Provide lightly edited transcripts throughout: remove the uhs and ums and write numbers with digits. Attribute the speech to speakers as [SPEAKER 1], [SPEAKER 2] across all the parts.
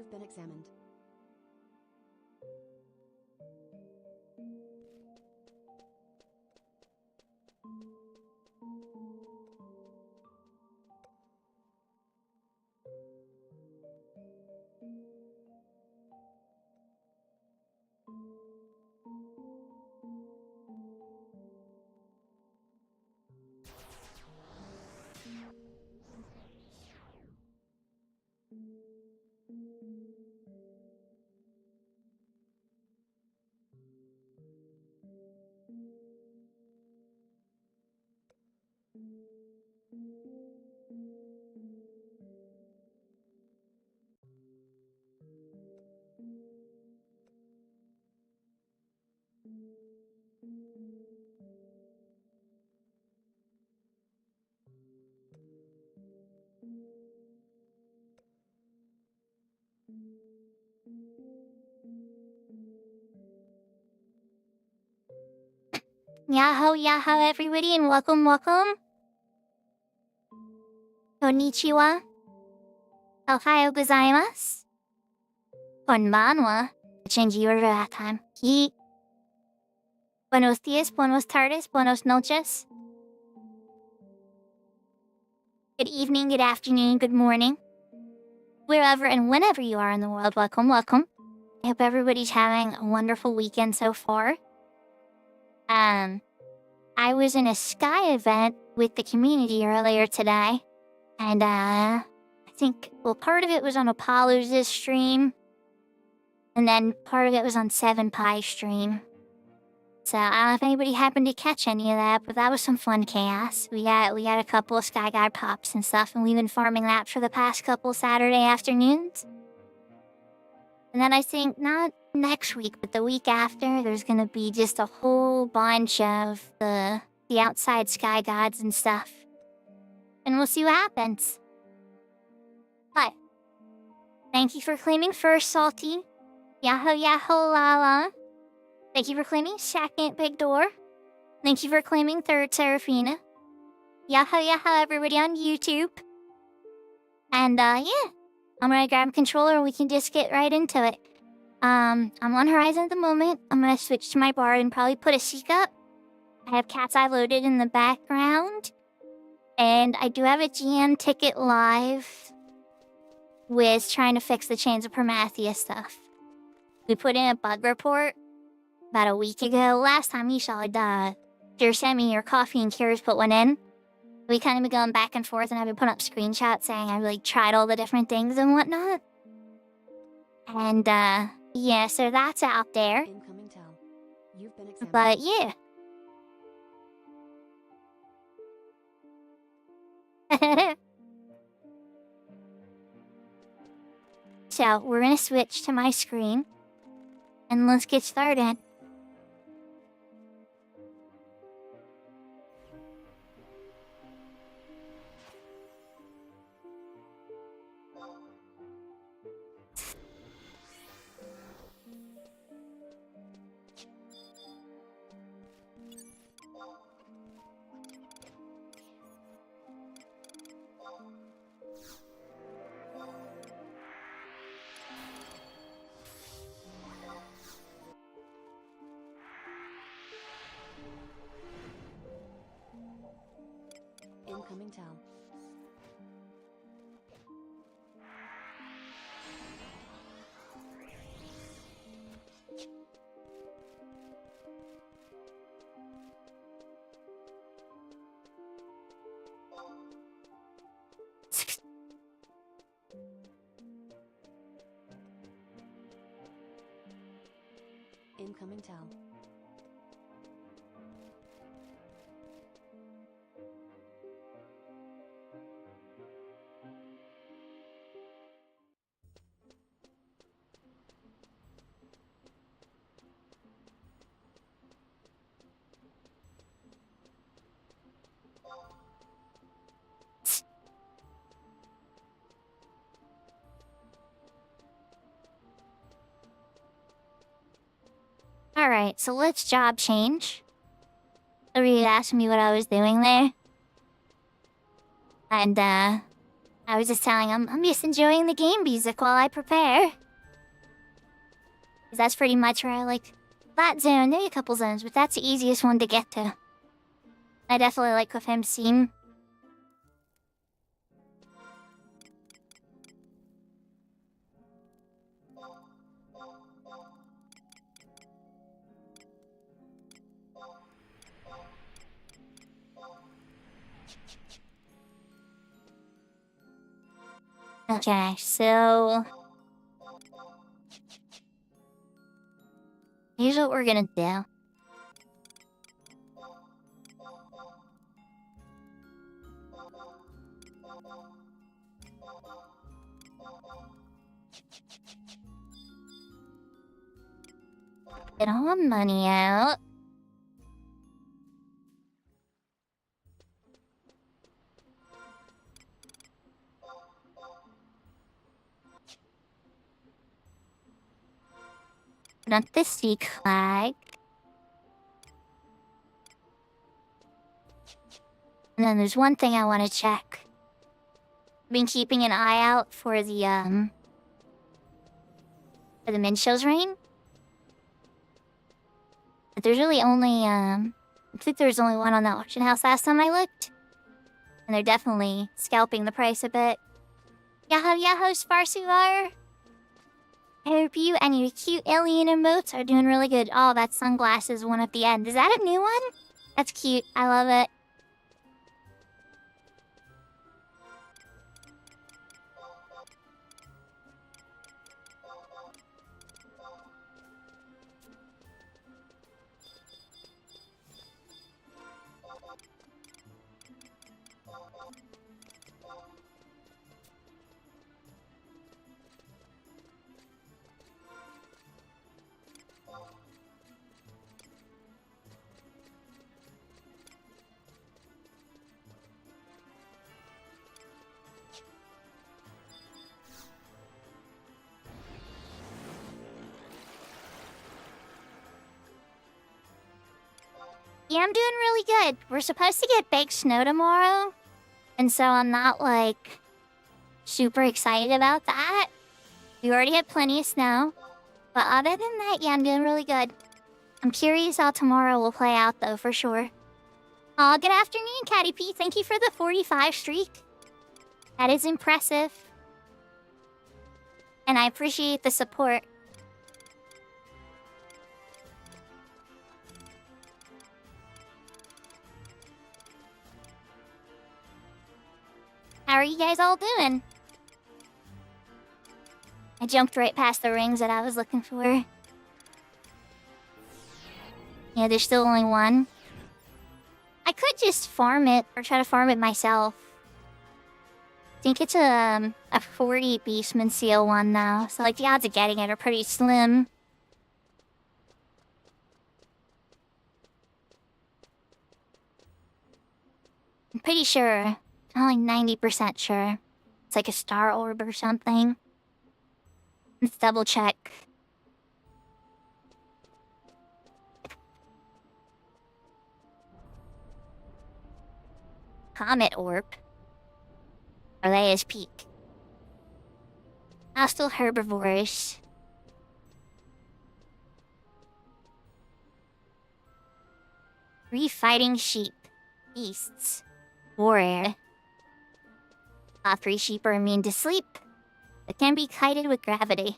[SPEAKER 1] You've been examined.
[SPEAKER 2] Yahoo, everybody, and welcome. Konnichiwa. Ohayo gozaimasu. Konbanwa. Change your time. Buenos dias, buenos tardes, buenos noches. Good evening, good afternoon, good morning. Wherever and whenever you are in the world, welcome. I hope everybody's having a wonderful weekend so far. I was in a Sky event with the community earlier today, and I think, part of it was on Apollo's stream, and then part of it was on 7Pi stream. So I don't know if anybody happened to catch any of that, but that was some fun chaos. We had a couple of Sky Guard pops and stuff, and we've been farming that for the past couple Saturday afternoons. And then I think, not next week, but the week after, there's gonna be just a whole bunch of the outside Sky Gods and stuff. And we'll see what happens. Hi. Thank you for claiming first, Salty. Yahoo, Lala. Thank you for claiming second, Big Door. Thank you for claiming third, Seraphina. Yahoo, everybody on YouTube. And, yeah. I'm gonna grab a controller and we can just get right into it. I'm on Horizon at the moment. I'm gonna switch to my bar and probably put a seek up. I have Cat's Eye loaded in the background. And I do have a GM ticket live with trying to fix the Chains of Prometheus stuff. We put in a bug report about a week ago. Last time you saw it, Dear Sammy or Coffee and Cures put one in. We kind of been going back and forth, and I've been putting up screenshots saying I tried all the different things and whatnot. And yeah, so that's out there.
[SPEAKER 1] Incoming tell. You've been examined.
[SPEAKER 2] But yeah. So we're gonna switch to my screen, and let's get started.
[SPEAKER 1] Incoming tell. Incoming tell.
[SPEAKER 2] Alright, so let's job change. Somebody asked me what I was doing there. And, I was just telling him I'm just enjoying the game music while I prepare. 'Cause that's pretty much where I like that zone. There are a couple zones, but that's the easiest one to get to. I definitely like with him scene. Okay, so here's what we're gonna do. Get all the money out. Put up the Sikh flag. And then there's one thing I want to check. I've been keeping an eye out for the Minshow's reign. But there's really only I think there was only one on the auction house last time I looked. And they're definitely scalping the price a bit. Yahoo Sparsuvar. I hope you and your cute alien emotes are doing really good. Oh, that sunglasses one at the end. Is that a new one? That's cute. I love it. Yeah, I'm doing really good. We're supposed to get baked snow tomorrow. And so I'm not, like, super excited about that. We already had plenty of snow. But other than that, yeah, I'm doing really good. I'm curious how tomorrow will play out, though, for sure. Aw, good afternoon, Catty P. Thank you for the 45 streak. That is impressive. And I appreciate the support. How are you guys all doing? I jumped right past the rings that I was looking for. Yeah, there's still only one. I could just farm it, or try to farm it myself. I think it's a 40 Beastman Seal one now, so like the odds of getting it are pretty slim. I'm pretty sure. I'm only 90% sure. It's like a star orb or something. Let's double check. Comet orb. Orlea's Peak. Hostile herbivores. Three fighting sheep. Beasts. Warrior. 3 sheep are immune to sleep, but can be kited with gravity.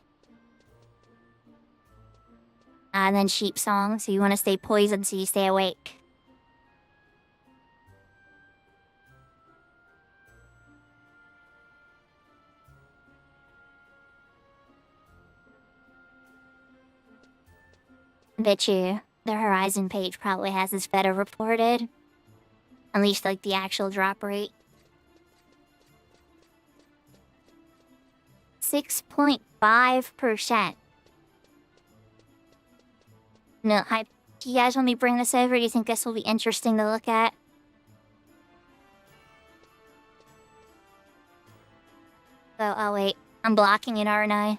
[SPEAKER 2] And then sheep song, so you want to stay poisoned so you stay awake. I bet you the Horizon page probably has this better reported. At least like the actual drop rate. 6.5%. No, do you guys want me to bring this over? Do you think this will be interesting to look at? Oh wait. I'm blocking it, aren't I?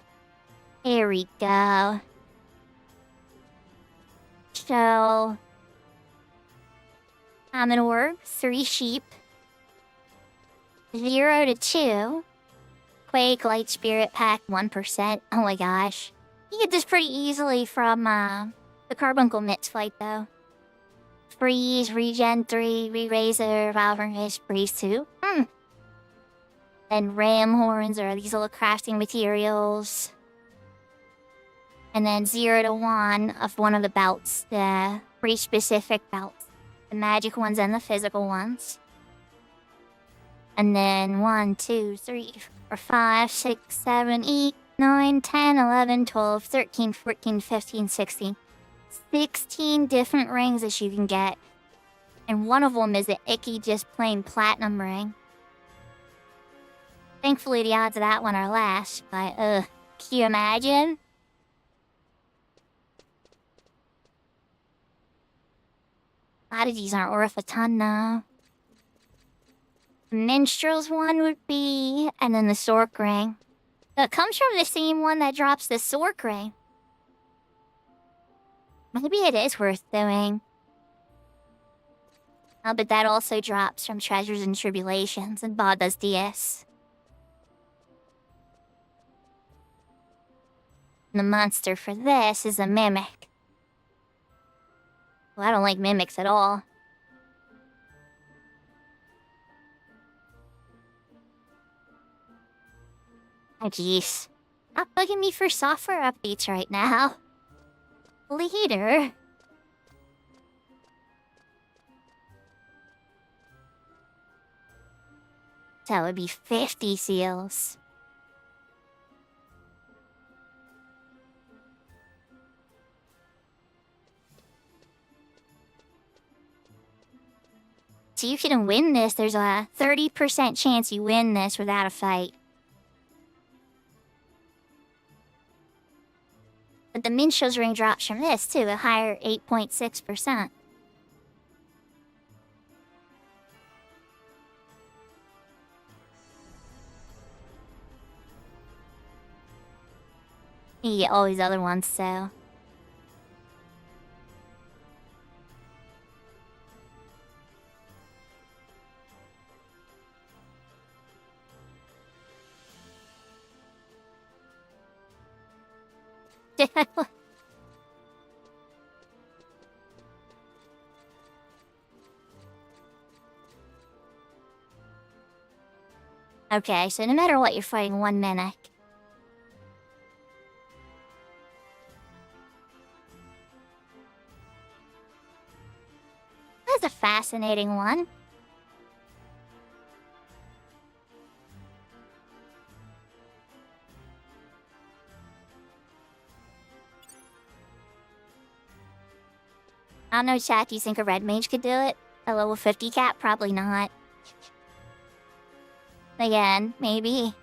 [SPEAKER 2] Here we go. So... I'm an orb, 3 sheep. 0 to 2. Quake, Light Spirit Pack, 1%. Oh my gosh. You get this pretty easily from the Carbuncle Mitts fight, though. Freeze, Regen 3, Re-Razor, Valorant, Freeze 2. Then Ram Horns are these little crafting materials. And then 0 to 1 of one of the belts, the free specific belts. The magic ones and the physical ones. And then 1, 2, 3, 4, 5, 6, 7, 8, 9, 10, 11, 12, 13, 14, 15, 16. 16 different rings that you can get. And one of them is an icky, just plain platinum ring. Thankfully, the odds of that one are less, but, can you imagine? A lot of these aren't worth a ton, though. The Minstrel's one would be, and then the Sork ring. It comes from the same one that drops the Sork ring. Maybe it is worth doing. Oh, but that also drops from Treasures and Tribulations and Bada's DS. The monster for this is a Mimic. Well, I don't like Mimics at all. Oh, jeez. Stop bugging me for software updates right now. Later. That would be 50 seals. So if you don't win this, there's a 30% chance you win this without a fight. But the Minstrel's ring drops from this too, a higher 8.6%. You get all these other ones, so... Okay, so no matter what, you're fighting one Mimic. That's a fascinating one. I don't know, chat, do you think a red mage could do it? A level 50 cap? Probably not. Again, maybe.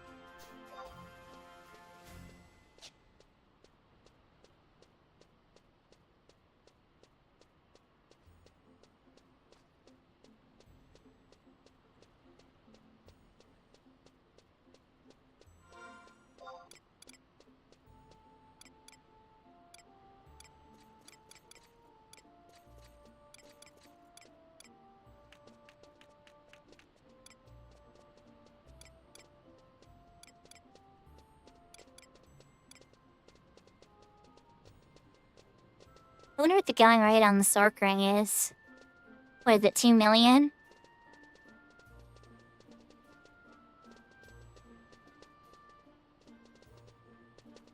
[SPEAKER 2] I wonder what the going rate on the Sork ring is. What is it, 2 million?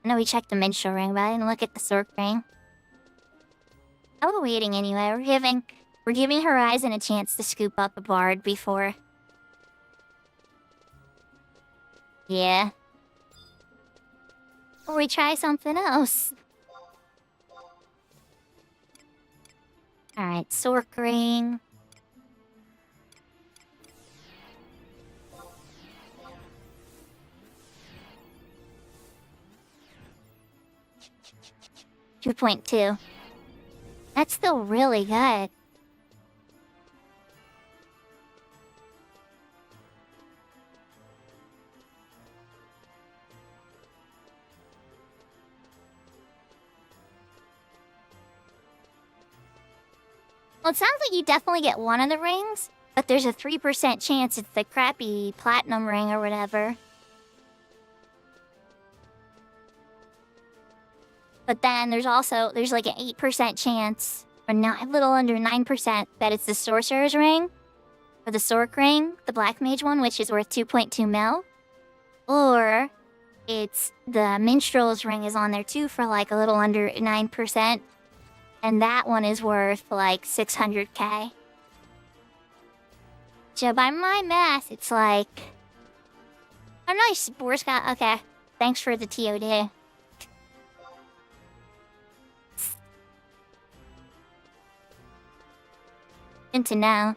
[SPEAKER 2] I know we checked the Minstrel ring, but I didn't look at the Sork ring. Oh, we're waiting anyway. We're giving Horizon a chance to scoop up a bard before. Yeah. Or we try something else. Alright, Sork ring. $2.2. That's still really good. Well, it sounds like you definitely get one of the rings, But there's a 3% chance it's the crappy platinum ring or whatever. But then there's like an 8% chance, or not, a little under 9%, that it's the sorcerer's ring, or the sorc ring, the black mage one, which is worth 2.2 mil. Or it's the minstrel's ring is on there too for like a little under 9%. And that one is worth like 600k. So by my math, it's like... Oh, nice, Boar Scout. Okay, thanks for the TOD. Good to know.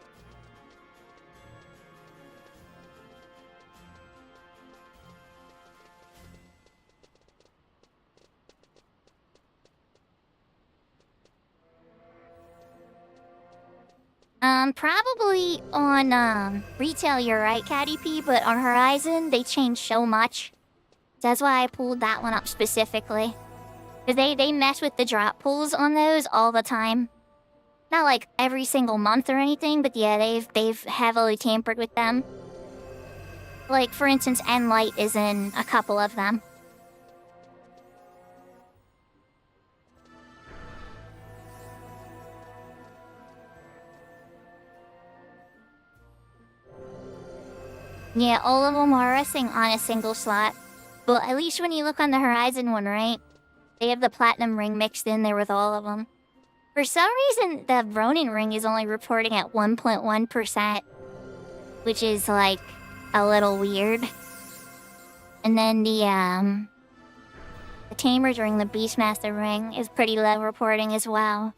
[SPEAKER 2] Probably on retail, you're right, Caddy P, but on Horizon, they changed so much. That's why I pulled that one up specifically. Because they mess with the drop pulls on those all the time. Not like every single month or anything, but yeah, they've heavily tampered with them. Like, for instance, N-Light is in a couple of them. Yeah, all of them are resting on a single slot. Well, at least when you look on the Horizon one, right? They have the Platinum ring mixed in there with all of them. For some reason, the Ronin ring is only reporting at 1.1%. Which is, like, a little weird. And then the Tamer ring, the Beastmaster ring, is pretty low reporting as well.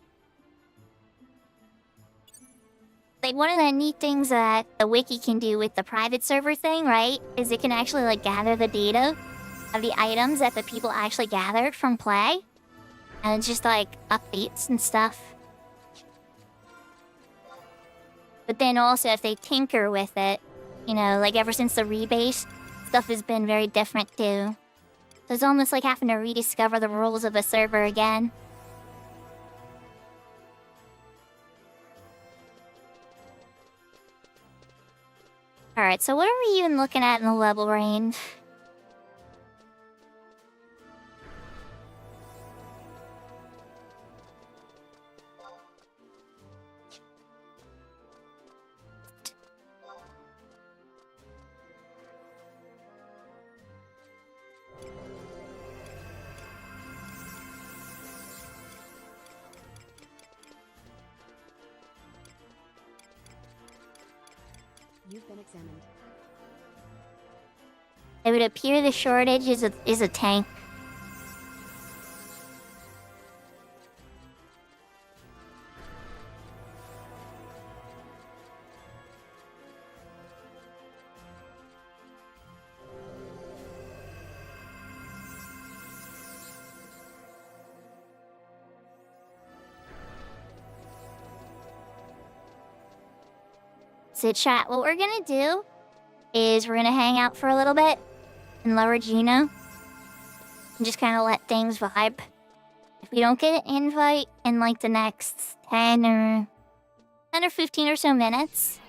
[SPEAKER 2] Like, one of the neat things that the wiki can do with the private server thing, right, is it can actually, like, gather the data of the items that the people actually gathered from play. And just, like, updates and stuff. But then also, if they tinker with it, you know, like, ever since the rebase, stuff has been very different, too. So it's almost like having to rediscover the rules of a server again. Alright, so what are we even looking at in the level range?
[SPEAKER 1] You've been examined.
[SPEAKER 2] It would appear the shortage is a tank. So chat, what we're gonna do is we're gonna hang out for a little bit in Lower Geno and just kind of let things vibe. If we don't get an invite in like the next 10 or 15 or so minutes,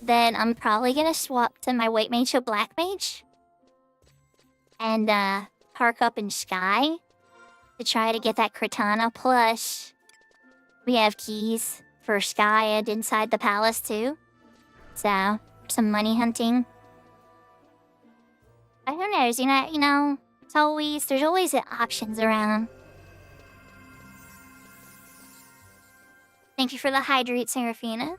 [SPEAKER 2] then I'm probably gonna swap to my White Mage to Black Mage and park up in Sky to try to get that Kratana. Plus, we have keys for Sky and inside the palace too. So, some money hunting. But who knows, you know, there's always options around. Thank you for the hydrate, Serafina.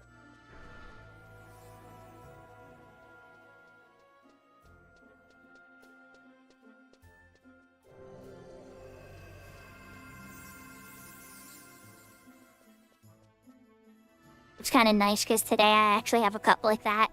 [SPEAKER 2] It's kind of nice because today I actually have a cup like that.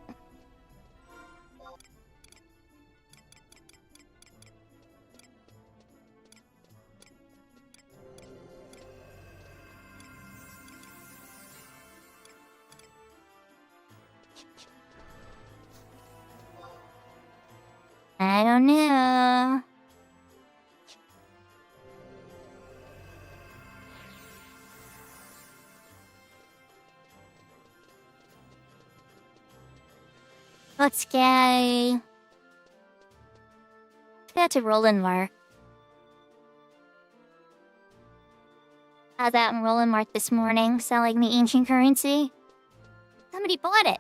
[SPEAKER 2] I don't know. let's go to Roland Mark. I was out in Roland Mark this morning selling the ancient currency. Somebody bought it.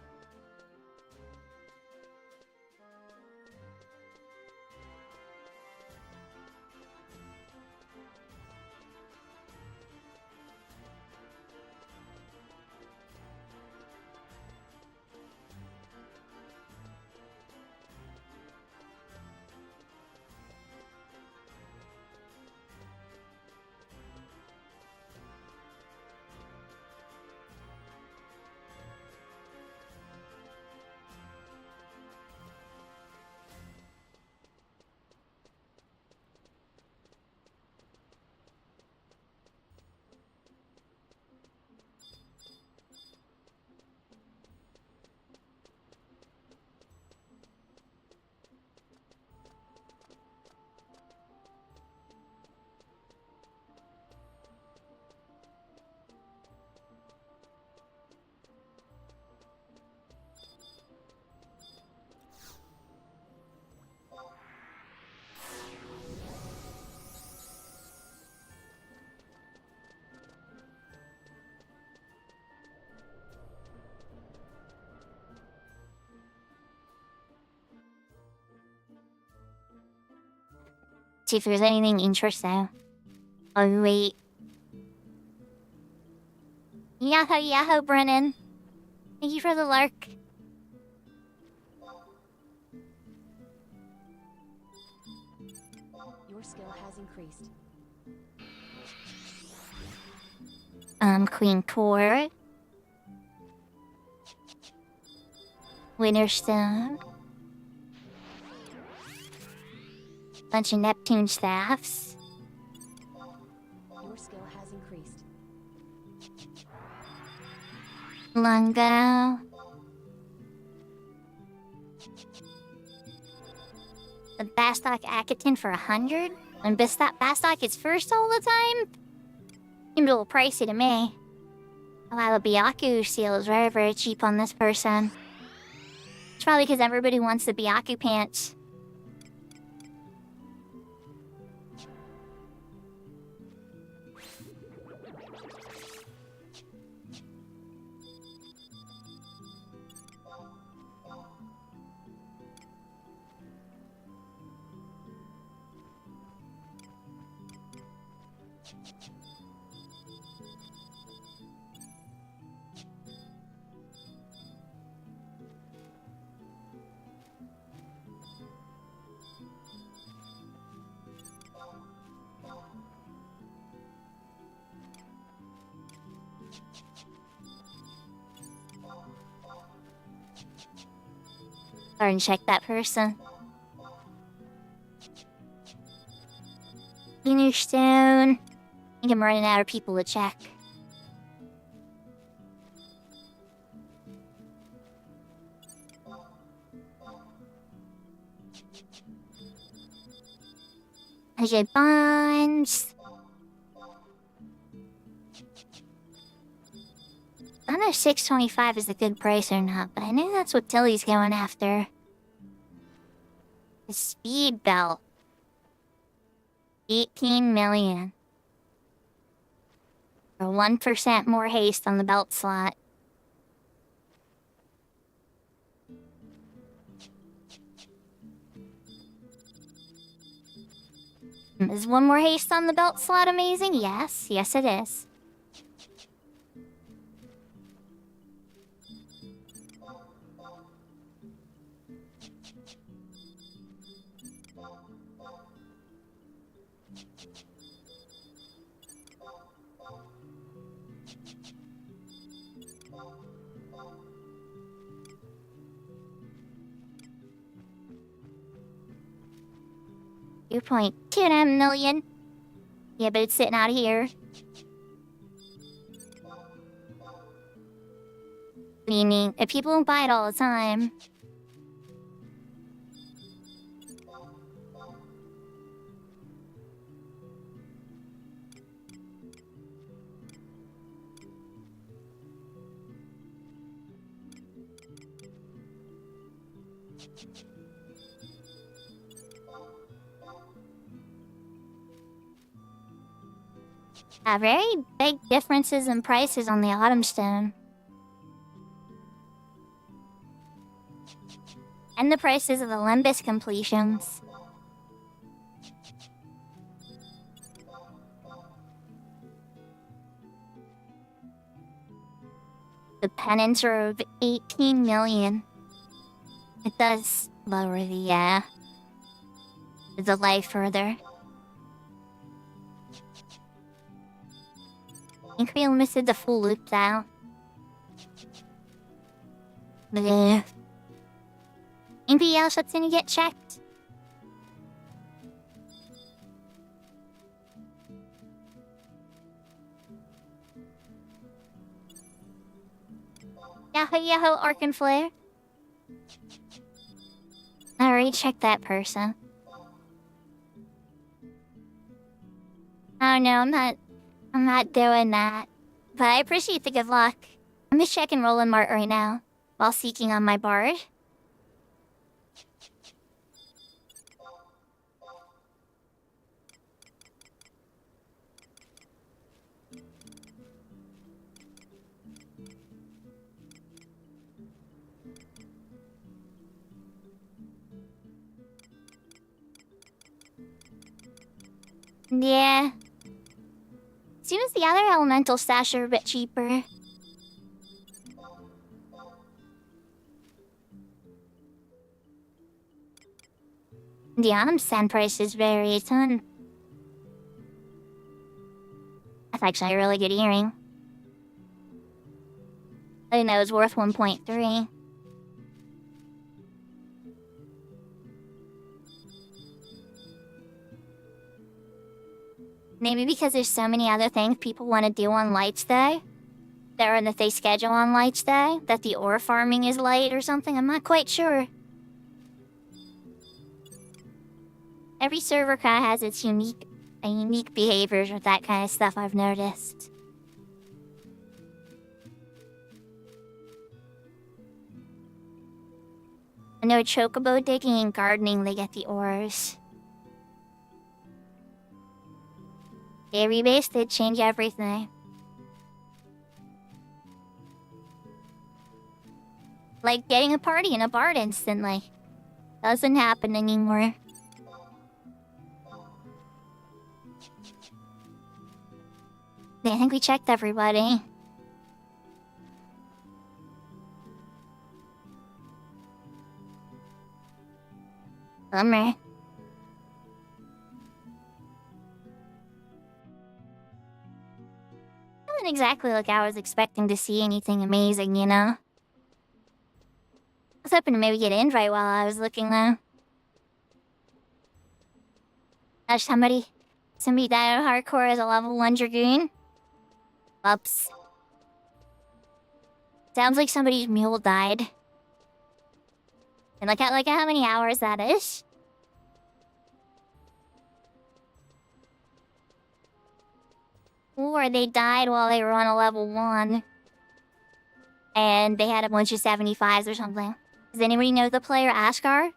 [SPEAKER 2] See if there's anything interesting. Oh, wait. Yahoo, yahoo, Brennan. Thank you for the lark.
[SPEAKER 1] Your skill has increased.
[SPEAKER 2] Queen Core. Winterstone. Bunch of Neptune staffs.
[SPEAKER 1] Your skill has increased.
[SPEAKER 2] Lungo. The Bastok Akaton for 100? And Bastok is first all the time? Seemed a little pricey to me. While the Byaku seal is very, very cheap on this person. It's probably because everybody wants the Byaku pants. Go and check that person. Stone. I think I'm running out of people to check. Okay, bonds. I don't know if 625 is a good price or not, but I know that's what Tilly's going after. The speed belt. 18 million. For 1% more haste on the belt slot. Is one more haste on the belt slot amazing? Yes. Yes, it is. $2.29 million. Yeah, but it's sitting out here. Meaning, if people don't buy it all the time. Very big differences in prices on the Autumn Stone. And the prices of the Limbus completions. The penance are of 18 million. It does lower the delay further. I think we limited the full loop though. Bleh. Anything else that's gonna get checked? Yahoo yahoo, Arc and Flare. I already checked that person. Oh no, I'm not doing that. But I appreciate the good luck. I'm just checking Roland Mart right now, while seeking on my bard. Yeah. Seems the other elemental stash are a bit cheaper. The Autumn Sand prices vary a ton. That's actually a really good earring. I think that was worth 1.3. Maybe because there's so many other things people want to do on Lights Day, that they schedule on Lights Day, that the ore farming is late or something, I'm not quite sure. Every server kind of has its unique behaviors with that kind of stuff, I've noticed. I know chocobo digging and gardening, they get the ores. Dairy base did change everything. Like getting a party in a bard instantly. Doesn't happen anymore. I think we checked everybody. Bummer. Wasn't exactly like I was expecting to see anything amazing, you know? I was hoping to maybe get an invite while I was looking, though. Somebody died on hardcore as a level 1 Dragoon. Whoops. Sounds like somebody's mule died. And look at how many hours that is. Or they died while they were on a level 1. And they had a bunch of 75s or something. Does anybody know the player Ashgar?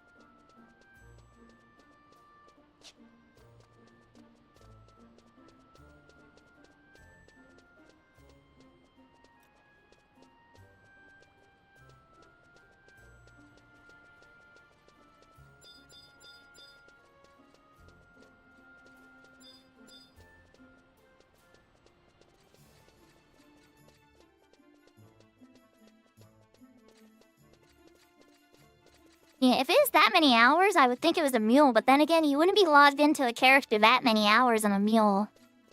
[SPEAKER 2] Yeah, if it was that many hours, I would think it was a mule, but then again, you wouldn't be logged into a character that many hours on a mule.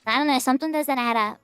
[SPEAKER 2] I don't know, something doesn't add up.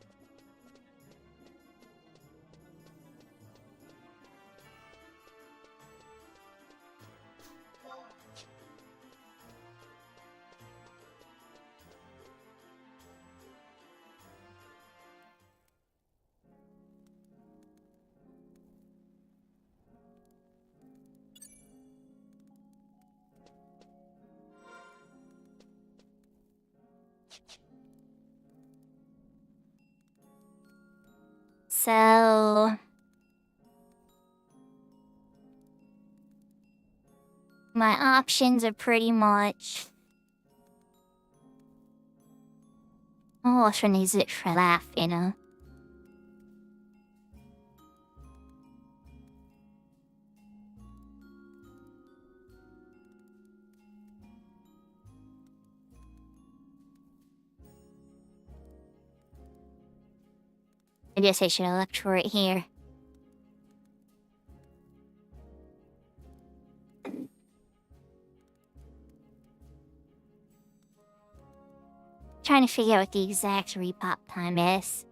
[SPEAKER 2] So... my options are pretty much... Oh, which one is it for laugh, you know? I guess I should have looked for it here. Trying to figure out what the exact repop time is.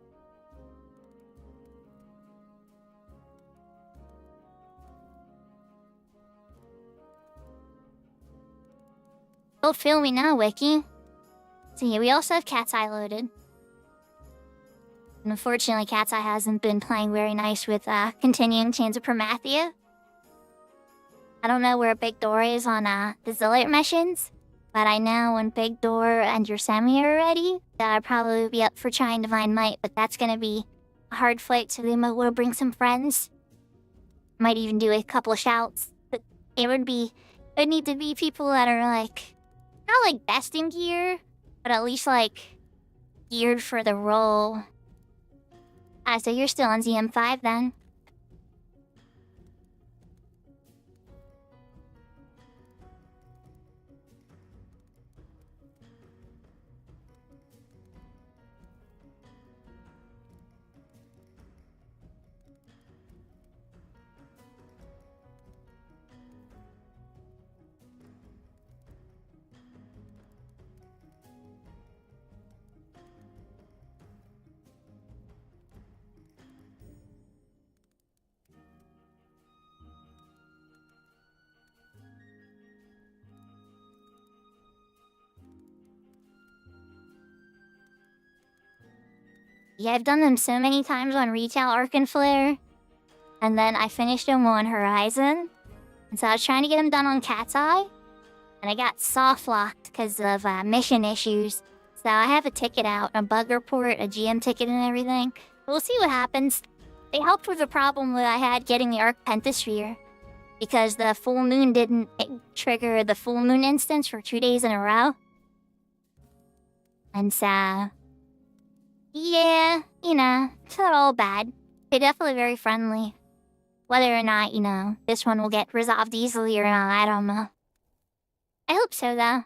[SPEAKER 2] Don't feel me now, Wiki. So yeah, we also have Cat's Eye loaded. And unfortunately, Cat's Eye hasn't been playing very nice with continuing Chains of Promathia. I don't know where Big Door is on the Zealot missions, but I know when Big Door and your Semi are ready, that I'll probably be up for trying Divine Might, but that's gonna be a hard fight, so we might want to bring some friends. Might even do a couple of shouts. But it would need to be people that are like, not like best in gear, but at least like geared for the role. So you're still on ZM5 then? Yeah, I've done them so many times on Retail Arc and Flare. And then I finished them on Horizon. And so I was trying to get them done on Cat's Eye. And I got soft locked because of mission issues. So I have a ticket out, a bug report, a GM ticket and everything. We'll see what happens. They helped with the problem that I had getting the Arc Pentasphere. Because the full moon didn't trigger the full moon instance for 2 days in a row. And so... yeah, you know, it's not all bad. They're definitely very friendly. Whether or not, you know, this one will get resolved easily or not, I don't know. I hope so, though.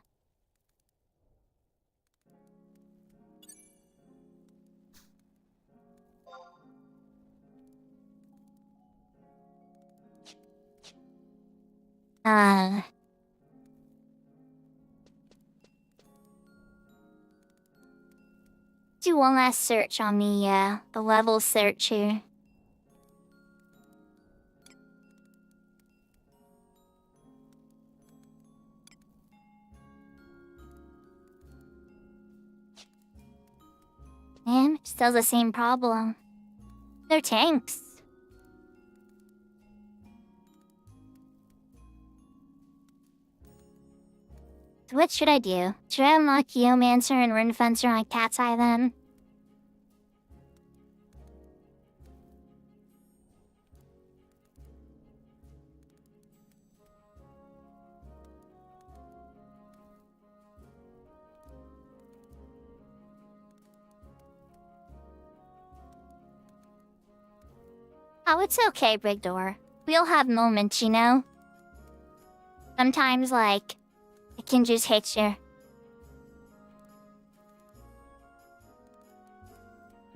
[SPEAKER 2] Do one last search on the level search here. Man, still the same problem. They're tanks. So what should I do? Should I unlock Geomancer and Rune Fencer on Cat's Eye then? Oh, it's okay, Big Door. We all have moments, you know? Sometimes, like, it can just hit you.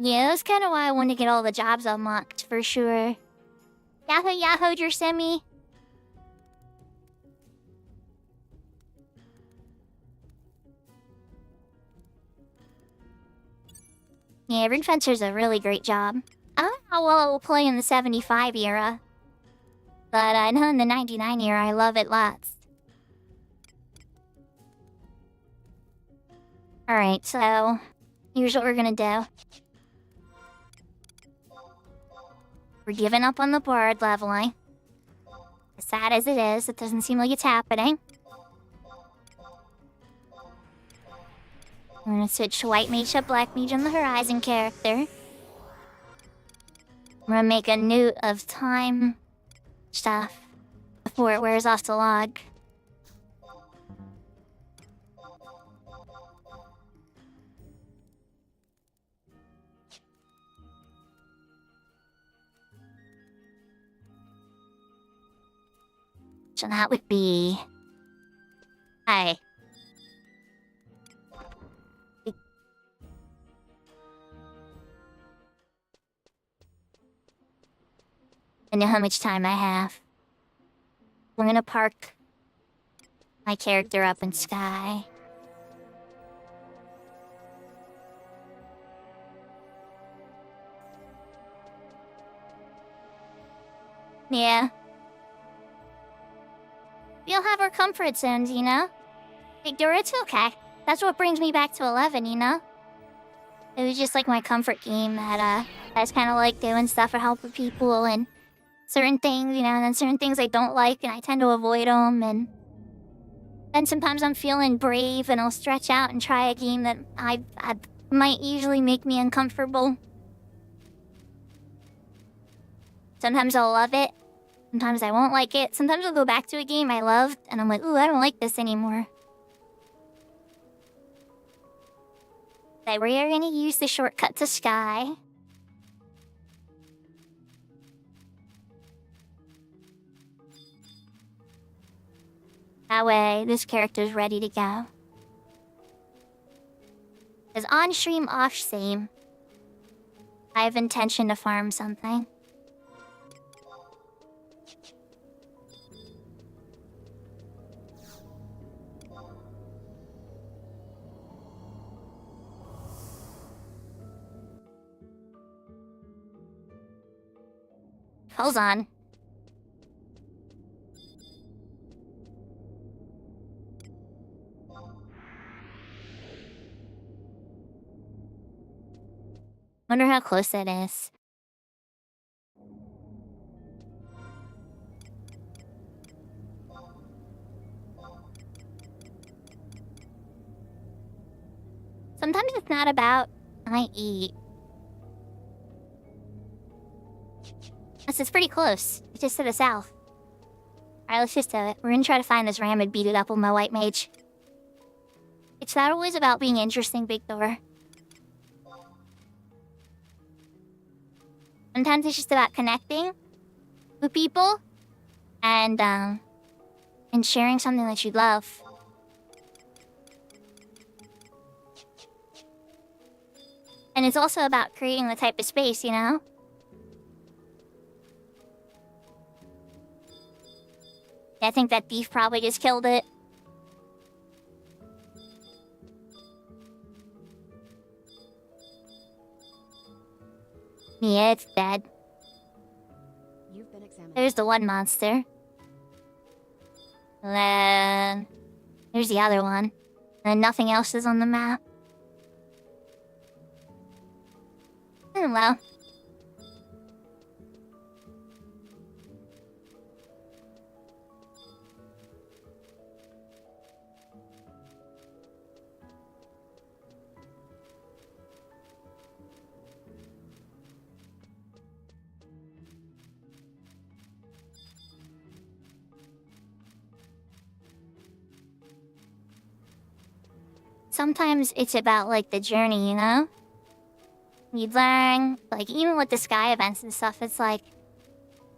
[SPEAKER 2] Yeah, that's kind of why I want to get all the jobs unlocked, for sure. Yahoo Yahoo, your Semi. Yeah, Rune Fencer's a really great job. I don't know how well it will play in the 75 era. But I know in the 99 era, I love it lots. Alright, so here's what we're gonna do. We're giving up on the board leveling. As sad as it is, it doesn't seem like it's happening. We're gonna switch White Mage to Black Mage on the Horizon character. I'm gonna make a note of time stuff before it wears off the log. So that would be... Hi. I know how much time I have. We're gonna park my character up in sky. Yeah. We'll have our comfort zones, you know? Victor, it's okay. That's what brings me back to 11, you know? It was just like my comfort game that, I was kind of like doing stuff for helping people and certain things, you know, and then certain things I don't like and I tend to avoid them, and then sometimes I'm feeling brave and I'll stretch out and try a game that I might usually make me uncomfortable. Sometimes I'll love it. Sometimes I won't like it. Sometimes I'll go back to a game I loved, and I'm like, ooh, I don't like this anymore. But we are gonna use the shortcut to Sky. That way, this character's ready to go. Because on stream, off stream, I have intention to farm something. Hold on. Wonder how close that is. Sometimes it's not about I eat. It's pretty close. It's just to the south. Alright, let's just do it. We're gonna try to find this ram and beat it up with my white mage. It's not always about being interesting, Big Door. Sometimes it's just about connecting with people and sharing something that you love. And it's also about creating the type of space, you know? I think that beef probably just killed it. Yeah, it's dead.
[SPEAKER 1] You've been examined.
[SPEAKER 2] There's the one monster. Then there's the other one. And nothing else is on the map. Hello. Sometimes it's about, like, the journey, you know? You learn, like, even with the Sky events and stuff, it's like,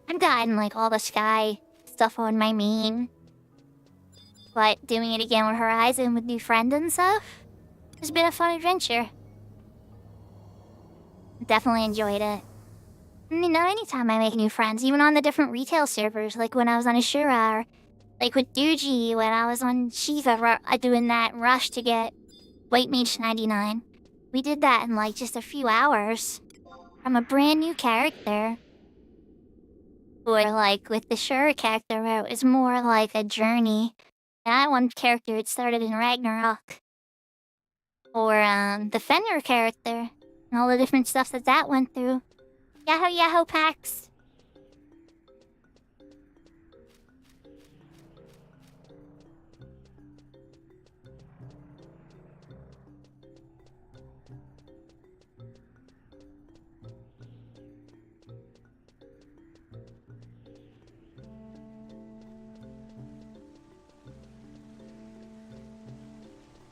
[SPEAKER 2] I've gotten, like, all the Sky stuff on my main. But doing it again with Horizon with new friends and stuff has been a fun adventure. Definitely enjoyed it. And, you know, anytime I make new friends, even on the different retail servers, like when I was on Ashura, or like with Doogie, when I was on Shiva doing that rush to get White Mage 99. We did that in like just a few hours. From a brand new character. Or like with the Shura character where it was more like a journey. And that one character, it started in Ragnarok. Or the Fenrir character. And all the different stuff that went through. Yahoo Yahoo packs.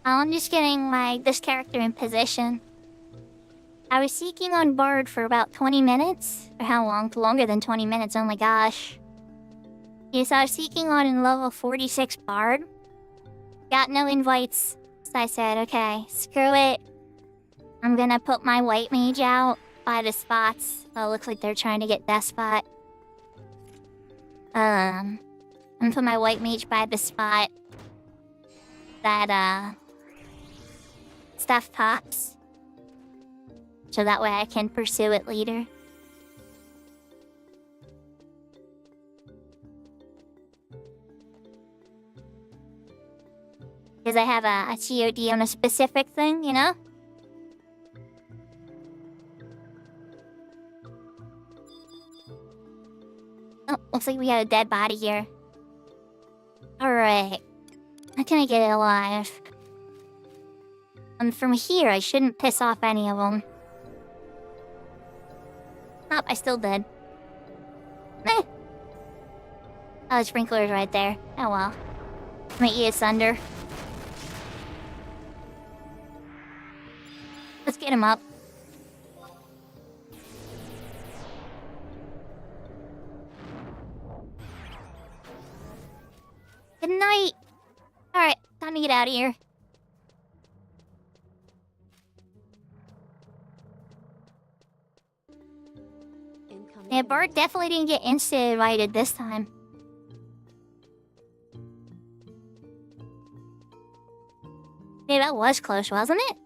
[SPEAKER 2] I'm just getting this character in position. I was seeking on board for about 20 minutes. Or how long? Longer than 20 minutes, oh my gosh. Yes, I was seeking on in level 46 Bard. Got no invites. So I said, okay, screw it. I'm gonna put my white mage out by the spots. Oh, looks like they're trying to get that spot. I'm gonna put my white mage by the spot that, stuff pops. So that way I can pursue it later. Because I have a COD on a specific thing, you know? Oh, looks like we got a dead body here. Alright. How can I get it alive? From here, I shouldn't piss off any of them. Nope, I still did. Eh. Oh, the sprinkler's right there. Oh well. I'm gonna eat asunder. Let's get him up. Good night! Alright, time to get out of here. Yeah, Bart definitely didn't get insta-invited this time. Yeah, that was close, wasn't it?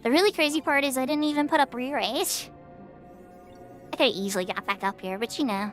[SPEAKER 2] The really crazy part is I didn't even put up re-race. I could've easily got back up here, but you know.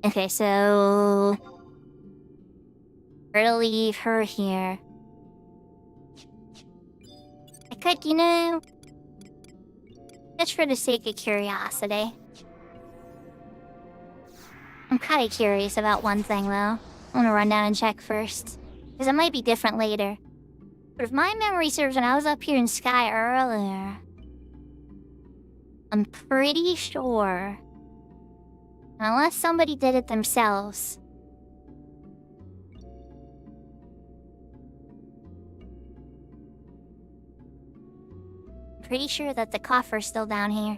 [SPEAKER 2] Okay, so... we're gonna leave her here. I could, you know... just for the sake of curiosity. I'm kinda curious about one thing, though. I wanna run down and check first. Because it might be different later. But if my memory serves when I was up here in Sky earlier... I'm pretty sure... unless somebody did it themselves. I'm pretty sure that the coffer's still down here.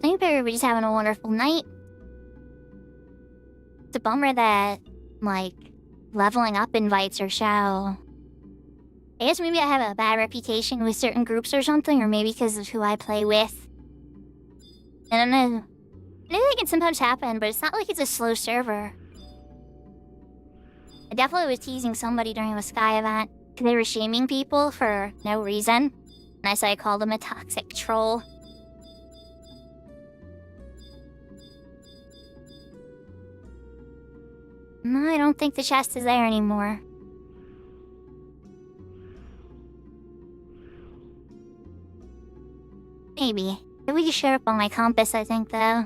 [SPEAKER 2] I hope everybody's having a wonderful night. It's a bummer that, like, leveling up invites are shallow. I guess maybe I have a bad reputation with certain groups or something, or maybe because of who I play with. I don't know. I know that can sometimes happen, but it's not like it's a slow server. I definitely was teasing somebody during the Sky event, because they were shaming people for no reason. And I called them a toxic troll. No, I don't think the chest is there anymore. Maybe. We just showed up on my compass, I think, though.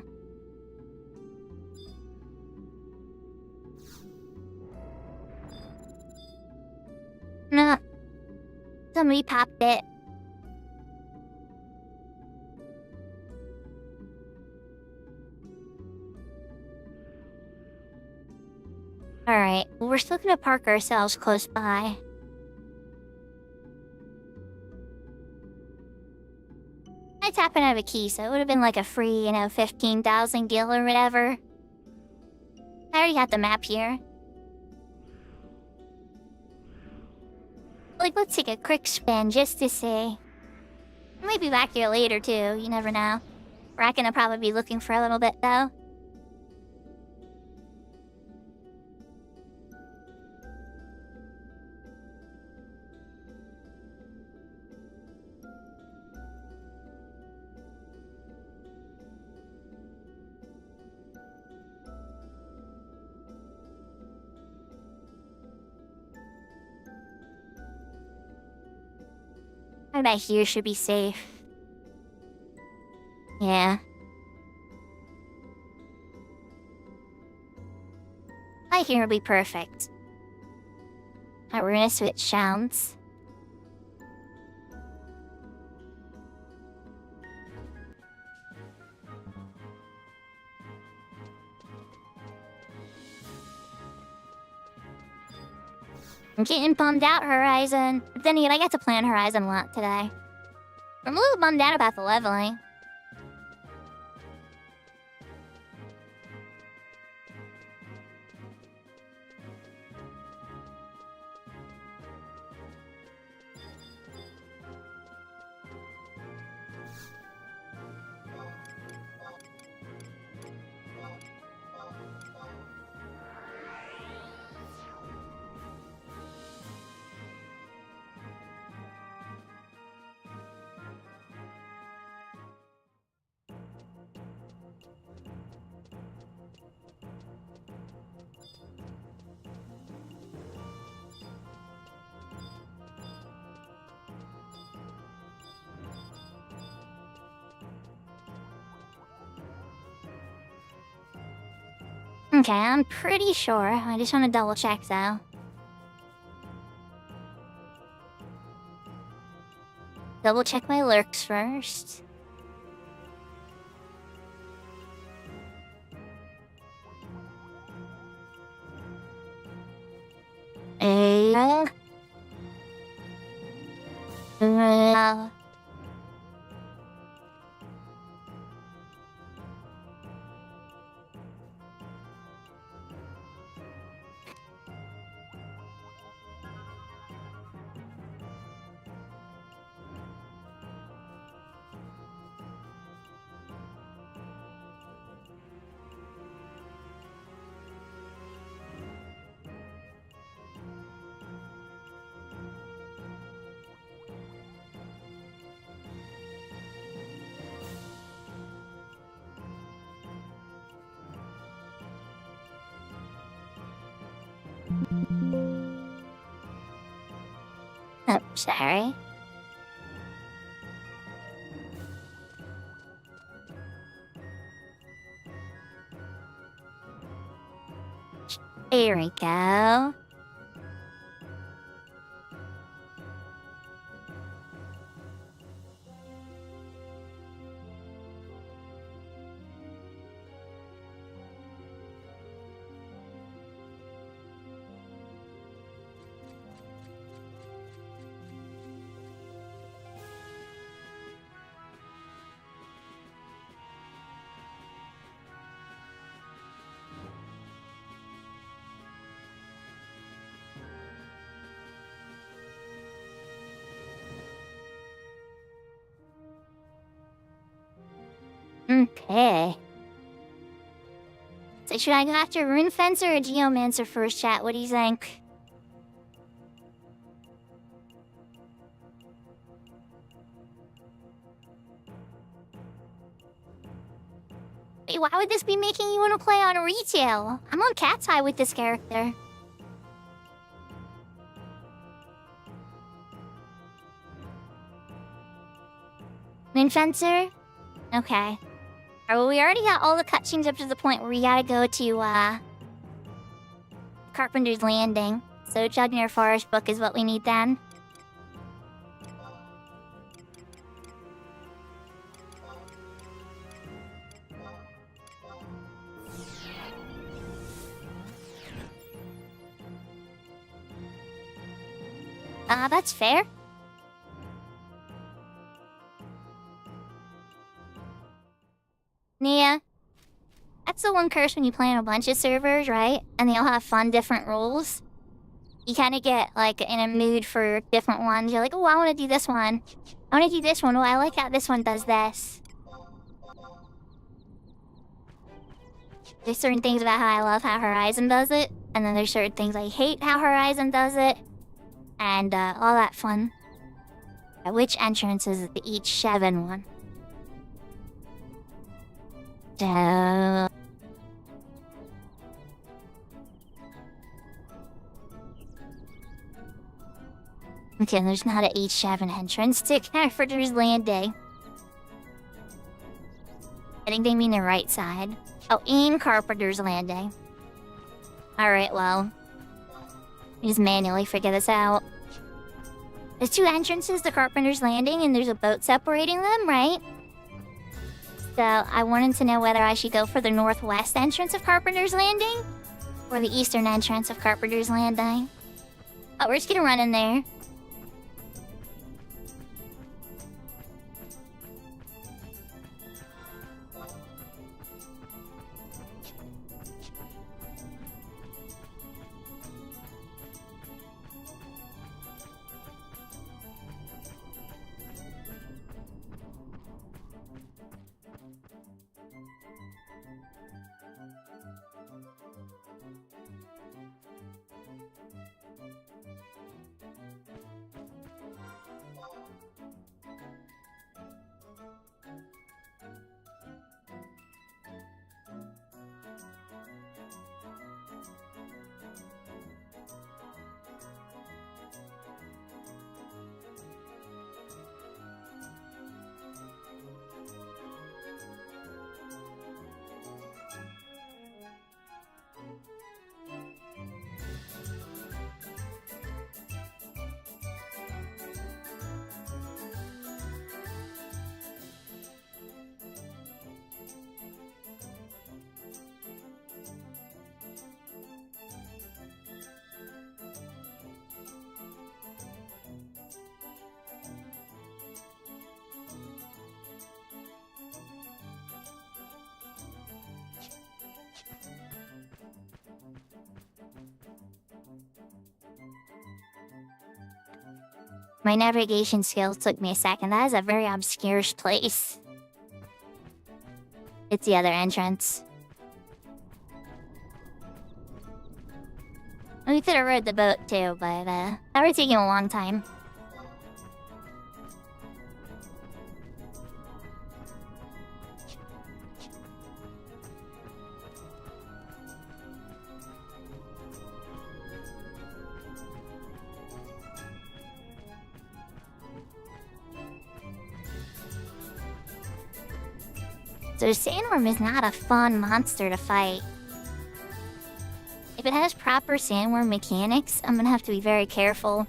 [SPEAKER 2] No. Somebody popped it. Alright, well, we're still gonna park ourselves close by. I just happen to have a key, so it would have been like a free, 15,000 gil or whatever. I already got the map here. Like, let's take a quick spin just to see. I might be back here later, too. You never know. We're gonna probably be looking for a little bit, though. I bet here should be safe. Yeah. I here will be perfect. Alright, we're gonna switch sounds. I'm getting bummed out, Horizon. But then again, I got to plan Horizon a lot today. I'm a little bummed out about the leveling. Okay, I'm pretty sure. I just want to double check, though. Double check my lurks first. Oh, sorry. Here we go. Okay. So should I go after Rune Fencer or Geomancer first, chat? What do you think? Wait, why would this be making you want to play on retail? I'm on Cat's Eye with this character. Rune Fencer? Okay. Alright, well, we already got all the cutscenes up to the point where we gotta go to, Carpenter's Landing. So Jugner Forest book is what we need then. That's fair. Yeah. That's the one curse when you play on a bunch of servers, right? And they all have fun different rules. You kind of get, like, in a mood for different ones. You're like, oh, I want to do this one. I want to do this one. Oh, I like how this one does this. There's certain things about how I love how Horizon does it. And then there's certain things I hate how Horizon does it. And, all that fun. Which entrance is the each 7 one? So... Okay, there's not an H7 entrance to Carpenter's Landing. I think they mean the right side. Oh, in Carpenter's Landing. Alright, well. Just manually figure this out. There's 2 entrances to Carpenter's Landing and there's a boat separating them, right? So I wanted to know whether I should go for the northwest entrance of Carpenter's Landing or the eastern entrance of Carpenter's Landing. Oh, we're just gonna run in there. My navigation skills took me a second. That is a very obscure place. It's the other entrance. We could have rode the boat too, but that would take a long time. So sandworm is not a fun monster to fight. If it has proper sandworm mechanics, I'm gonna have to be very careful.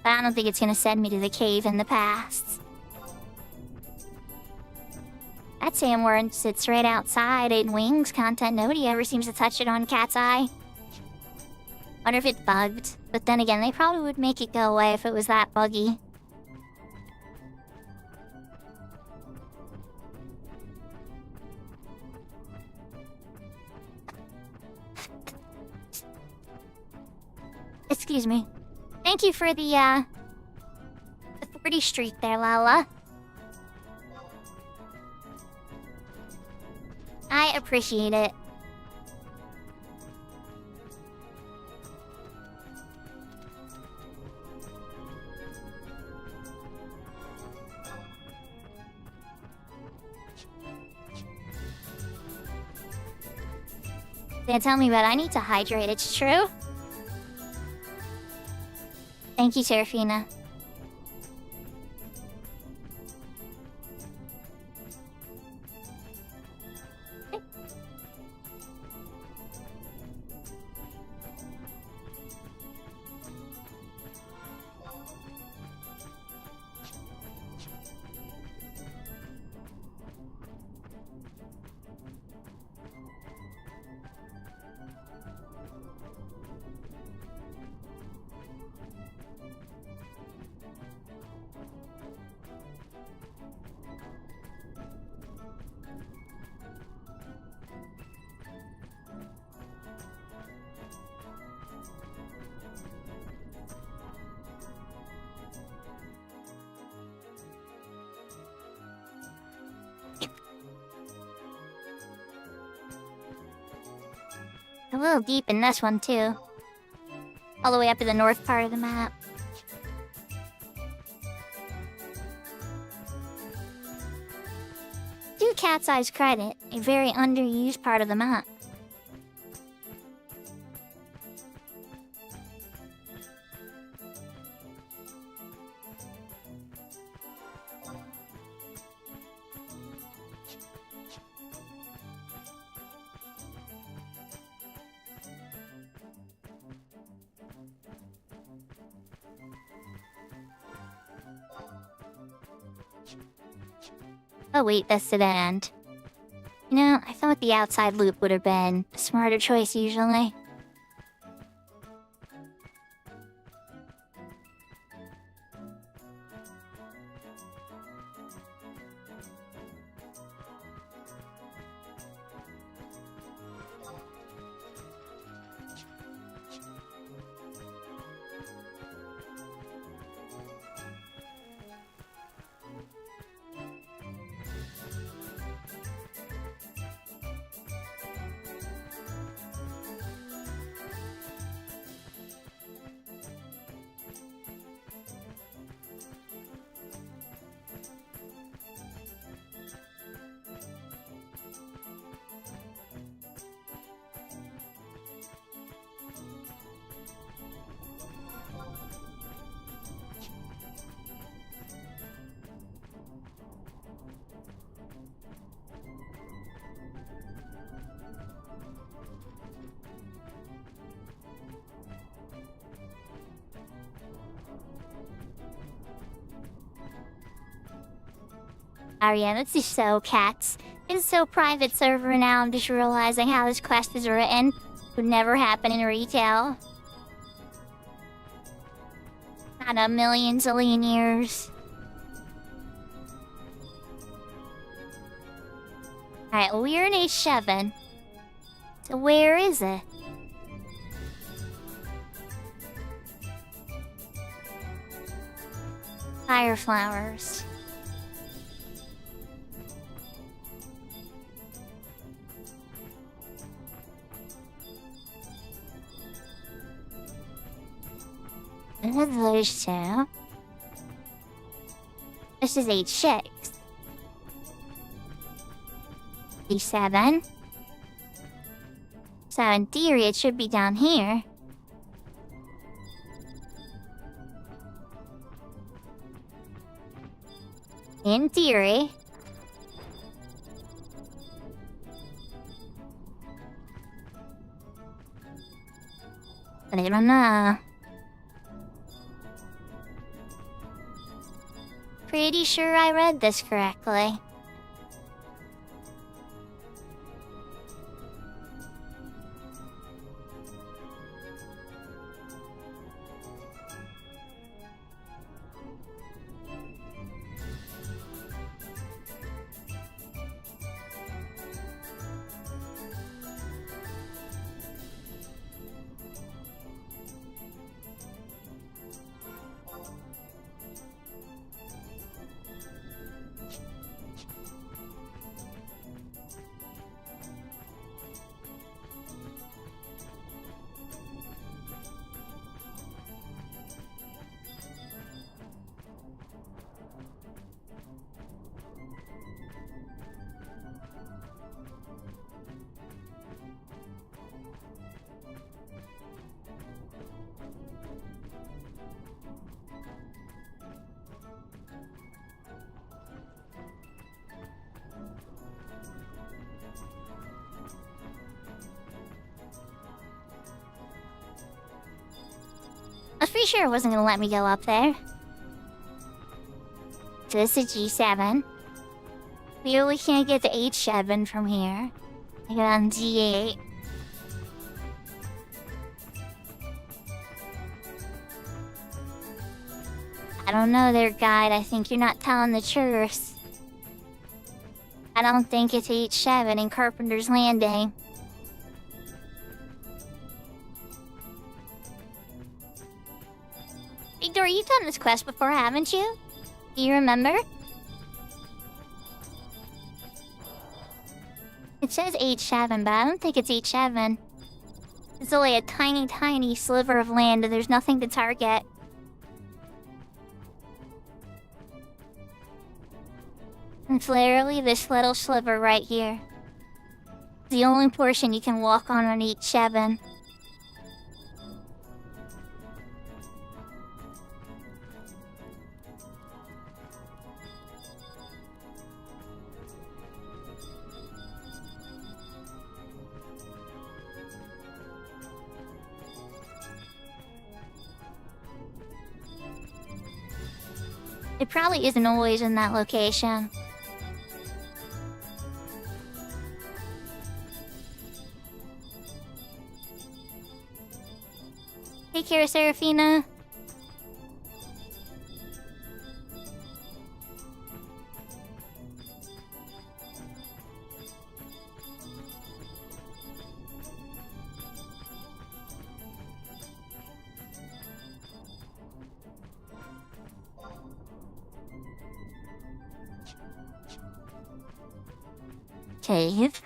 [SPEAKER 2] But I don't think it's gonna send me to the cave in the past. That sandworm sits right outside in Wings content. Nobody ever seems to touch it on Cat's Eye. Wonder if it bugged. But then again, they probably would make it go away if it was that buggy. Excuse me. Thank you for the 40 street there, Lala. I appreciate it. They tell me that I need to hydrate, it's true. Thank you, Serafina. A little deep in this one, too. All the way up to the north part of the map. Do Cat's Eye's credit, a very underused part of the map. Oh wait, that's the end. You know, I thought the outside loop would have been a smarter choice usually. Ariane, it's just so cats. It's so private server now. I'm just realizing how this quest is written. Would never happen in retail. Not a million zillion years. Alright, well, we're in H7. So where is it? Fire flowers. Those two. This is H6. E7. So in theory it should be down here. In theory. But I don't know. Pretty sure I read this correctly. pretty sure it wasn't gonna let me go up there. So this is G7. Clearly can't get to H7 from here. I get on G8. I don't know there, guide. I think you're not telling the truth. I don't think it's H7 in Carpenter's Landing. Victor, you've done this quest before, haven't you? Do you remember? It says H7, but I don't think it's H7. It's only a tiny, tiny sliver of land and there's nothing to target. It's literally this little sliver right here. It's the only portion you can walk on H7. It probably isn't always in that location. Take care, Serafina. Cave.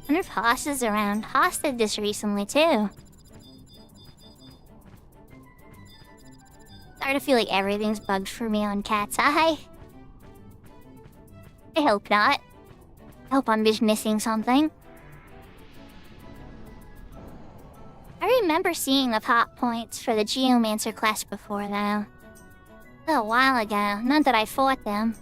[SPEAKER 2] I wonder if Haas is around. Haas did this recently, too. Starting to feel like everything's bugged for me on Cat's Eye. I hope not. I hope I'm just missing something. I remember seeing the pop points for the Geomancer class before, though. A while ago, not that I fought them.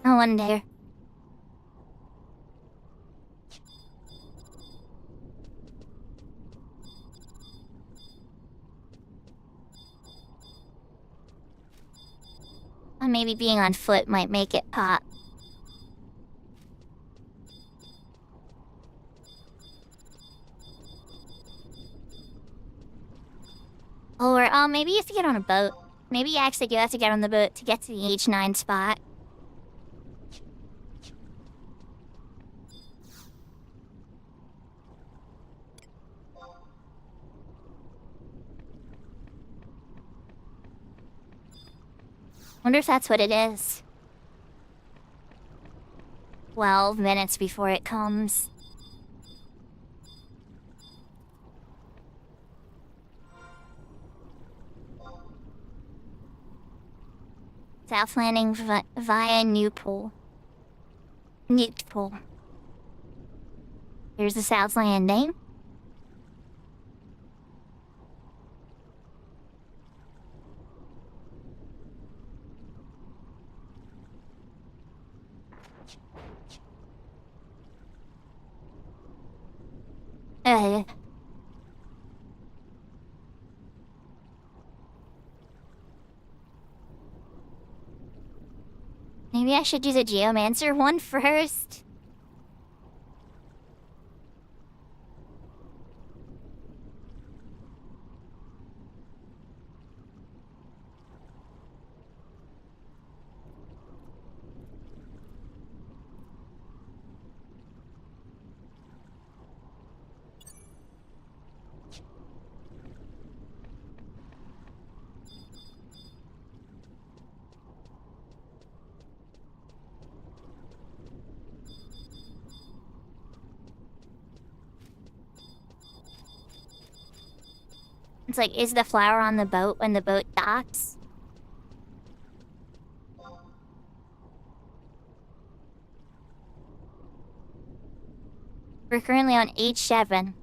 [SPEAKER 2] I wonder. Or maybe being on foot might make it pop. Or, oh, maybe you have to get on a boat. Maybe actually you have to get on the boat to get to the H9 spot. Wonder if that's what it is. 12 minutes before it comes. South Landing via Newpool. Newpool. Here's the South Landing. Maybe I should do the Geomancer one first. It's like, is the flower on the boat when the boat docks? We're currently on H7.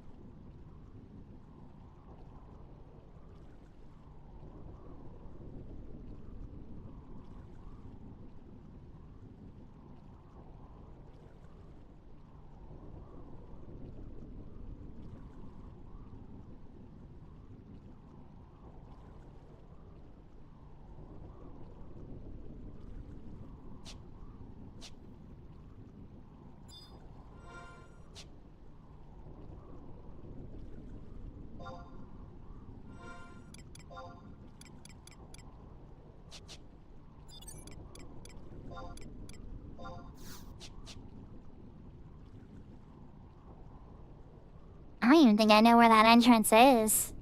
[SPEAKER 2] I don't even think I know where that entrance is.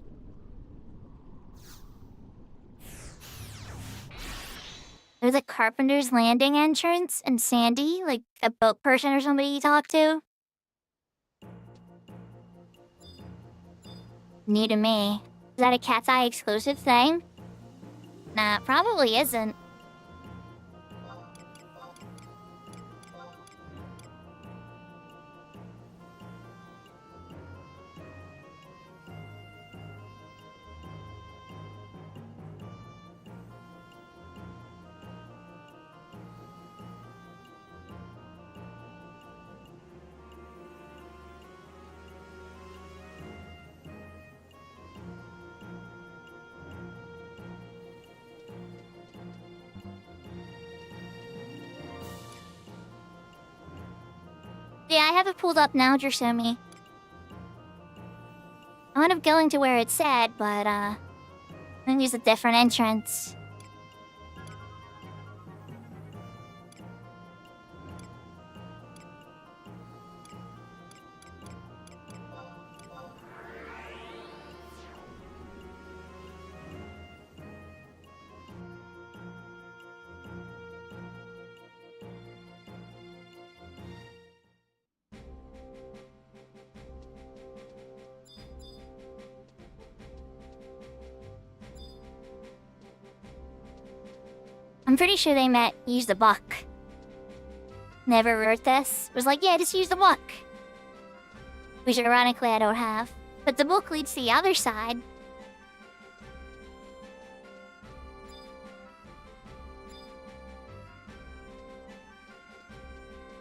[SPEAKER 2] There's a Carpenter's Landing entrance and Sandy, like a boat person or somebody you talk to. New to me. Is that a Cat's Eye exclusive thing? Nah, probably isn't. Yeah, I have it pulled up now, Drasumi. I wound up going to where it said, but, then use a different entrance. I'm pretty sure they meant use the book. Never wrote this. Was like, yeah, just use the book. Which ironically I don't have. But the book leads to the other side.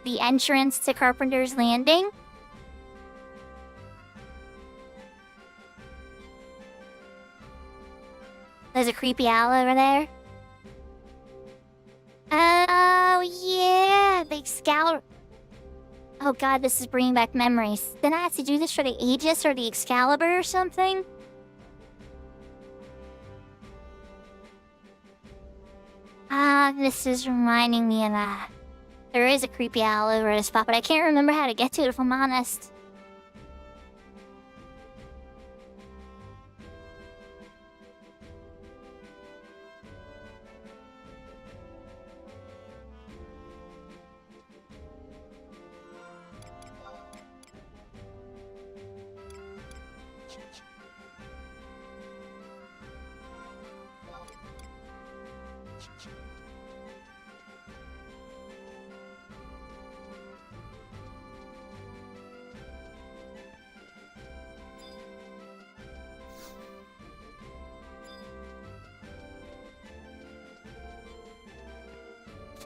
[SPEAKER 2] The entrance to Carpenter's Landing. There's a creepy owl over there. Oh, yeah, the Excalibur. Oh god, this is bringing back memories. Didn't I have to do this for the Aegis or the Excalibur or something? This is reminding me of that. There is a creepy owl over at a spot, but I can't remember how to get to it if I'm honest.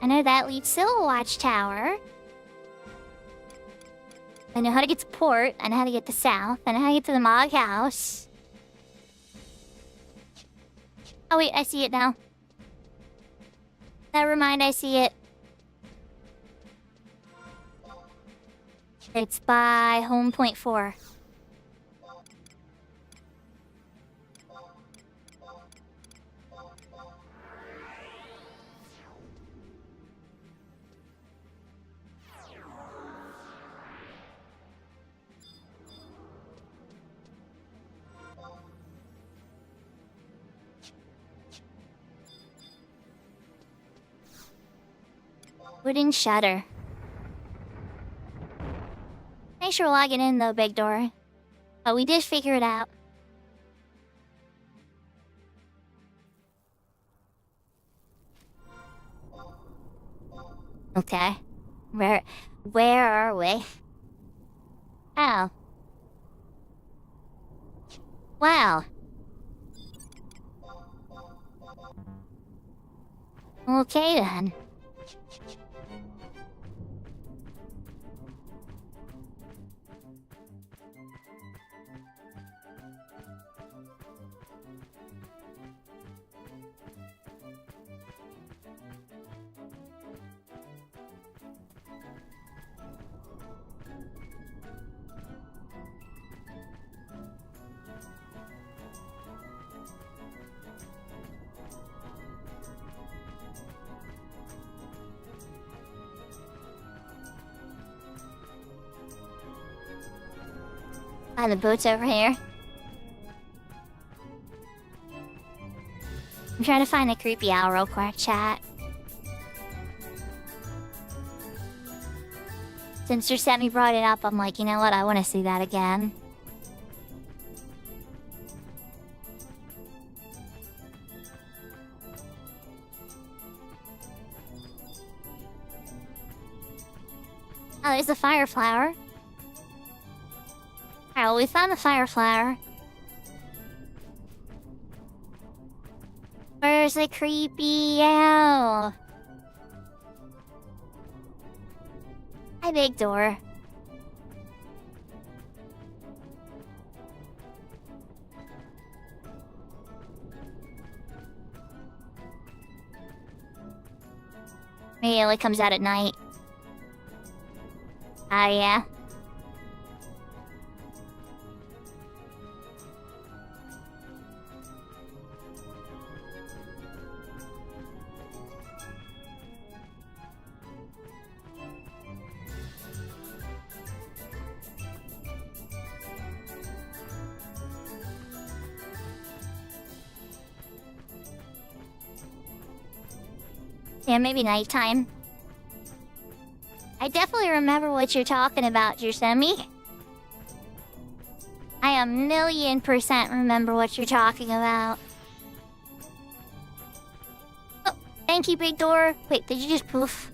[SPEAKER 2] I know that leads to the watchtower. I know how to get to port. I know how to get to south. I know how to get to the Mog House. Oh wait, I see it now. Never mind, I see it. It's by home point 4. Wooden shutter. Thanks for logging in though, Big Door. But we did figure it out. Okay. Where are we? Oh. Wow. Okay then. Ah, the boat's over here. I'm trying to find the creepy owl real quick, chat. Since your Sammy brought it up, I'm like, you know what? I want to see that again. Oh, there's the fire flower. Alright, well, we found the fire flower. Where's the creepy owl? Hi, Big Door. Maybe it only comes out at night. Ah, yeah. Yeah, maybe nighttime. I definitely remember what you're talking about, Jusemi. I 1,000,000% remember what you're talking about. Oh, thank you, Big Door. Wait, did you just poof?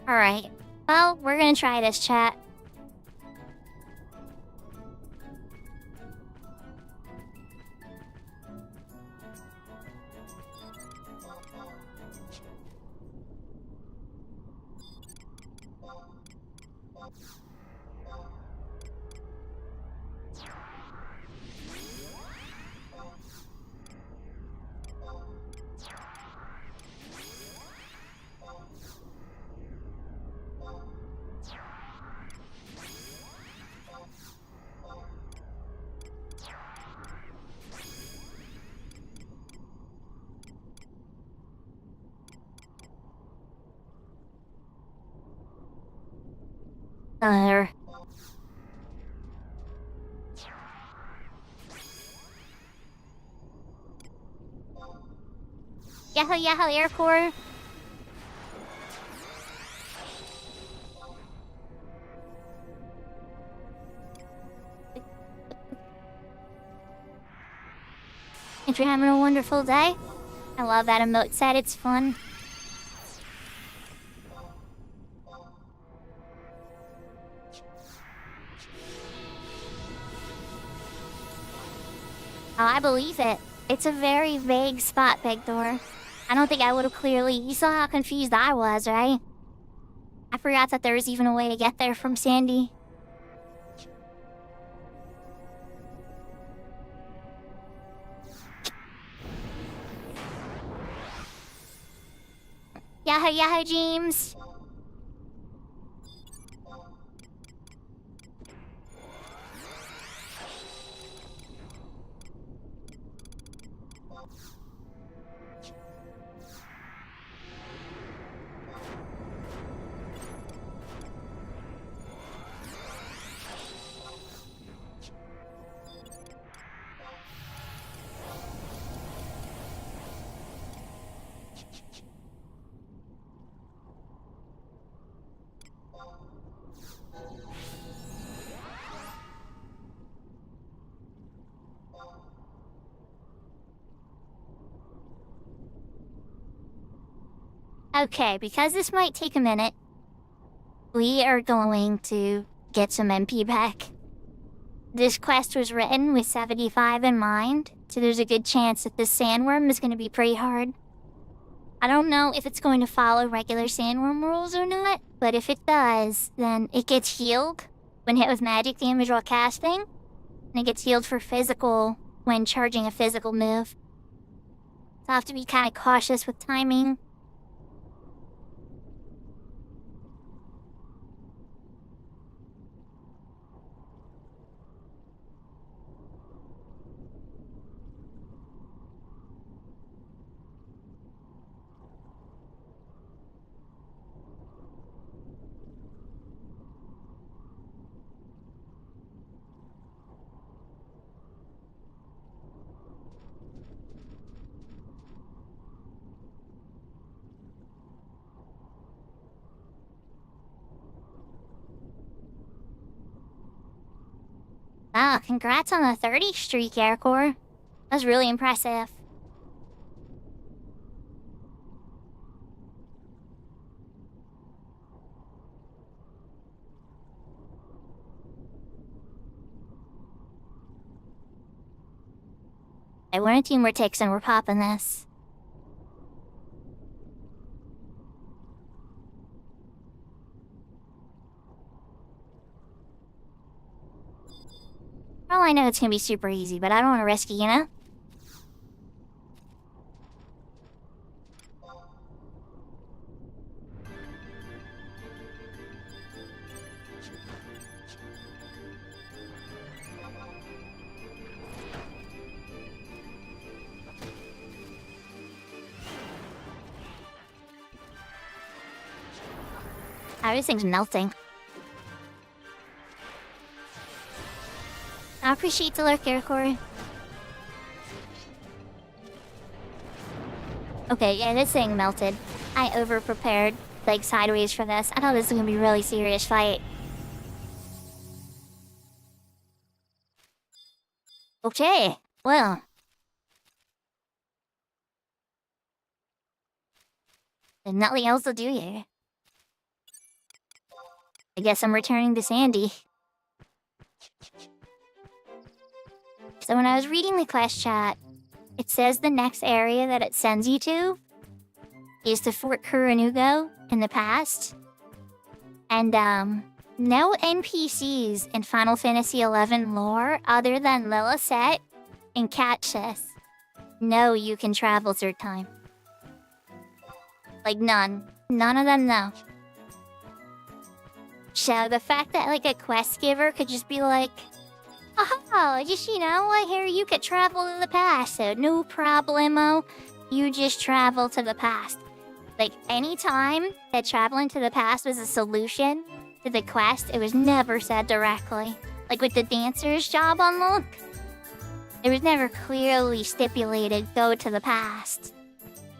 [SPEAKER 2] Alright. Well, we're gonna try this, chat. Yahoo Yahoo Airport. If you're having a wonderful day, I love that emote set, it's fun. Oh, I believe it. It's a very vague spot, Pegthor. I don't think I would have clearly... You saw how confused I was, right? I forgot that there was even a way to get there from Sandy. Yahoo, Yahoo, James! Okay, because this might take a minute, we are going to get some MP back. This quest was written with 75 in mind, so there's a good chance that this sandworm is going to be pretty hard. I don't know if it's going to follow regular sandworm rules or not, but if it does, then it gets healed when hit with magic damage while casting, and it gets healed for physical when charging a physical move. So I have to be kind of cautious with timing. Ah, congrats on the 30 streak, Aircore. That was really impressive. Hey, we're in a team where ticks and we're popping this. Well, I know it's gonna be super easy, but I don't want to risk it, you know? Everything's melting. I appreciate the lurk, Aircore. Okay, yeah, this thing melted. I over-prepared, like, sideways for this. I thought this was gonna be a really serious fight. Okay, well. There's nothing else to do here. I guess I'm returning to Sandy. So when I was reading the quest chat, it says the next area that it sends you to is to Fort Kuranugo in the past. And, no NPCs in Final Fantasy XI lore other than Lilithset and Catchus know you can travel through time. Like, none. None of them know. So the fact that, like, a quest giver could just be like, oh, just, you know, I hear you could travel to the past, so no problemo. You just travel to the past. Like, any time that traveling to the past was a solution to the quest, it was never said directly. Like with the dancer's job unlock, it was never clearly stipulated go to the past.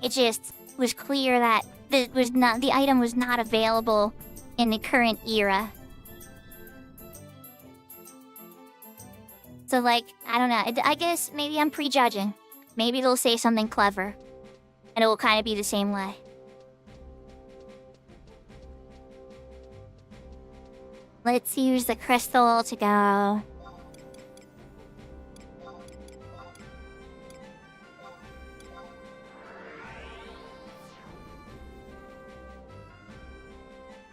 [SPEAKER 2] It just was clear that the item was not available in the current era. So, like, I don't know. I guess maybe I'm prejudging. Maybe they'll say something clever, and it will kind of be the same way. Let's use the crystal to go.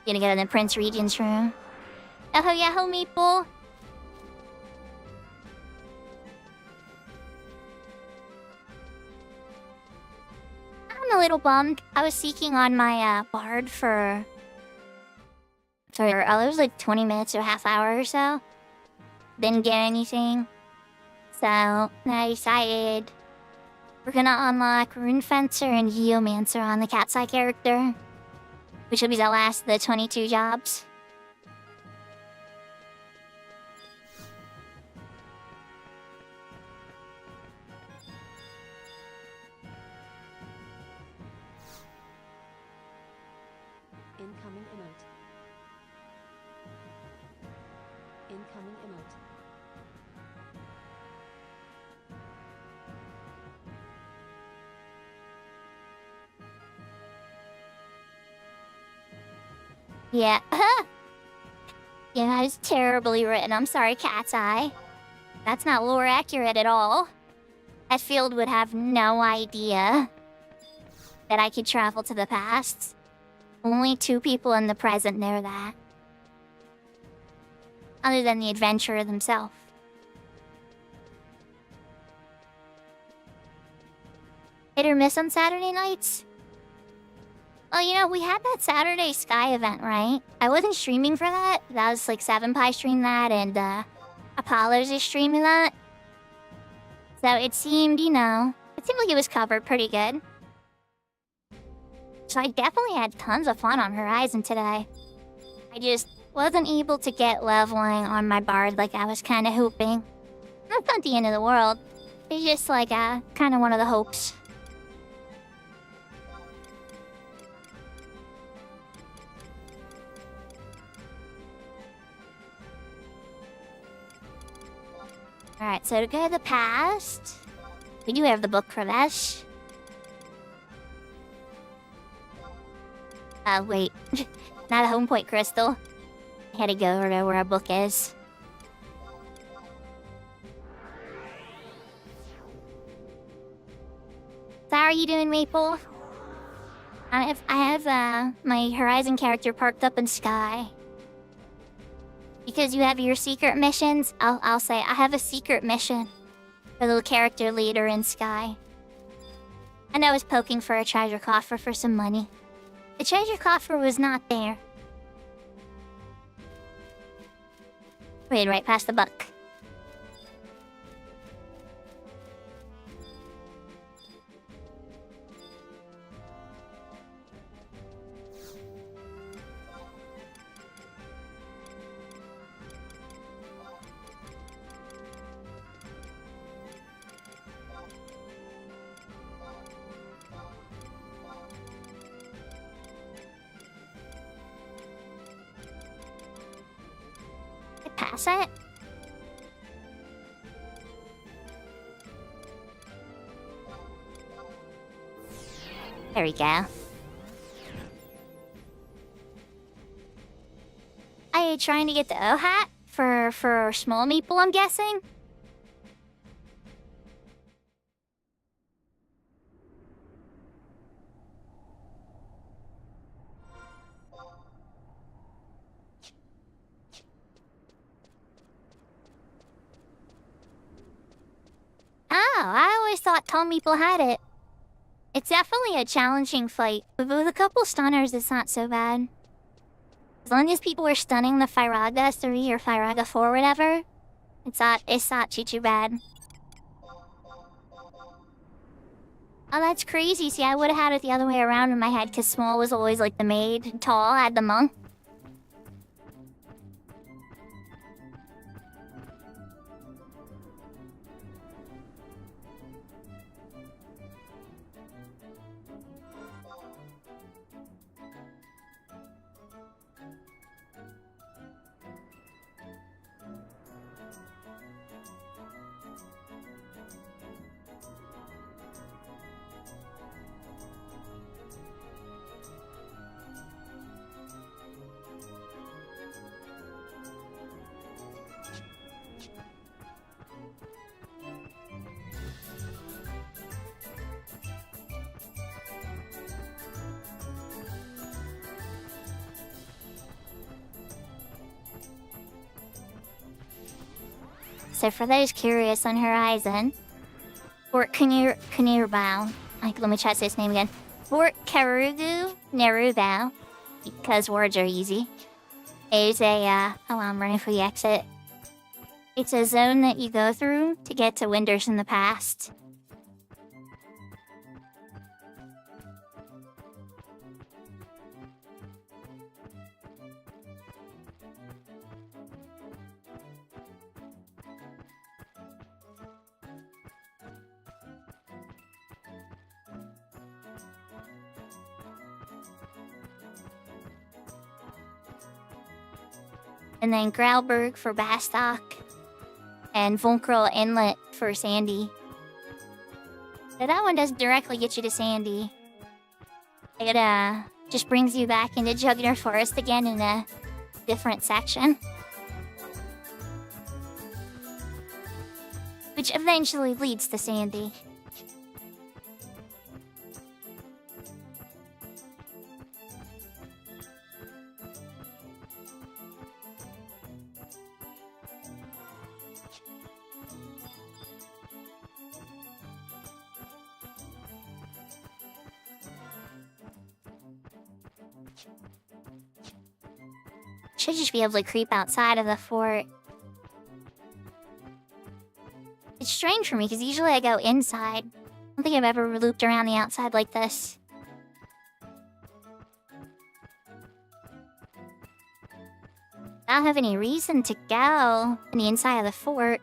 [SPEAKER 2] Gonna go to the Prince Regent's room. Oh, yahoo, Maple. I'm a little bummed. I was seeking on my bard for it was like 20 minutes or half hour or so. Didn't get anything. So I decided we're gonna unlock Rune Fencer and Geomancer on the Cat's Eye character, which will be the last of the 22 jobs.
[SPEAKER 1] Incoming emote. Incoming emote.
[SPEAKER 2] Yeah. Yeah, that is terribly written. I'm sorry, Cat's Eye. That's not lore accurate at all. That field would have no idea that I could travel to the past. Only 2 people in the present know that. Other than the adventurer themselves. Hit or miss on Saturday nights? Well, you know, we had that Saturday Sky event, right? I wasn't streaming for that. That was like 7Pie streamed that, and Apollo's is streaming that. So it seemed, you know, like it was covered pretty good. So I definitely had tons of fun on Horizon today. I just wasn't able to get leveling on my bard like I was kind of hoping. That's not the end of the world. It's just like kind of one of the hopes. Alright, so to go to the past, we do have the book for Vesh. Wait. Not a home point crystal. I had to go over to where our book is. So how are you doing, Maple? I have my Horizon character parked up in Sky. Because you have your secret missions, I'll say I have a secret mission for the character leader in Sky. And I was poking for a treasure coffer for some money. The treasure coffer was not there. Wait, right past the buck. Pass it? There we go. Are you trying to get the O-hat for small meeple, I'm guessing? Oh, I always thought tall meeple had it. It's definitely a challenging fight, but with a couple stunners, it's not so bad. As long as people are stunning the Firaga 3 or Firaga 4 or whatever, it's not too bad. Oh, that's crazy. See, I would have had it the other way around in my head, because small was always like the maid, and tall had the monk. So for those curious on Horizon, Fort Kanurbao, let me try to say his name again. Fort Karugu Nerubao, because words are easy, is a, I'm running for the exit. It's a zone that you go through to get to Winters in the past. And then Grauberg for Bastock, and Volkrel Inlet for Sandy. So that one doesn't directly get you to Sandy. It just brings you back into Jugular Forest again in a different section. Which eventually leads to Sandy. Should just be able to creep outside of the fort. It's strange for me, because usually I go inside. I don't think I've ever looped around the outside like this. I don't have any reason to go on the inside of the fort.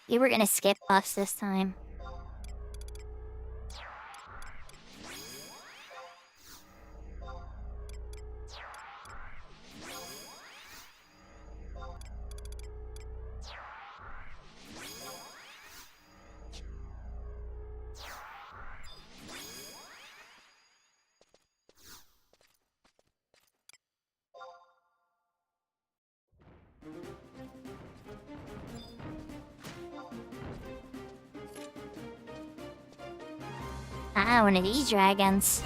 [SPEAKER 2] You were gonna skip us this time. Ah, one of these dragons.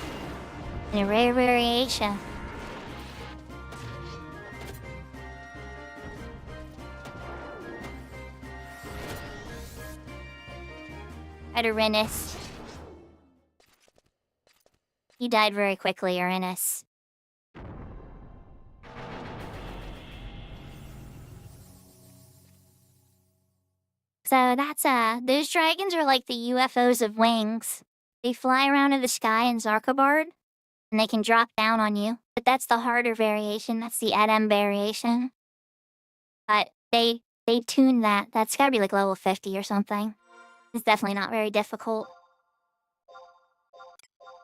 [SPEAKER 2] In a rare variation. Erinus. He died very quickly, Erinus. So that's, those dragons are like the UFOs of wings. They fly around in the sky in Zarkabard, and they can drop down on you. But that's the harder variation, that's the Edem variation. But they tuned that. That's gotta be like level 50 or something. It's definitely not very difficult.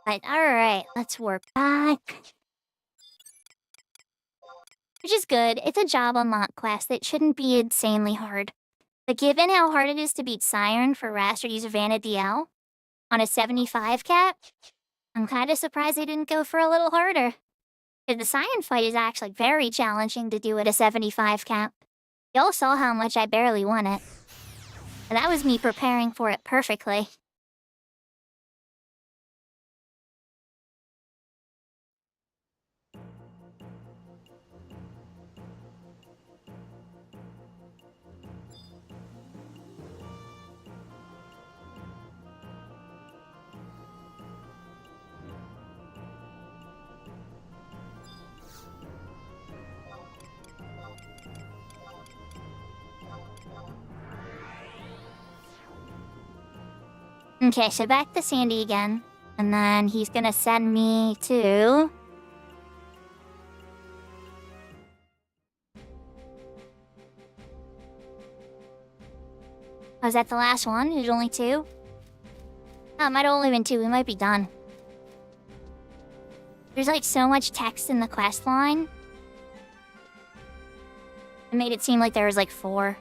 [SPEAKER 2] But alright, let's warp back. Which is good. It's a job unlock quest that shouldn't be insanely hard. But given how hard it is to beat Siren for Rast or use Vanna DL on a 75 cap, I'm kinda surprised they didn't go for a little harder. Because the Siren fight is actually very challenging to do at a 75 cap. Y'all saw how much I barely won it. And that was me preparing for it perfectly. Okay, so back to Sandy again. And then he's gonna send me to... Oh, is that the last one? There's only 2? Oh, it might have only been 2. We might be done. There's like so much text in the quest line. It made it seem like there was like 4.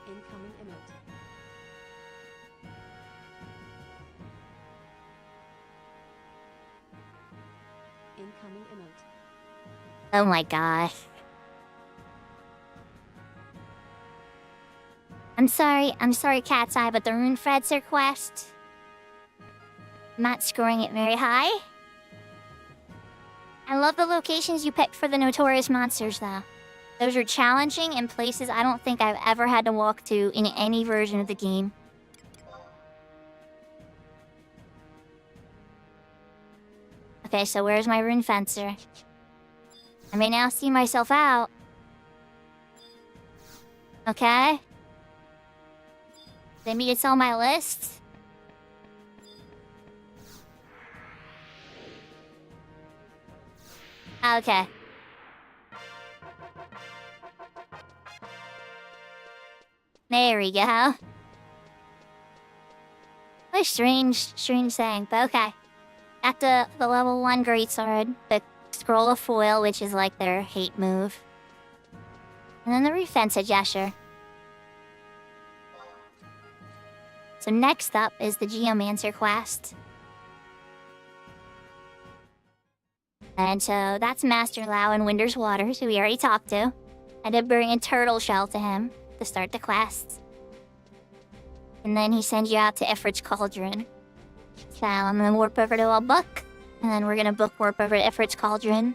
[SPEAKER 1] Incoming emote. Incoming emote.
[SPEAKER 2] Oh my gosh. I'm sorry, Cat's Eye, but the Rune Fredser quest... I'm not scoring it very high. I love the locations you picked for the notorious monsters, though. Those are challenging and places I don't think I've ever had to walk to in any version of the game. Okay, so where's my Rune Fencer? I may now see myself out. Okay. Maybe it's on my list. Okay. There we go. What a strange thing, but okay. At the level 1 greatsword, the Scroll of Foil, which is like their hate move. And then the Refensa gesture. So next up is the Geomancer quest. And so that's Master Lao in Winter's Waters, who we already talked to. I did bring a turtle shell to him to start the quest. And then he sends you out to Ifrit's Cauldron. So I'm gonna warp over to a book, and then we're gonna book warp over to Ifrit's Cauldron.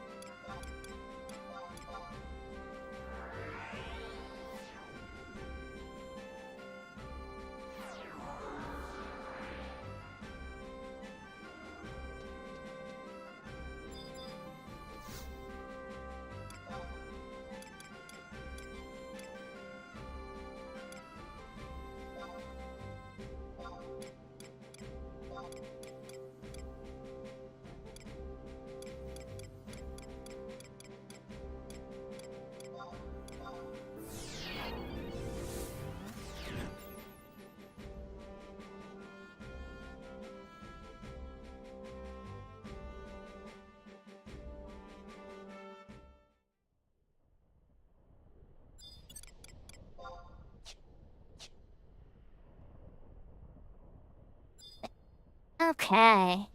[SPEAKER 2] Okay.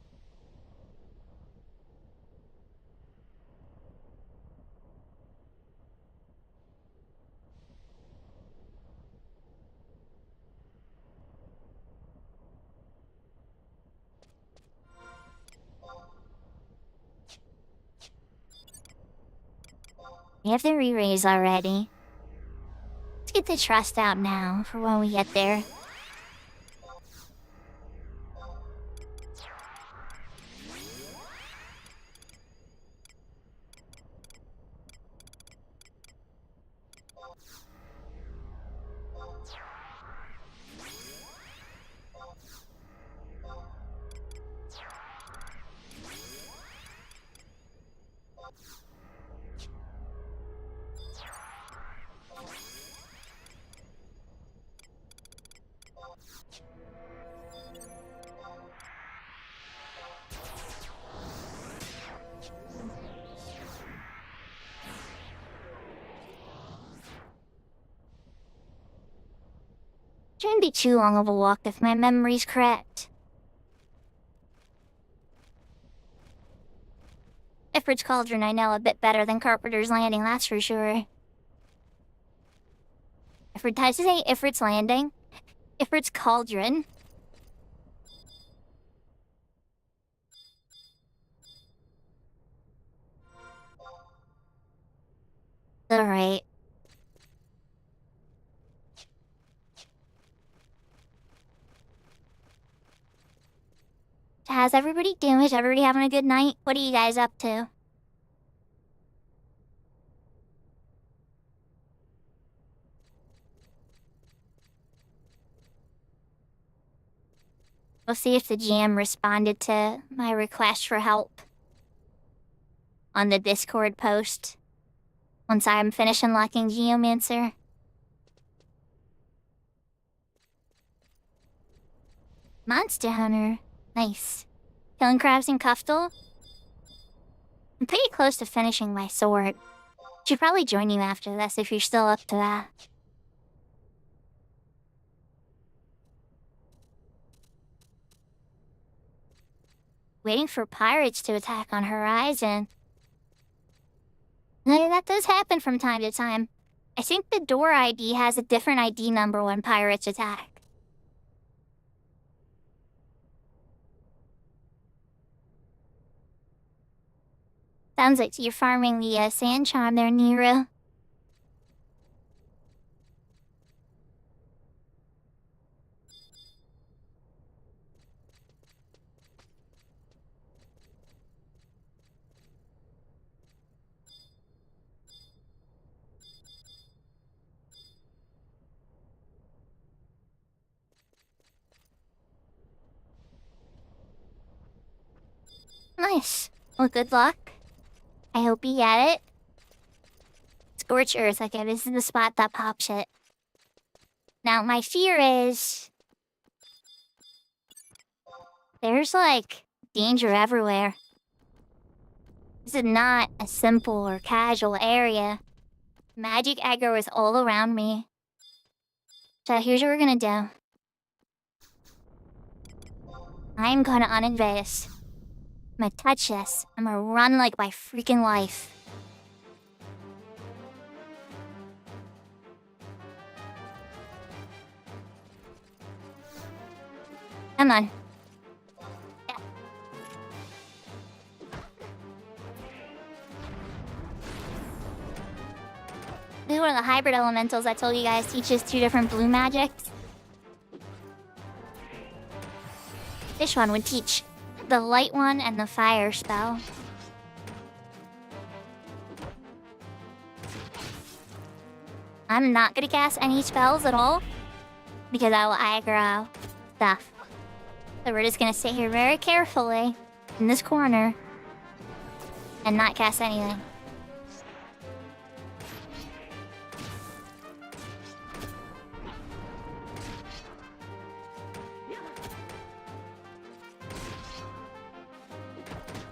[SPEAKER 2] We have the re-raise already. Let's get the trust out now for when we get there. Shouldn't be too long of a walk if my memory's correct. Ifrit's Cauldron I know a bit better than Carpenter's Landing, that's for sure. Ifrit tries to say Ifrit's Landing. Ifrit's Cauldron. Alright. How's everybody doing? Is everybody having a good night? What are you guys up to? We'll see if the GM responded to my request for help on the Discord post once I'm finished unlocking Geomancer. Monster Hunter. Nice. Killing crabs in Kuftal? I'm pretty close to finishing my sword. Should probably join you after this if you're still up to that. Waiting for pirates to attack on Horizon. That does happen from time to time. I think the door ID has a different ID number when pirates attack. Sounds like you're farming the sand charm there, Nero. Nice. Well, good luck. I hope you get it. Scorch Earth. Okay, this is the spot that pops it. Now, my fear is... there's, like, danger everywhere. This is not a simple or casual area. Magic aggro is all around me. So here's what we're gonna do. I'm gonna uninvade. I'm gonna touch this. I'm gonna run like my freaking life. Come on. Yeah. This is one of the hybrid elementals I told you guys teaches 2 different blue magics. This one would teach the light one and the fire spell. I'm not gonna cast any spells at all because I will aggro stuff. So we're just gonna sit here very carefully in this corner and not cast anything.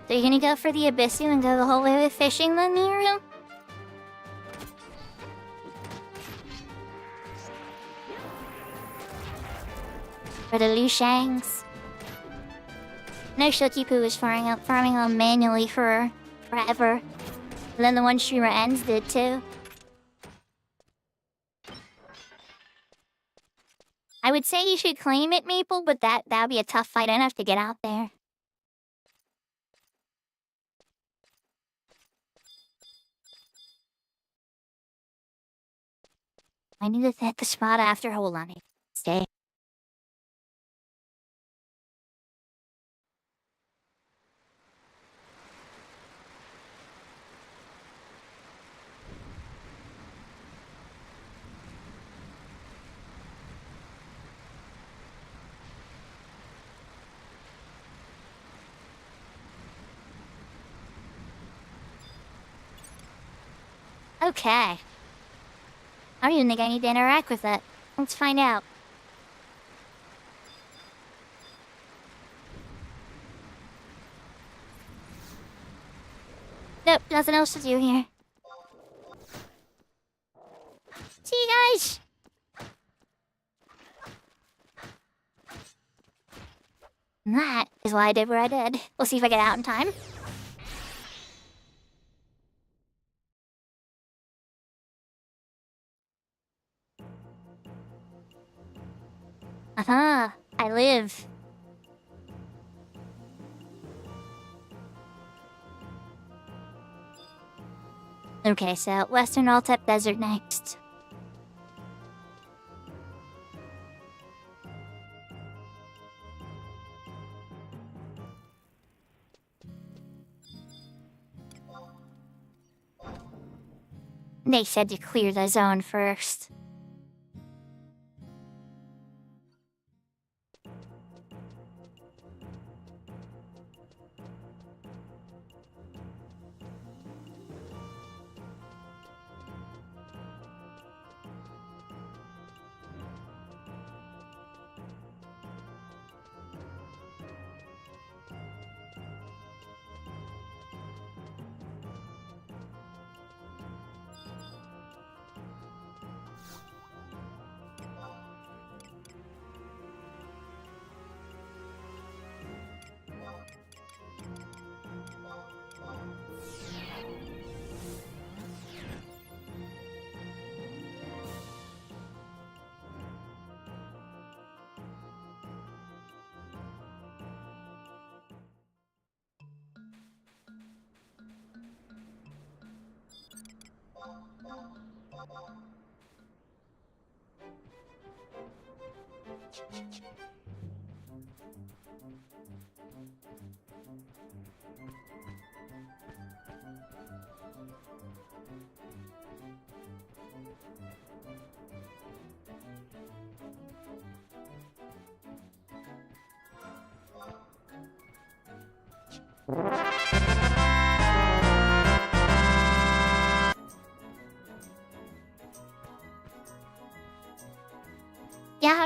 [SPEAKER 2] So you're gonna go for the Abyssu and go the whole way with fishing then, Nero? For the Liu Shangs. No, Shokipu was farming them manually for forever. And then the one streamer ends did too. I would say you should claim it, Maple, but that would be a tough fight enough to get out there. I need to hit the spot after. Hold on. Stay. Okay. I don't even think I need to interact with it. Let's find out. Nope, nothing else to do here. See you guys! And that is why I did what I did. We'll see if I get out in time. Uh-huh, I live. Okay, so Western Altep Desert next. They said to clear the zone first.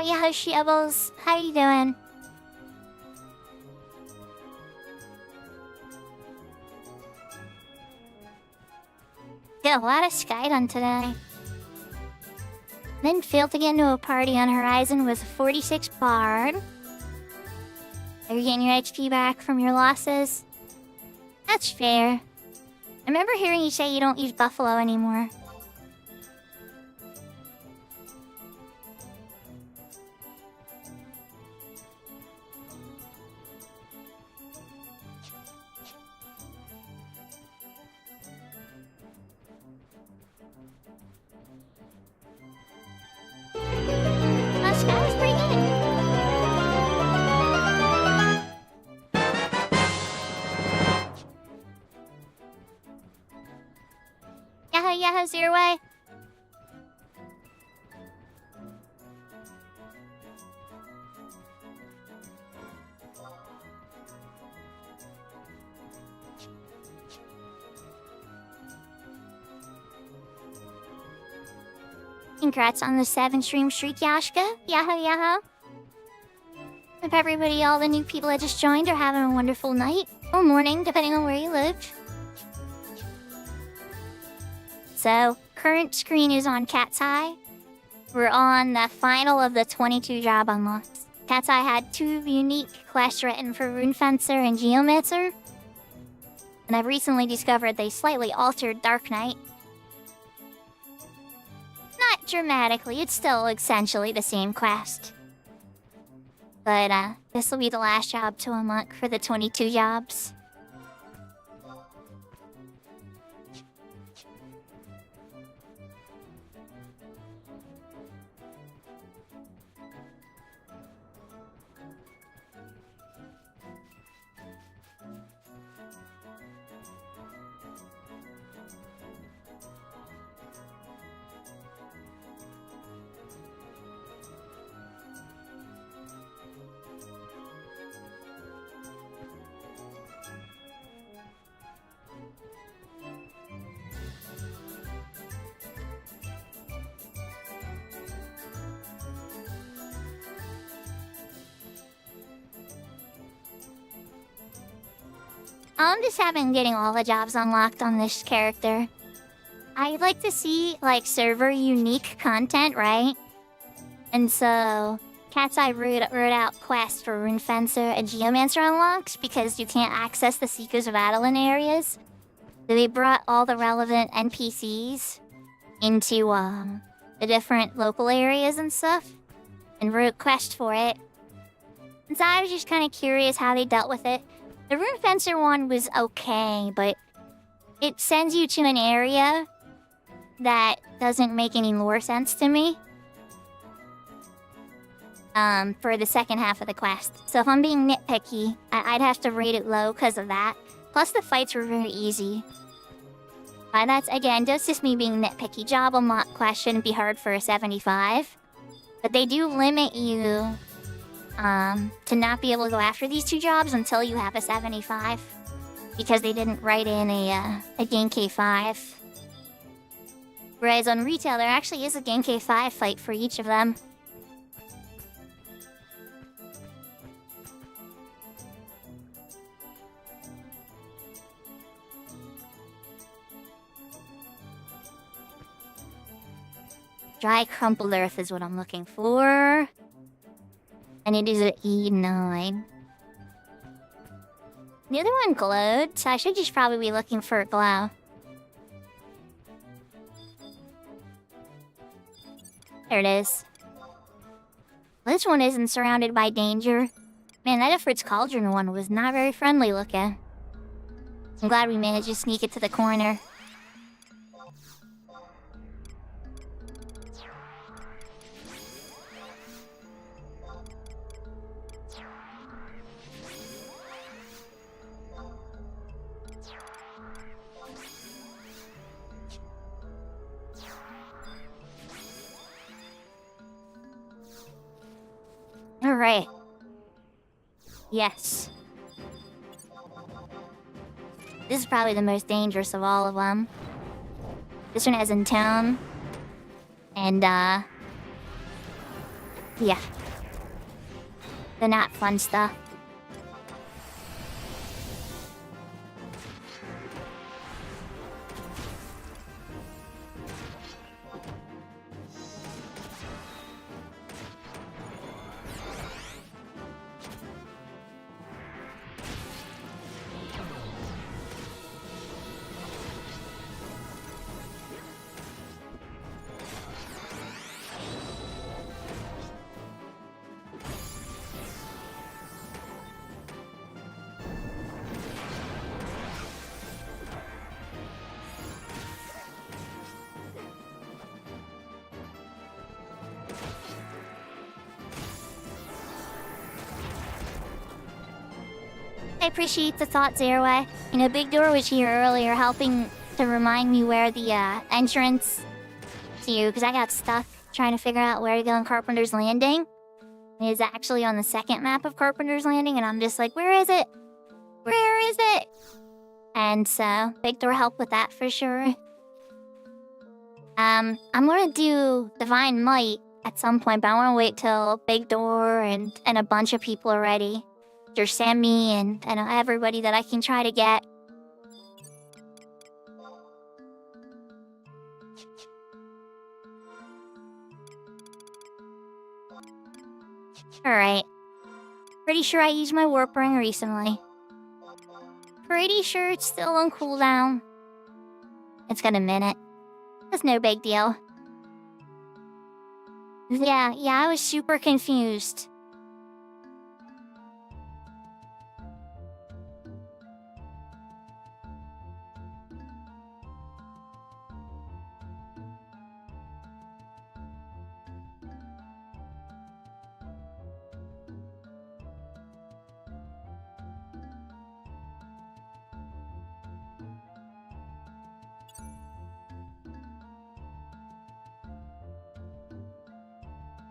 [SPEAKER 2] Yahoo Shibbles, how you doing? Did a lot of Skydon today. Then failed to get into a party on Horizon with a 46 Bard. Are you getting your HP back from your losses? That's fair. I remember hearing you say you don't use Buffalo anymore. Sky was pretty good. Yahoo, zero way. Congrats on the 7-stream streak, Yashka. Yahoo. Hope everybody, all the new people that just joined, are having a wonderful night or morning, depending on where you live. So, current screen is on Cat's Eye. We're on the final of the 22 job unlocks. Cat's Eye had 2 unique quests written for Rune Fencer and Geomancer. And I've recently discovered they slightly altered Dark Knight. Not dramatically, it's still essentially the same quest. But, this will be the last job to unlock for the 22 jobs. I'm just having getting all the jobs unlocked on this character. I'd like to see, like, server unique content, right? And so, Cat's Eye wrote out quests for Rune Fencer and Geomancer unlocks because you can't access the Seekers of Adeline areas. So they brought all the relevant NPCs into the different local areas and stuff and wrote quests for it. And so I was just kind of curious how they dealt with it. The Rune Fencer one was okay, but it sends you to an area that doesn't make any lore sense to me. For the second half of the quest. So if I'm being nitpicky, I'd have to rate it low because of that. Plus the fights were very easy. That's just me being nitpicky. Job unlock quest shouldn't be hard for a 75. But they do limit you to not be able to go after these two jobs until you have a 75. Because they didn't write in a Genkai 5. Whereas on retail, there actually is a Genkai 5 fight for each of them. Dry crumpled earth is what I'm looking for. And it is an E9. The other one glowed, so I should just probably be looking for a glow. There it is. This one isn't surrounded by danger. Man, that Effort's Cauldron one was not very friendly looking. I'm glad we managed to sneak it to the corner. Alright. Yes. This is probably the most dangerous of all of them. This one has in town. And, yeah. The not fun stuff. I appreciate the thought, Zerway. You know, Big Door was here earlier helping to remind me where the entrance to you, because I got stuck trying to figure out where to go in Carpenter's Landing. It is actually on the second map of Carpenter's Landing, and I'm just like, where is it? Where is it? And so, Big Door helped with that for sure. I'm gonna do Divine Might at some point, but I wanna wait till Big Door and a bunch of people are ready. There's Sammy and everybody that I can try to get. Alright. Pretty sure I used my Warp Ring recently. Pretty sure it's still on cooldown. It's got a minute. That's no big deal. Yeah, I was super confused.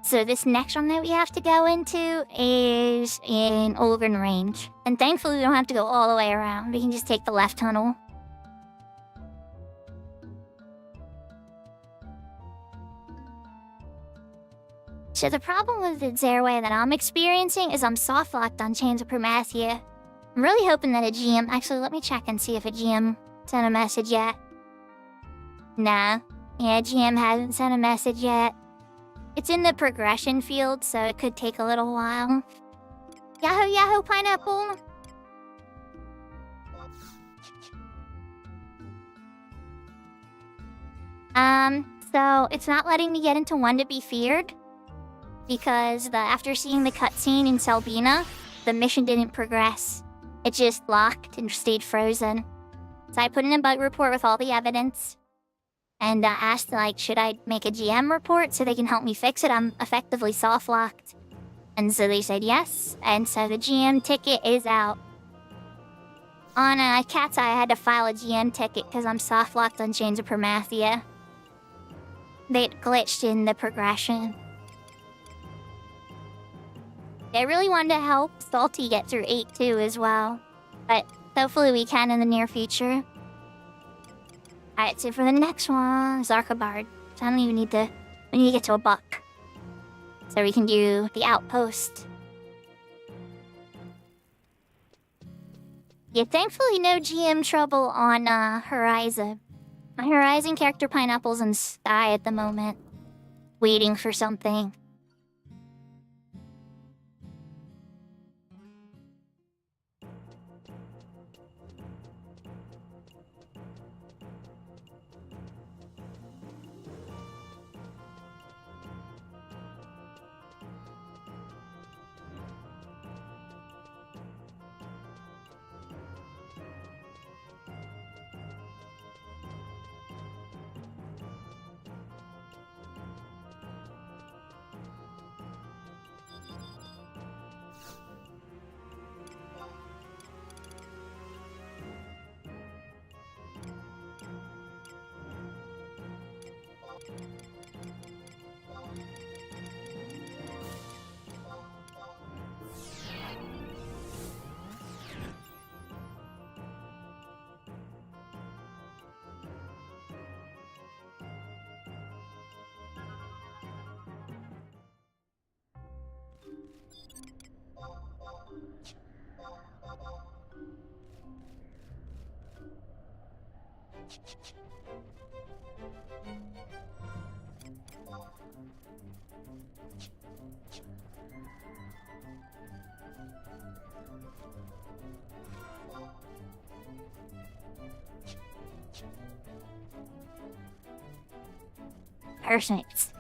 [SPEAKER 2] So this next one that we have to go into is in Olvern Range. And thankfully we don't have to go all the way around. We can just take the left tunnel. So the problem with the Zerway that I'm experiencing is I'm soft locked on Chains of Primacia. I'm really hoping that a GM... Actually, let me check and see if a GM sent a message yet. Nah. Yeah, GM hasn't sent a message yet. It's in the progression field, so it could take a little while. Yahoo, yahoo, pineapple! So it's not letting me get into One to Be Feared. Because after seeing the cutscene in Selbina, the mission didn't progress. It just locked and stayed frozen. So I put in a bug report with all the evidence. And asked, like, should I make a GM report so they can help me fix it? I'm effectively soft-locked. And so they said yes. And so the GM ticket is out. On Cat's Eye, I had to file a GM ticket because I'm soft-locked on Chains of Promathia. They glitched in the progression. I really wanted to help Salty get through 8-2 as well. But hopefully we can in the near future. Alright, so for the next one, Zarkabard. So I don't even need to... We need to get to a buck. So we can do the outpost. Yeah, thankfully no GM trouble on Horizon. My Horizon character Pineapple's in Sky at the moment. Waiting for something. Perfect.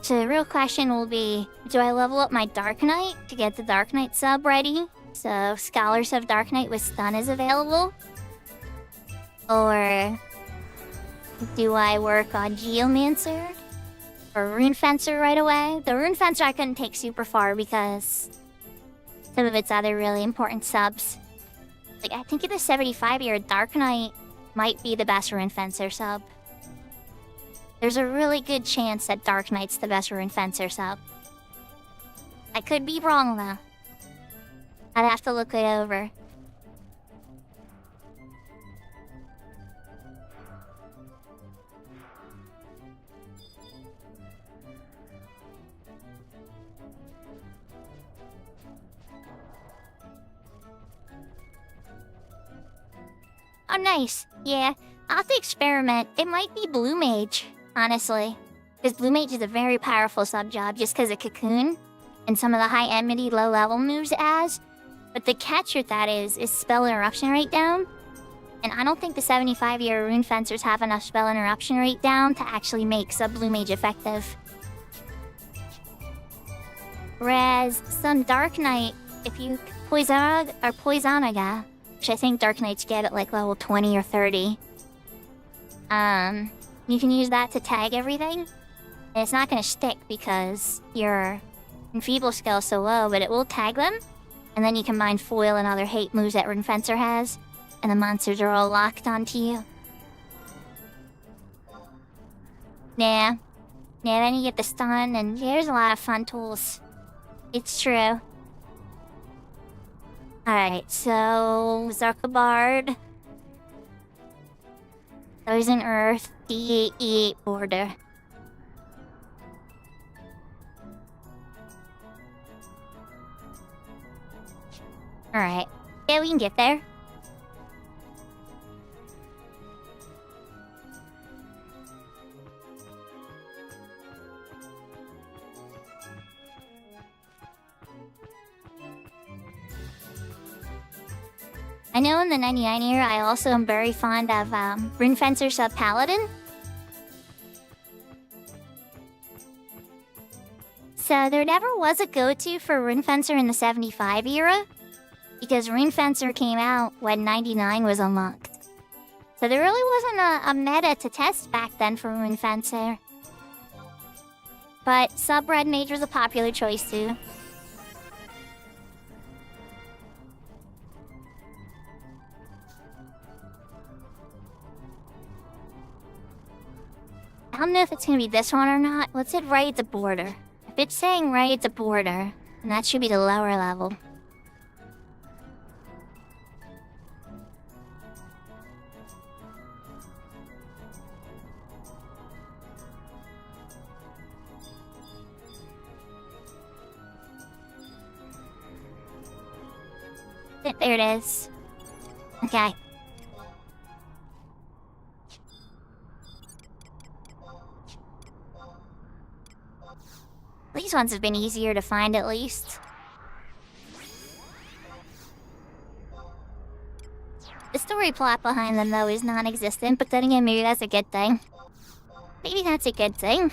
[SPEAKER 2] So the real question will be, do I level up my Dark Knight to get the Dark Knight sub ready? So Scholars of Dark Knight with Stun is available? Or do I work on Geomancer or Rune Fencer right away? The Rune Fencer I couldn't take super far because some of its other really important subs. Like, I think in the 75-year Dark Knight might be the best Rune Fencer sub. There's a really good chance that Dark Knight's the best Rune Fencer sub. I could be wrong though. I'd have to look it over. Oh, nice. Yeah, I'll have to experiment. It might be Blue Mage, honestly. Because Blue Mage is a very powerful sub-job just because of Cocoon and some of the high enmity, low-level moves it has. But the catch with that is spell interruption rate down. And I don't think the 75-year Rune Fencers have enough spell interruption rate down to actually make sub-Blue Mage effective. Whereas some Dark Knight, if you Poisonaga, which I think Dark Knights get at like level 20 or 30. You can use that to tag everything. And it's not gonna stick because your Enfeeble skill is so low, but it will tag them. And then you can mine Foil and other hate moves that Rune Fencer has. And the monsters are all locked onto you. Yeah. Yeah, then you get the stun, and there's a lot of fun tools. It's true. Alright, so Zarkabard. Frozen Earth, D8, E8 border. Alright. Yeah, we can get there. I know in the 99 era, I also am very fond of Rinefencer Sub Paladin. So there never was a go-to for Rinefencer in the 75 era, because Rinefencer came out when 99 was unlocked. So there really wasn't a meta to test back then for Rinefencer. But Sub Red Mage was a popular choice too. I don't know if it's gonna be this one or not. What's it right at the border? If it's saying right at the border, then that should be the lower level. There it is. Okay. These ones have been easier to find at least. The story plot behind them though is non-existent, but then again maybe that's a good thing. Maybe that's a good thing.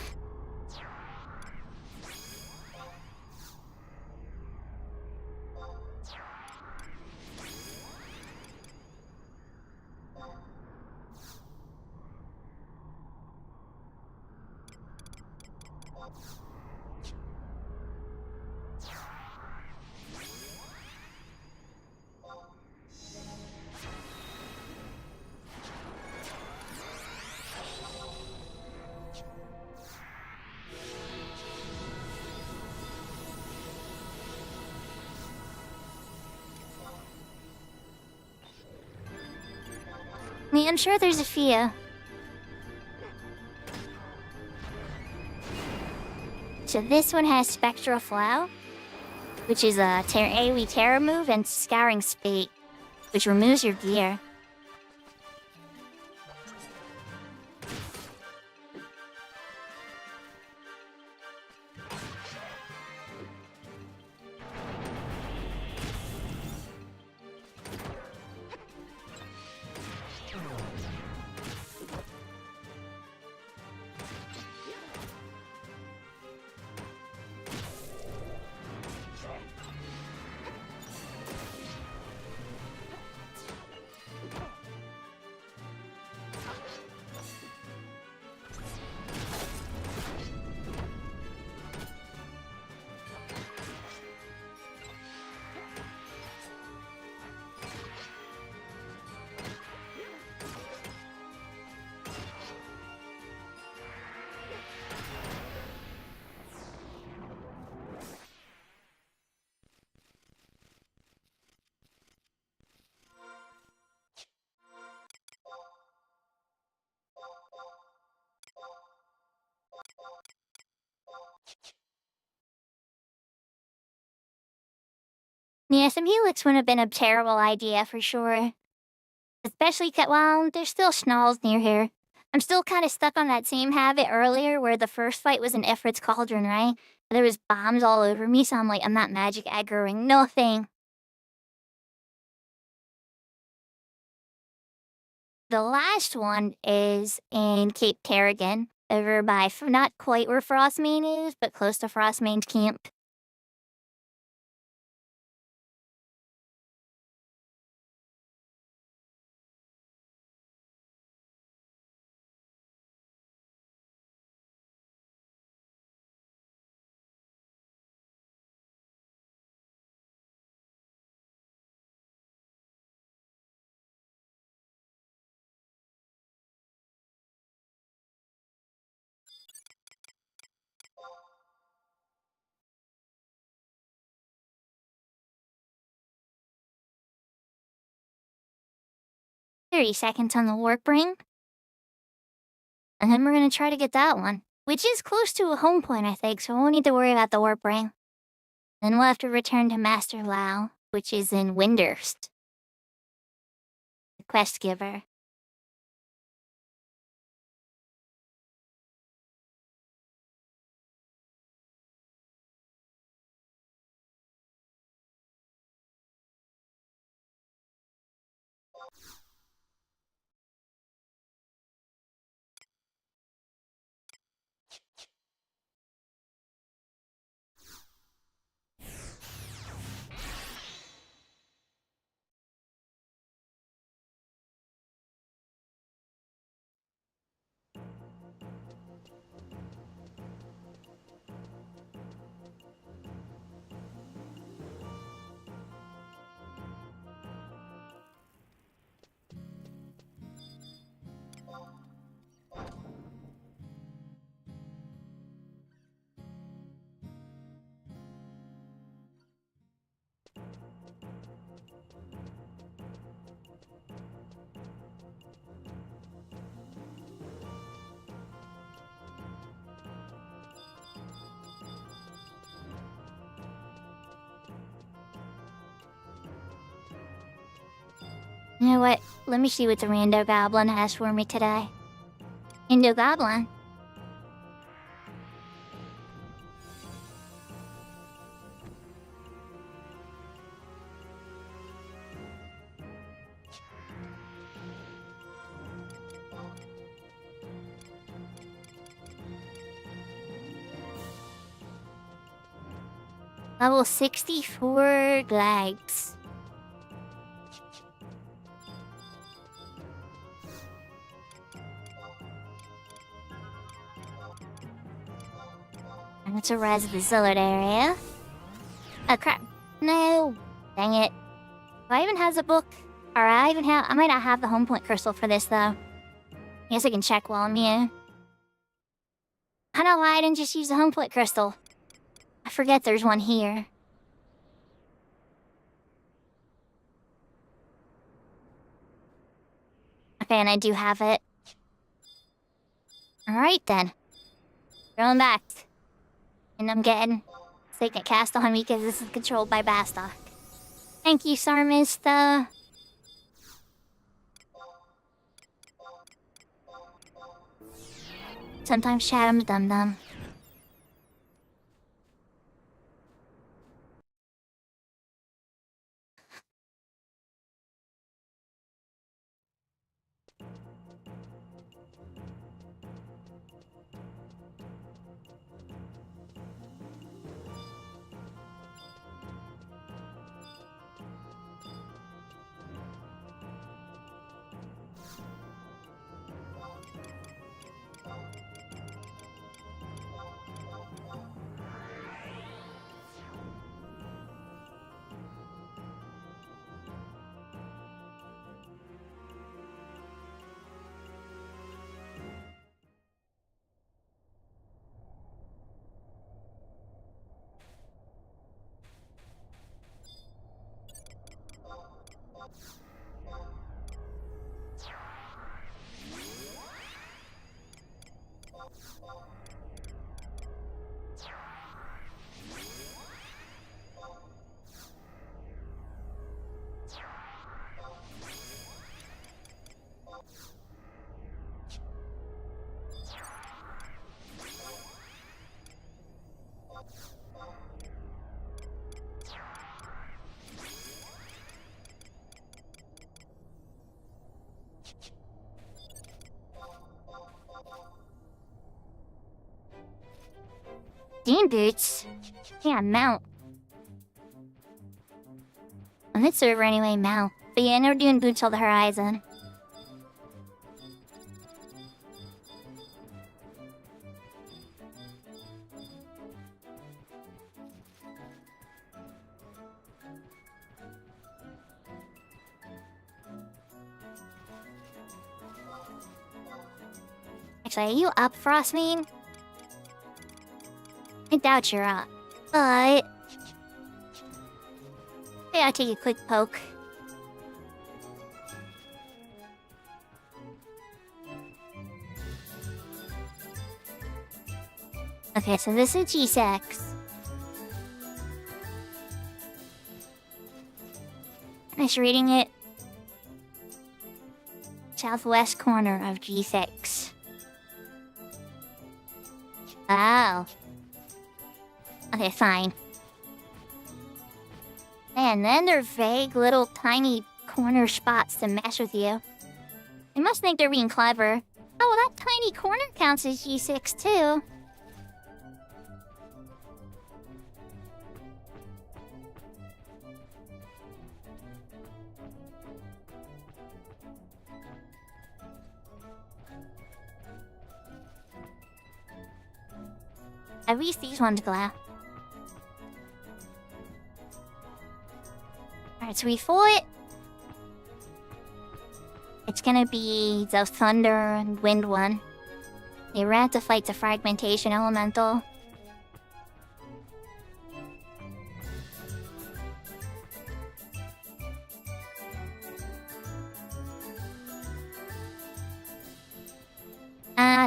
[SPEAKER 2] I mean, I'm sure there's a few. So this one has Spectral Flow, which is a AoE Terror move, and Scouring Spate, which removes your gear. Yeah, some helix wouldn't have been a terrible idea for sure. Especially, well, there's still Schnalls near here. I'm still kind of stuck on that same habit earlier where the first fight was in Ifrit's Cauldron, right? There was bombs all over me, so I'm like, I'm not magic aggroing nothing. The last one is in Cape Kerrigan, over by, not quite where Frostmane is, but close to Frostmane's camp. 30 seconds on the warp ring. And then we're gonna try to get that one, which is close to a home point, I think, so we won't need to worry about the warp ring. Then we'll have to return to Master Lao, which is in Windurst, the quest giver. You know what? Let me see what the Rando Goblin has for me today. Rando Goblin? Level 64 legs. And it's a res resort area. Oh crap. No. Dang it. Do I even have the book? Or I might not have the home point crystal for this though. I guess I can check while I'm here. I don't know why I didn't just use the home point crystal. I forget there's one here. Okay, and I do have it. Alright then. Going back. And I'm getting Signet cast on me because this is controlled by Bastok. Thank you, Sarmista. Sometimes Chatham's dum-dum. Dean boots? Yeah, mount. On this server anyway, mount. But yeah, no Dune boots on the horizon. Actually, are you up, Frostmane? I doubt you're up, but maybe I'll take a quick poke. Okay, so this is G6. Finish reading it. Southwest corner of G6. Oh. Okay, fine. And then they're vague little tiny corner spots to mess with you. They must think they're being clever. Oh, that tiny corner counts as G6 too. At least these ones glow. Alright, so we fought. It's gonna be the thunder and wind one. They ran to fight the fragmentation elemental.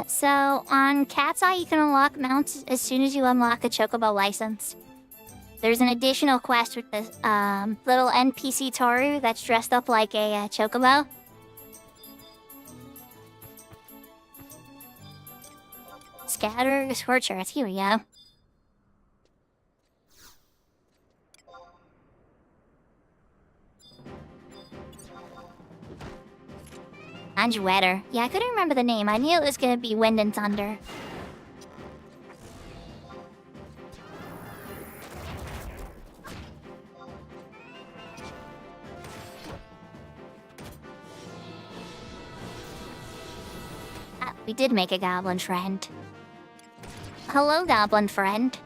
[SPEAKER 2] So on Cat's Eye, you can unlock mounts as soon as you unlock a Chocobo license. There's an additional quest with this little NPC Toru that's dressed up like a Chocobo. Scatter Scorcher, here we go. And wetter. Yeah, I couldn't remember the name. I knew it was gonna be Wind and Thunder. Ah, we did make a goblin friend. Hello, goblin friend.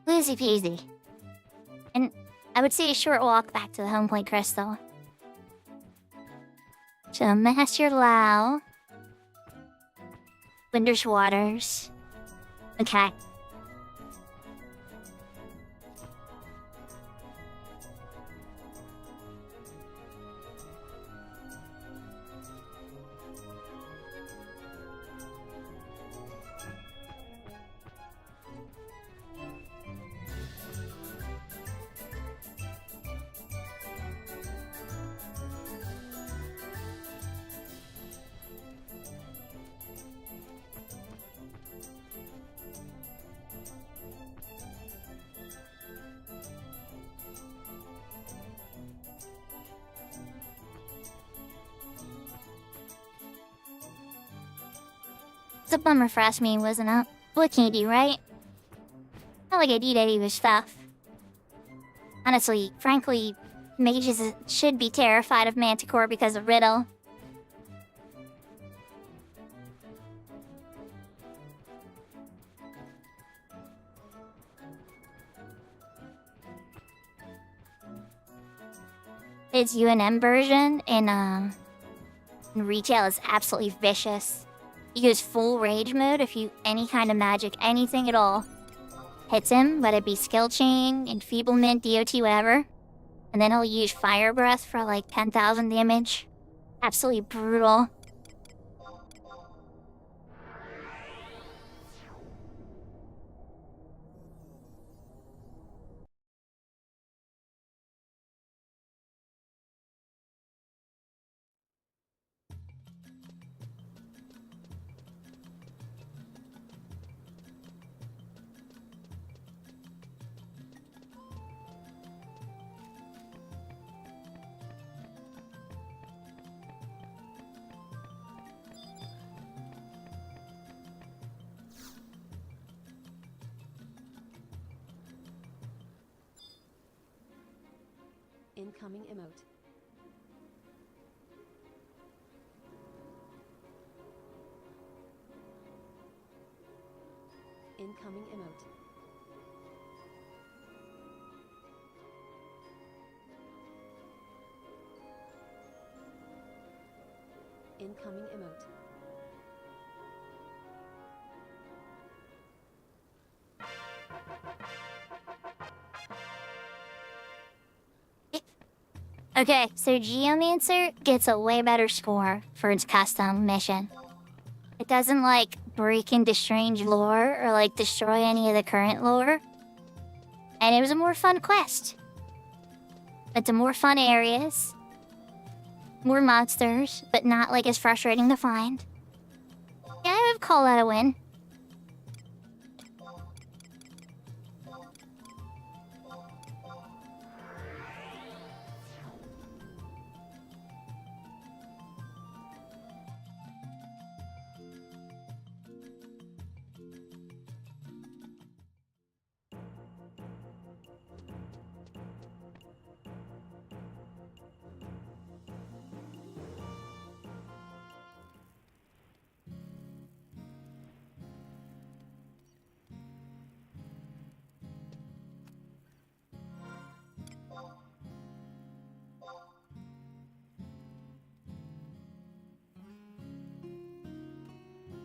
[SPEAKER 2] Easy peasy. And I would say a short walk back to the home point crystal. So Master Lao. Winter's Waters. Okay. It's a bummer for us me wasn't it? What can you do, right? Not like I did any of his stuff. Honestly, frankly, mages should be terrified of Manticore because of Riddle. It's UNM version in And retail is absolutely vicious. He goes full rage mode if you any kind of magic, anything at all, hits him, whether it be skill chain, enfeeblement, DOT, whatever. And then he'll use fire breath for like 10,000 damage. Absolutely brutal.
[SPEAKER 1] Incoming emote. Incoming emote. Incoming emote.
[SPEAKER 2] Okay, so Geomancer gets a way better score for its custom mission. It doesn't, like, break into strange lore or, like, destroy any of the current lore. And it was a more fun quest. It's a more fun areas. More monsters, but not, like, as frustrating to find. Yeah, I would call that a win.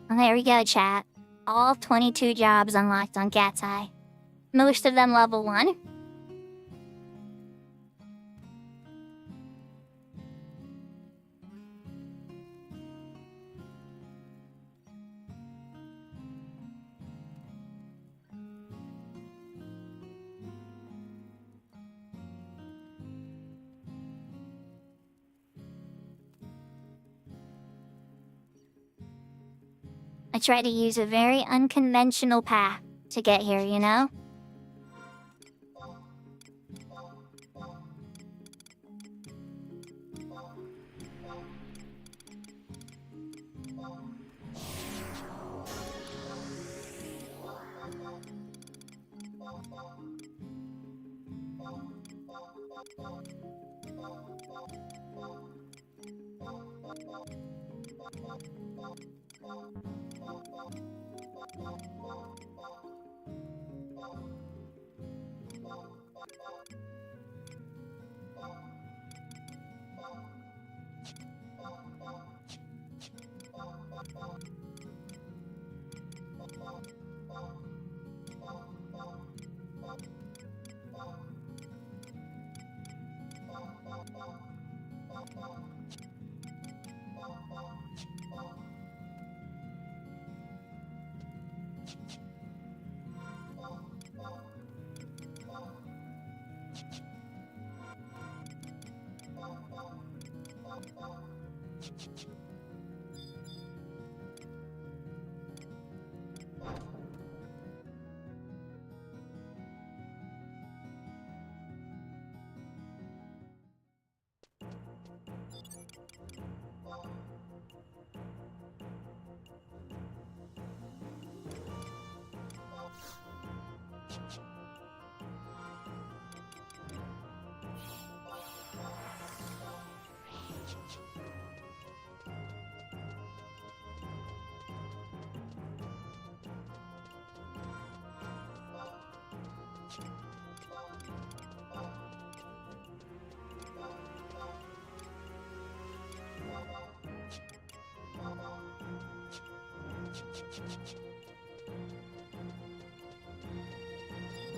[SPEAKER 2] Well, there we go, chat. All 22 jobs unlocked on Cat's Eye. Most of them level 1. I tried to use a very unconventional path to get here, you know?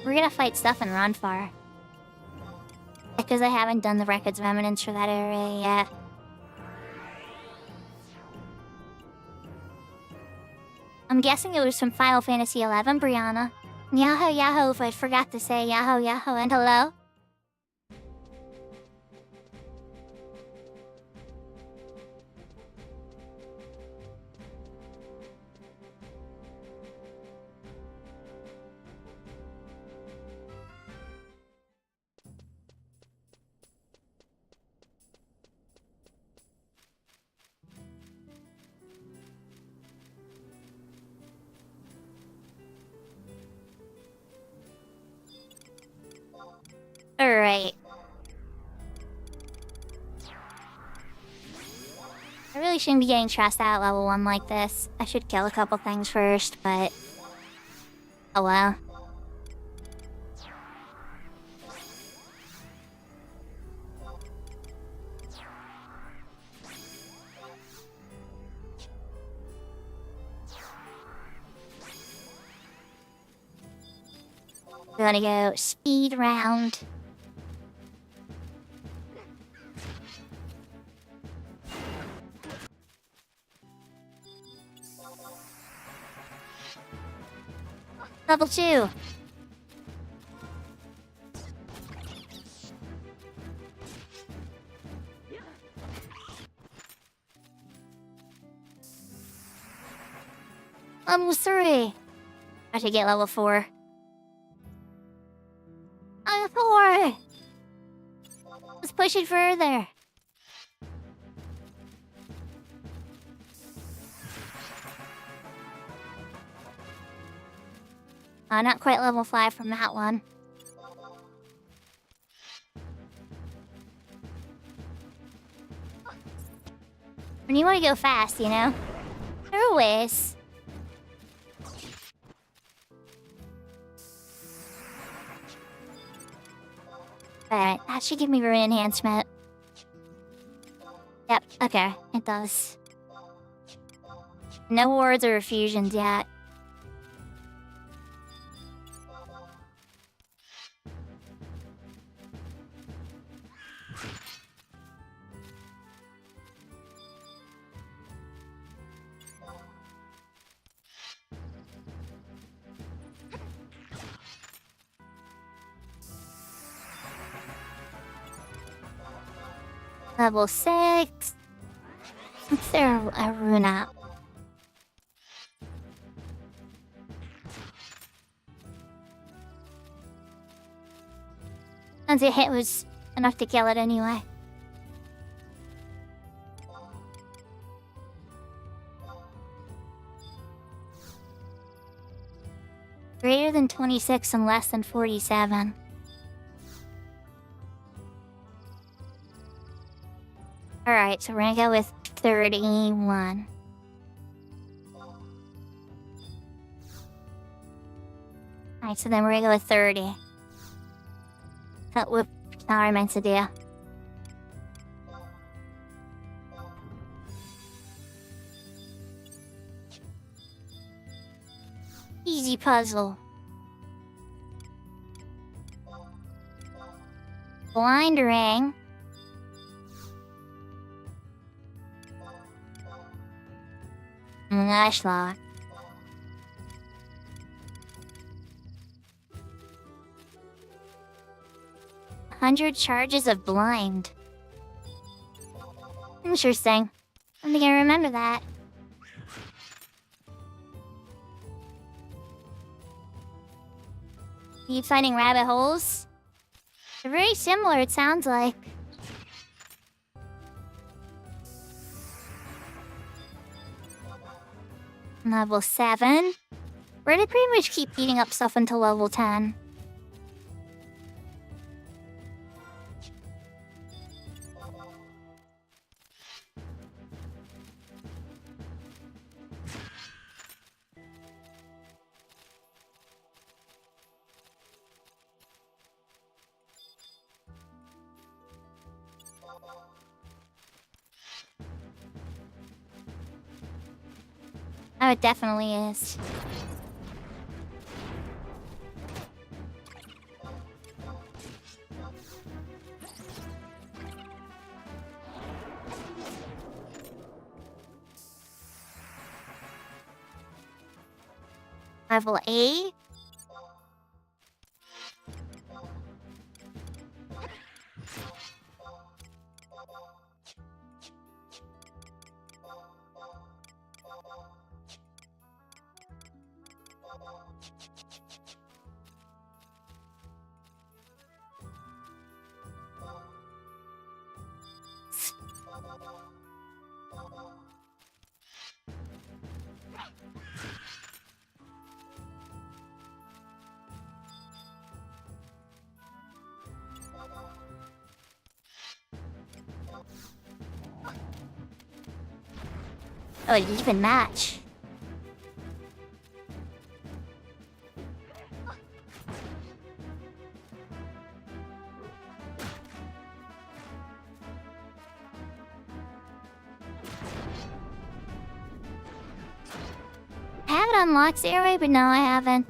[SPEAKER 2] We're gonna fight stuff and run far. Because I haven't done the Records of Eminence for that area yet. I'm guessing it was from Final Fantasy XI, Brianna. Yahoo yahoo if I forgot to say yahoo yahoo and hello. Alright. I really shouldn't be getting stressed out at level 1 like this. I should kill a couple things first, but... oh well. We're gonna go speed round. Level 2. Level 3. I should get level 4. I'm 4. Let's push it further. Not quite level 5 from that one. When you want to go fast, you know? There are ways. Alright, that should give me rune enhancement. Yep, okay, it does. No wards or fusions yet. Level 6. Is there a rune up? Once it hit was enough to kill it anyway. Greater than 26 and less than 47. Alright, so we're gonna go with 31. Alright, so then we're gonna go with 30. That's what I meant to do. Easy puzzle. Blind ring. Flashlock. 100 charges of blind. Interesting. I think I remember that. Keep finding rabbit holes? They're very similar, it sounds like. Level 7. We're gonna pretty much keep beating up stuff until level 10. Oh, it definitely is. Level 8? Oh, an even match. I have it unlocked zero, but no, I haven't.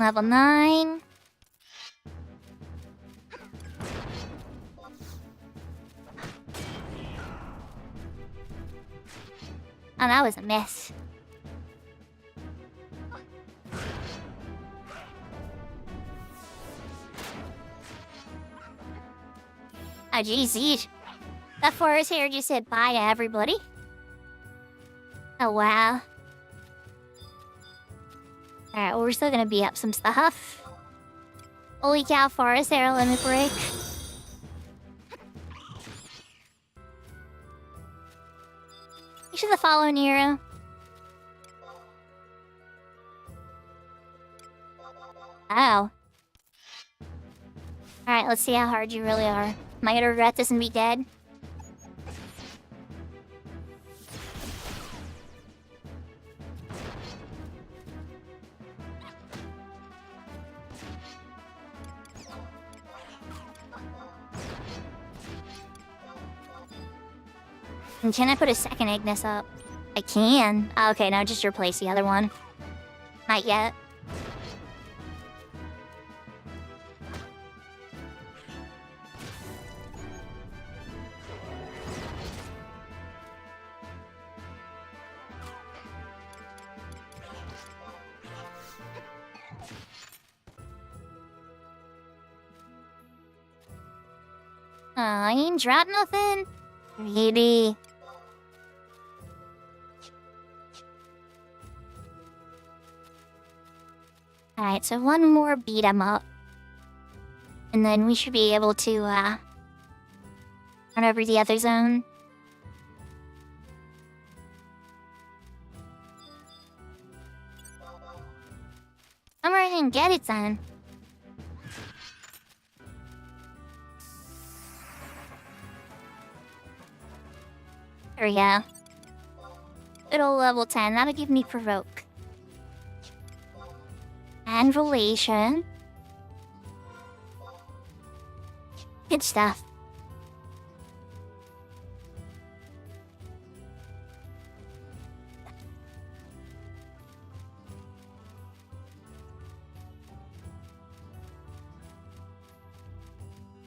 [SPEAKER 2] Level 9. Oh, that was a miss. Oh, geez. That forest here just said bye to everybody. Oh, wow. Alright, well, we're still gonna beat up some stuff. Holy cow, forest here, let me break. You should have followed Nero. Oh. Alright, let's see how hard you really are. Am I gonna regret this and be dead? And can I put a second Ignis up? I can. Oh, okay, now just replace the other one. Not yet. I ain't dropped nothing. Really? Alright, so one more beat 'em up. And then we should be able to, run over the other zone. I'm gonna go and get it then. There we go. Good old level 10. That'll give me provoke. And relation. Good stuff.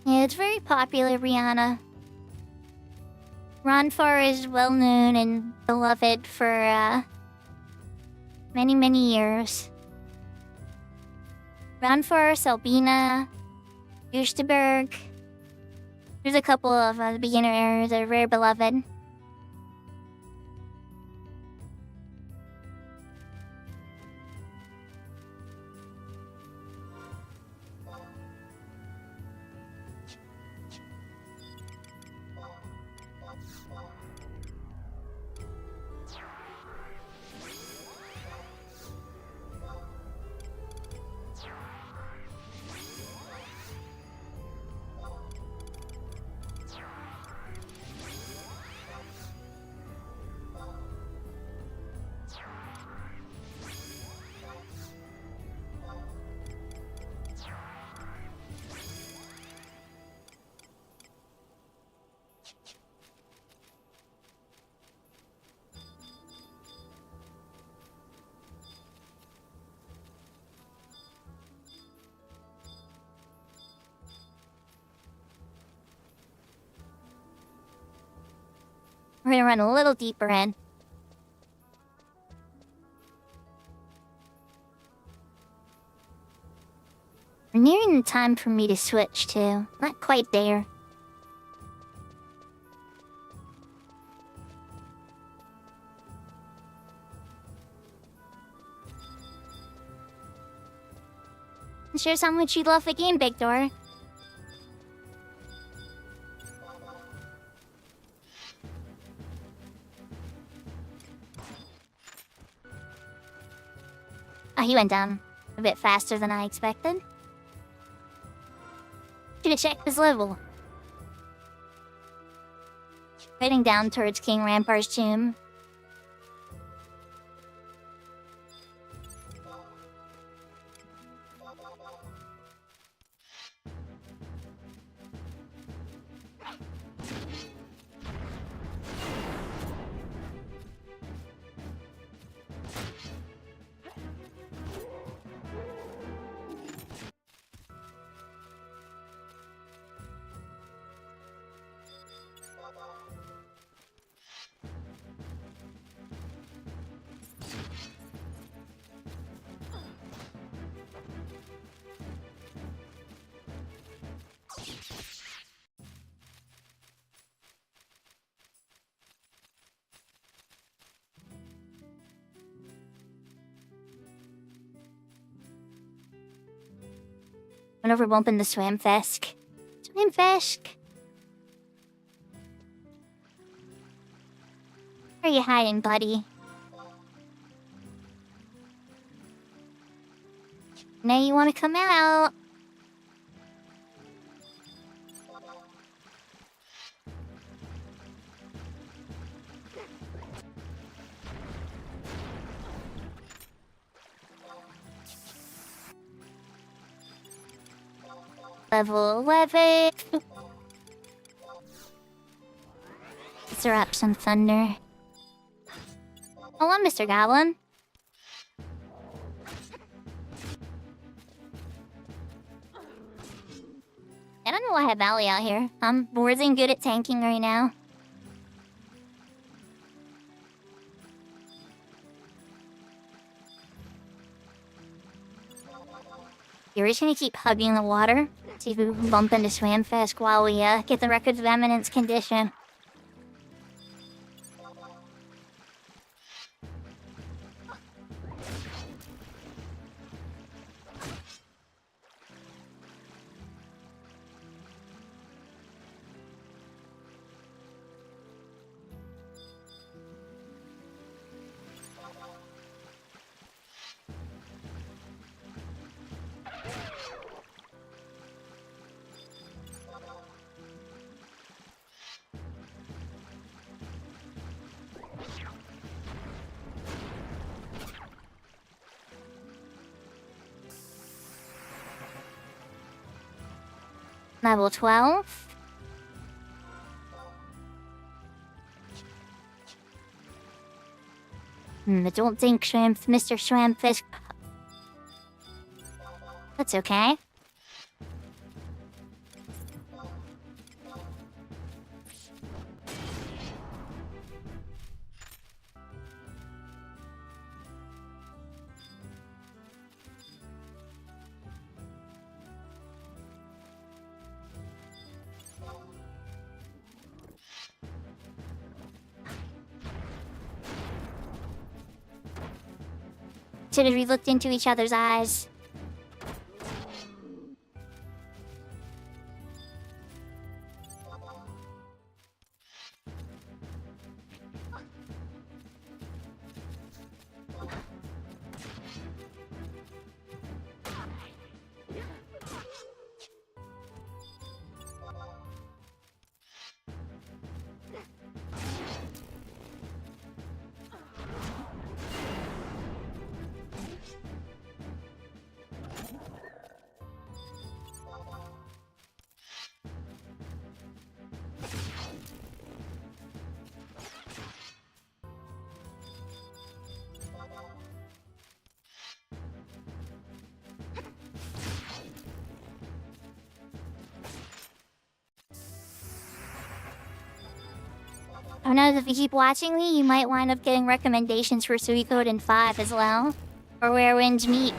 [SPEAKER 2] Yeah, it's very popular, Rihanna. Ronfar is well known and beloved for many, many years. Ronfar, Selbina, Justeberg. There's a couple of beginners that are very beloved. We're gonna run a little deeper in. We're nearing the time for me to switch too. Not quite there. Shows how much you love the game, Victor. Oh, he went down a bit faster than I expected. Should have checked his level. Heading down towards King Rampart's tomb. Went over bumping the Swamfisk. Swamfisk! Where are you hiding, buddy? Now you want to come out? Level 11. Let's wrap some thunder. Hold on, Mr. Goblin. I don't know why I have Valley out here. I'm more than good at tanking right now. You're just gonna keep hugging the water. See if we can bump into Swamfisk while we get the Records of Eminence condition. Level 12. I don't think Mr. Swamfisk... That's okay. Should have we looked into each other's eyes. Who knows, if you keep watching me, you might wind up getting recommendations for Suikoden in 5 as well. Or Where Winds Meet.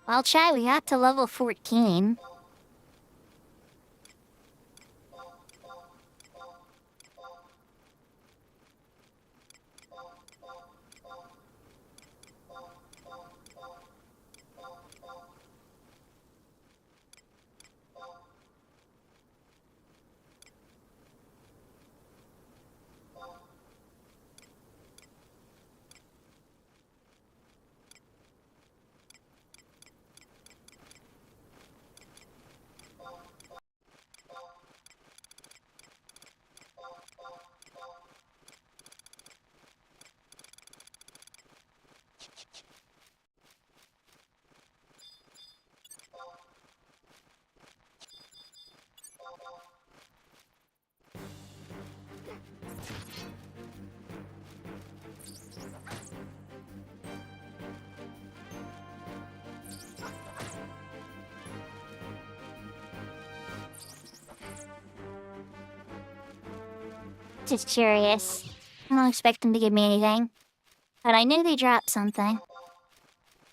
[SPEAKER 2] Well, Chai, we got to level 14. Just curious. I don't expect them to give me anything. But I knew they dropped something.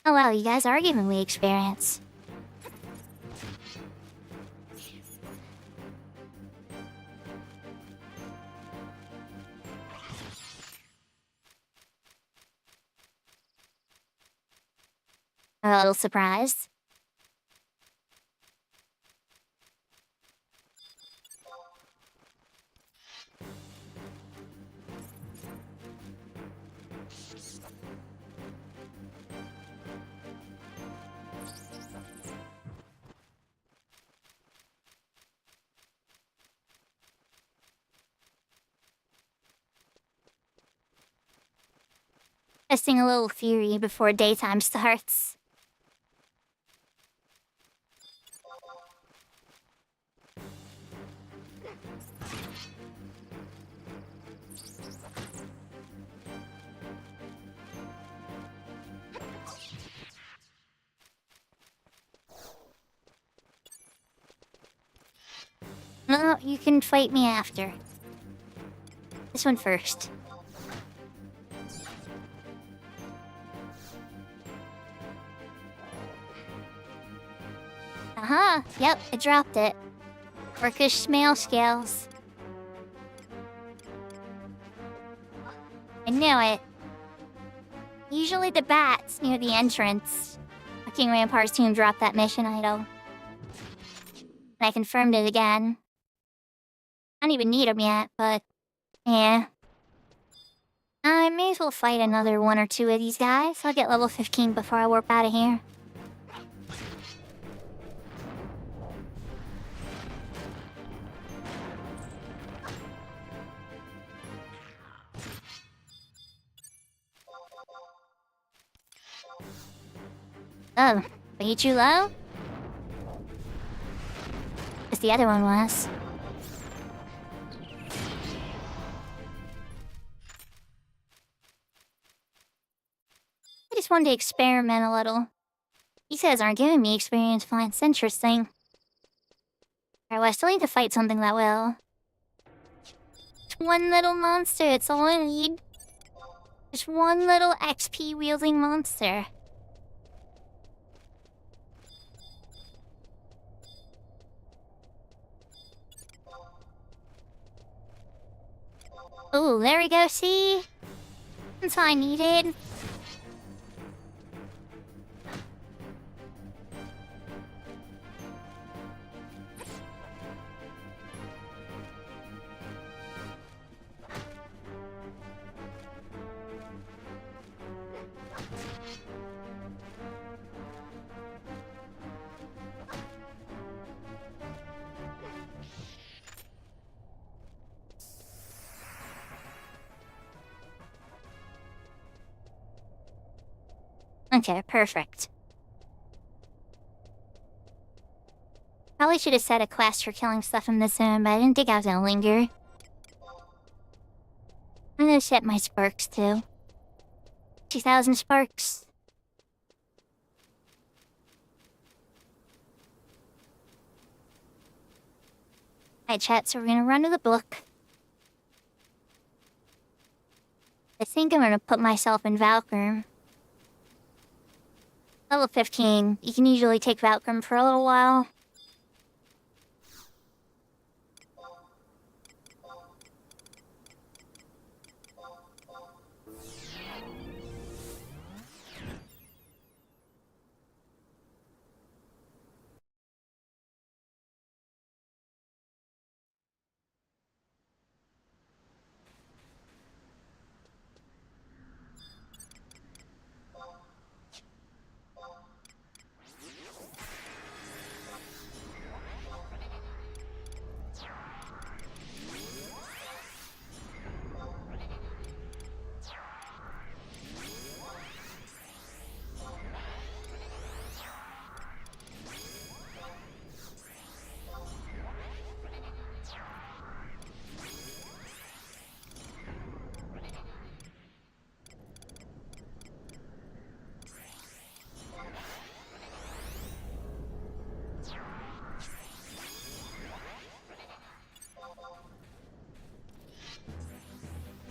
[SPEAKER 2] Oh wow, you guys are giving me experience. A little surprised. Testing a little theory before daytime starts. No, you can fight me after. This one first. Yep, I dropped it. Orcish snail scales. I knew it. Usually the bats near the entrance. King Rampart's team dropped that mission idol. And I confirmed it again. I don't even need them yet, but... yeah. I may as well fight another one or two of these guys. I'll get level 15 before I warp out of here. Oh, way too low? As the other one was. I just wanted to experiment a little. These guys aren't giving me experience points. Interesting. Alright, well, I still need to fight something that will. Just one little monster, it's all I need. Just one little XP wielding monster. Oh, there we go, see? That's all I needed. Okay, perfect. Probably should have set a quest for killing stuff in this zone, but I didn't think I was gonna linger. I'm gonna set my sparks too. 2,000 sparks. Alright, chat, so we're gonna run to the book. I think I'm gonna put myself in Valkyr. Level 15. You can usually take Valkyr for a little while.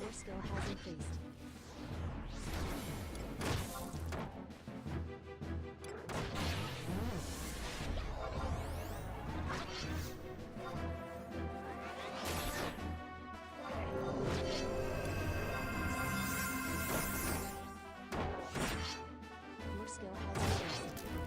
[SPEAKER 1] Your skill has increased. Your skill has increased.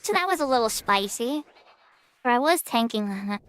[SPEAKER 2] So that was a little spicy. But I was tanking on it.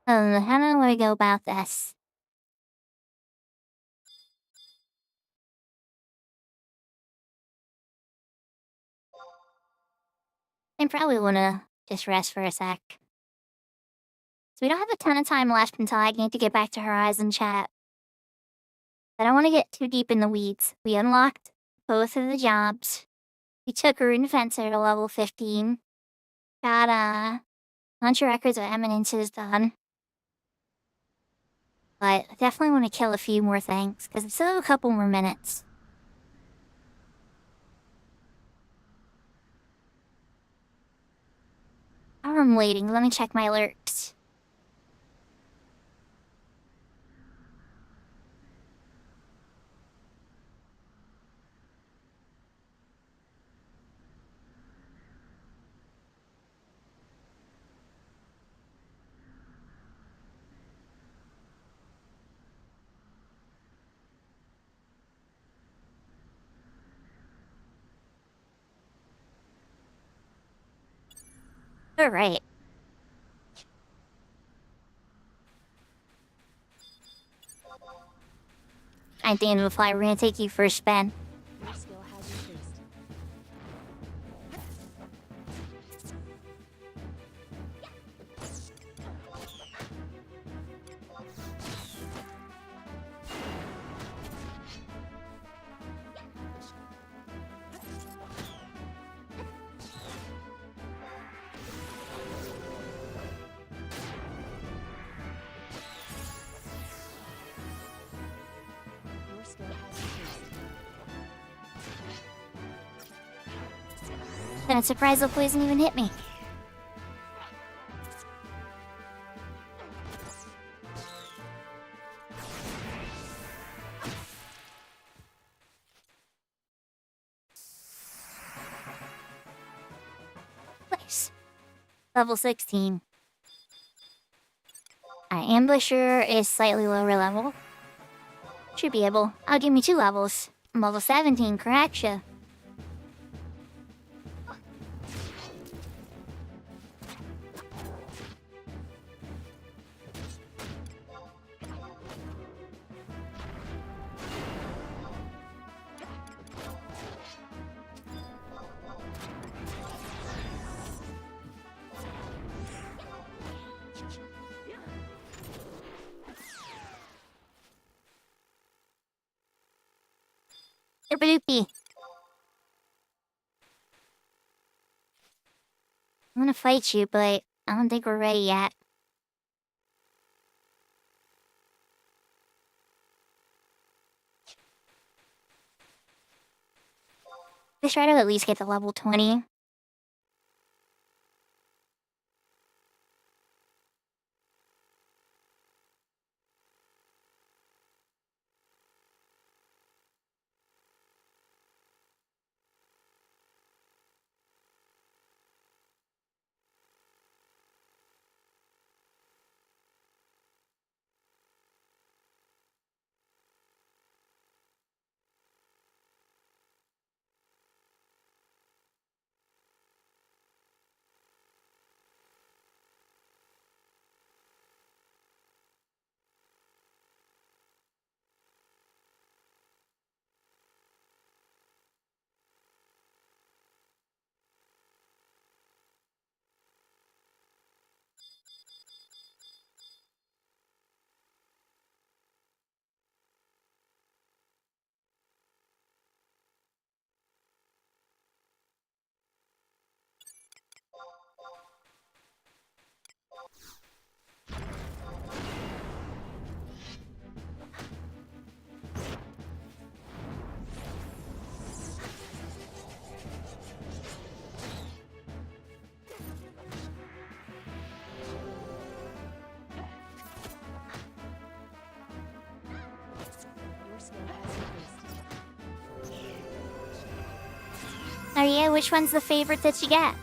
[SPEAKER 2] How do I go about this? I probably wanna just rest for a sec. So we don't have a ton of time left until I need to get back to Horizon chat. I don't want to get too deep in the weeds. We unlocked both of the jobs. We took Rune Fencer to level 15. Got bunch of records of eminences done. But I definitely want to kill a few more things, because I still have a couple more minutes. While I'm waiting, let me check my alerts. Alright. I think it'll fly. We're gonna take you for a spin.
[SPEAKER 1] Your skill has increased. Your skill has increased.
[SPEAKER 2] Then it's surprised the poison even hit me. Nice. Level 16. Ambusher is slightly lower level. Should be able. I'll give me 2 levels. I'm level 17, correction. Derpadoopy. I'm gonna fight you, but I don't think we're ready yet. Let's try to at least get to level 20.
[SPEAKER 1] Your skill has increased.
[SPEAKER 2] Oh yeah, which one's the favorite that you get?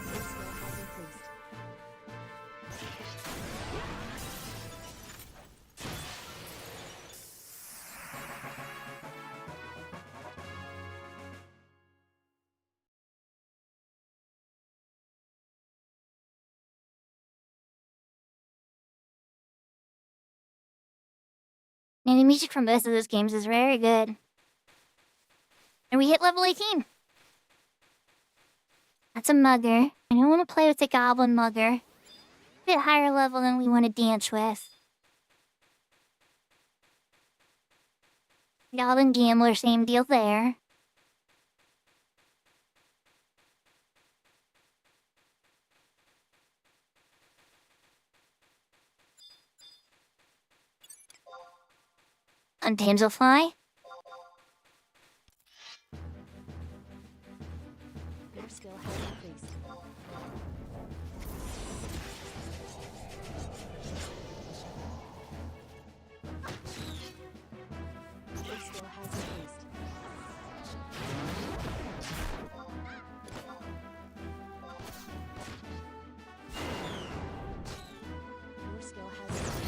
[SPEAKER 1] Your skill has increased.
[SPEAKER 2] And the music from both of those games is very good. And we hit level 18. That's a mugger. I don't want to play with the goblin mugger. A bit higher level than we want to dance with. Goblin gambler, same deal there. Damselfly.
[SPEAKER 1] Your skill has increased. Your skill has increased. Your skill has increased.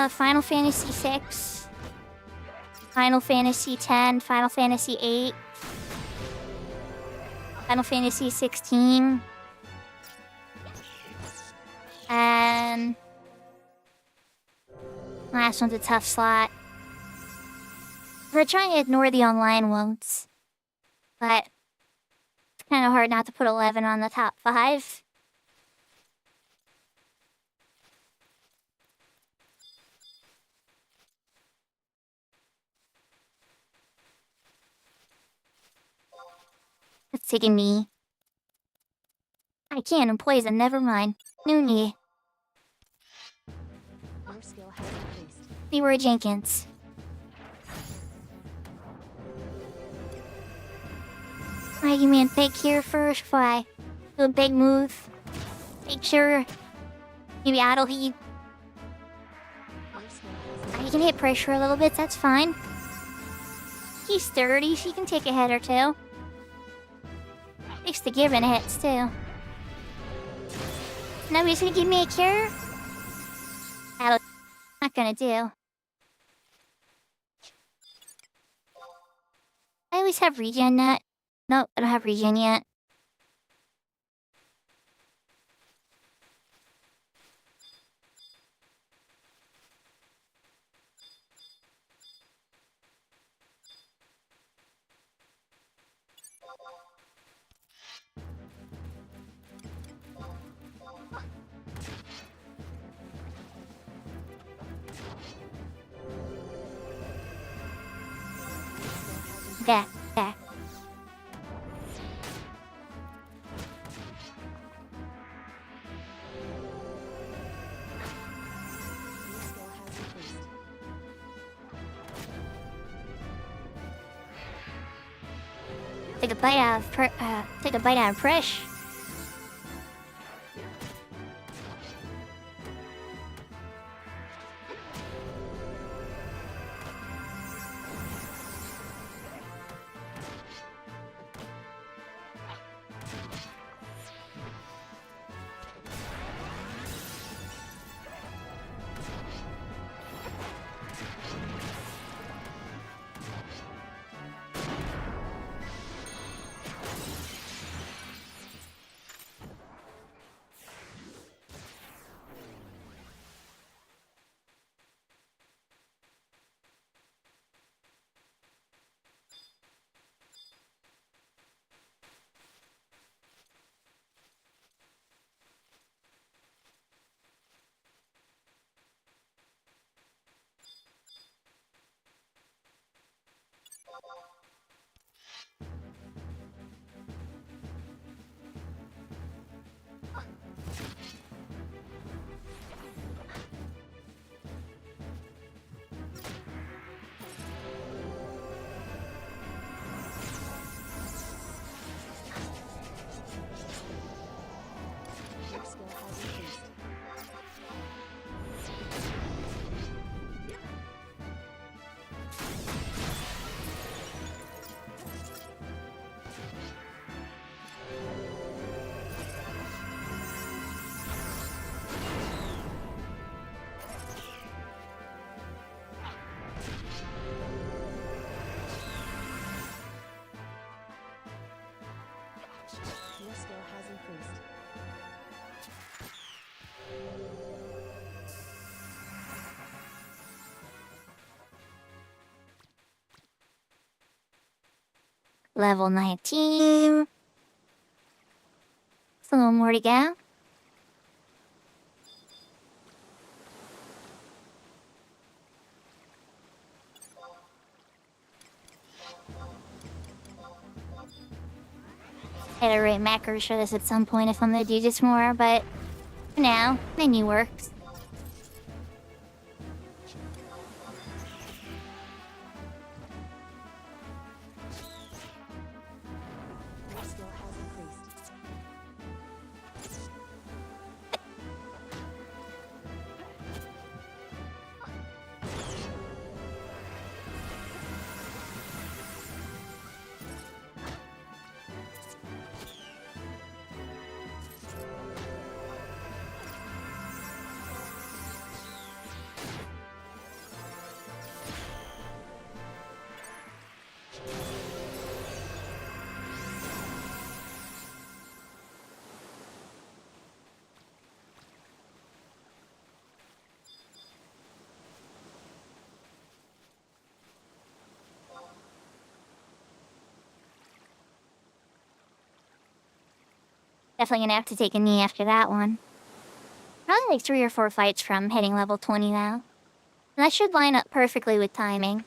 [SPEAKER 2] Final Fantasy VI, Final Fantasy X, Final Fantasy VIII, Final Fantasy XVI, and last one's a tough slot. We're trying to ignore the online ones, but it's kind of hard not to put 11 on the top 5. It's taking me. I can't and poison, never mind. Noonie.
[SPEAKER 1] Your skill has increased.
[SPEAKER 2] Leroy Jenkins. Alright, you man, take care first before I do a big move. Make sure. Maybe Idle Heat.
[SPEAKER 1] Your skill has
[SPEAKER 2] I can hit pressure a little bit, that's fine. She's sturdy, she can take a hit or two. Thanks to giving hits, too. Nobody's gonna give me a cure? That'll not gonna do. I always have regen yet. Nope, I don't have regen yet. There, there.
[SPEAKER 1] Your skill has increased.
[SPEAKER 2] Take a bite out of fresh.
[SPEAKER 1] Your skill has increased.
[SPEAKER 2] level 19. It's a little more to go. I'd rate macros for this at some point if I'm gonna do this more, but for now, menu works.
[SPEAKER 1] Your skill has increased.
[SPEAKER 2] Definitely gonna have to take a knee after that one. Probably like 3 or 4 fights from hitting level 20 now. And that should line up perfectly with timing.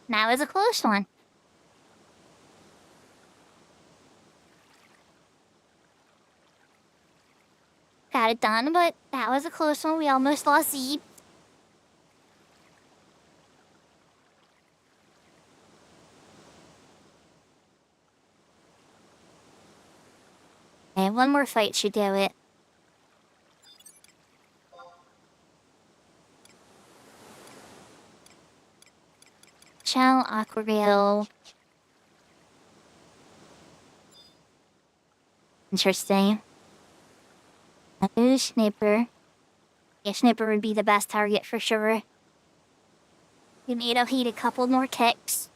[SPEAKER 2] That was a close one. Got it done, but that was a close one. We almost lost Zeke. Okay, one more fight should do it. Shell, Aquariel. Interesting. Ooh, Snipper. Yeah, Snipper would be the best target for sure. We need to hit a couple more kicks.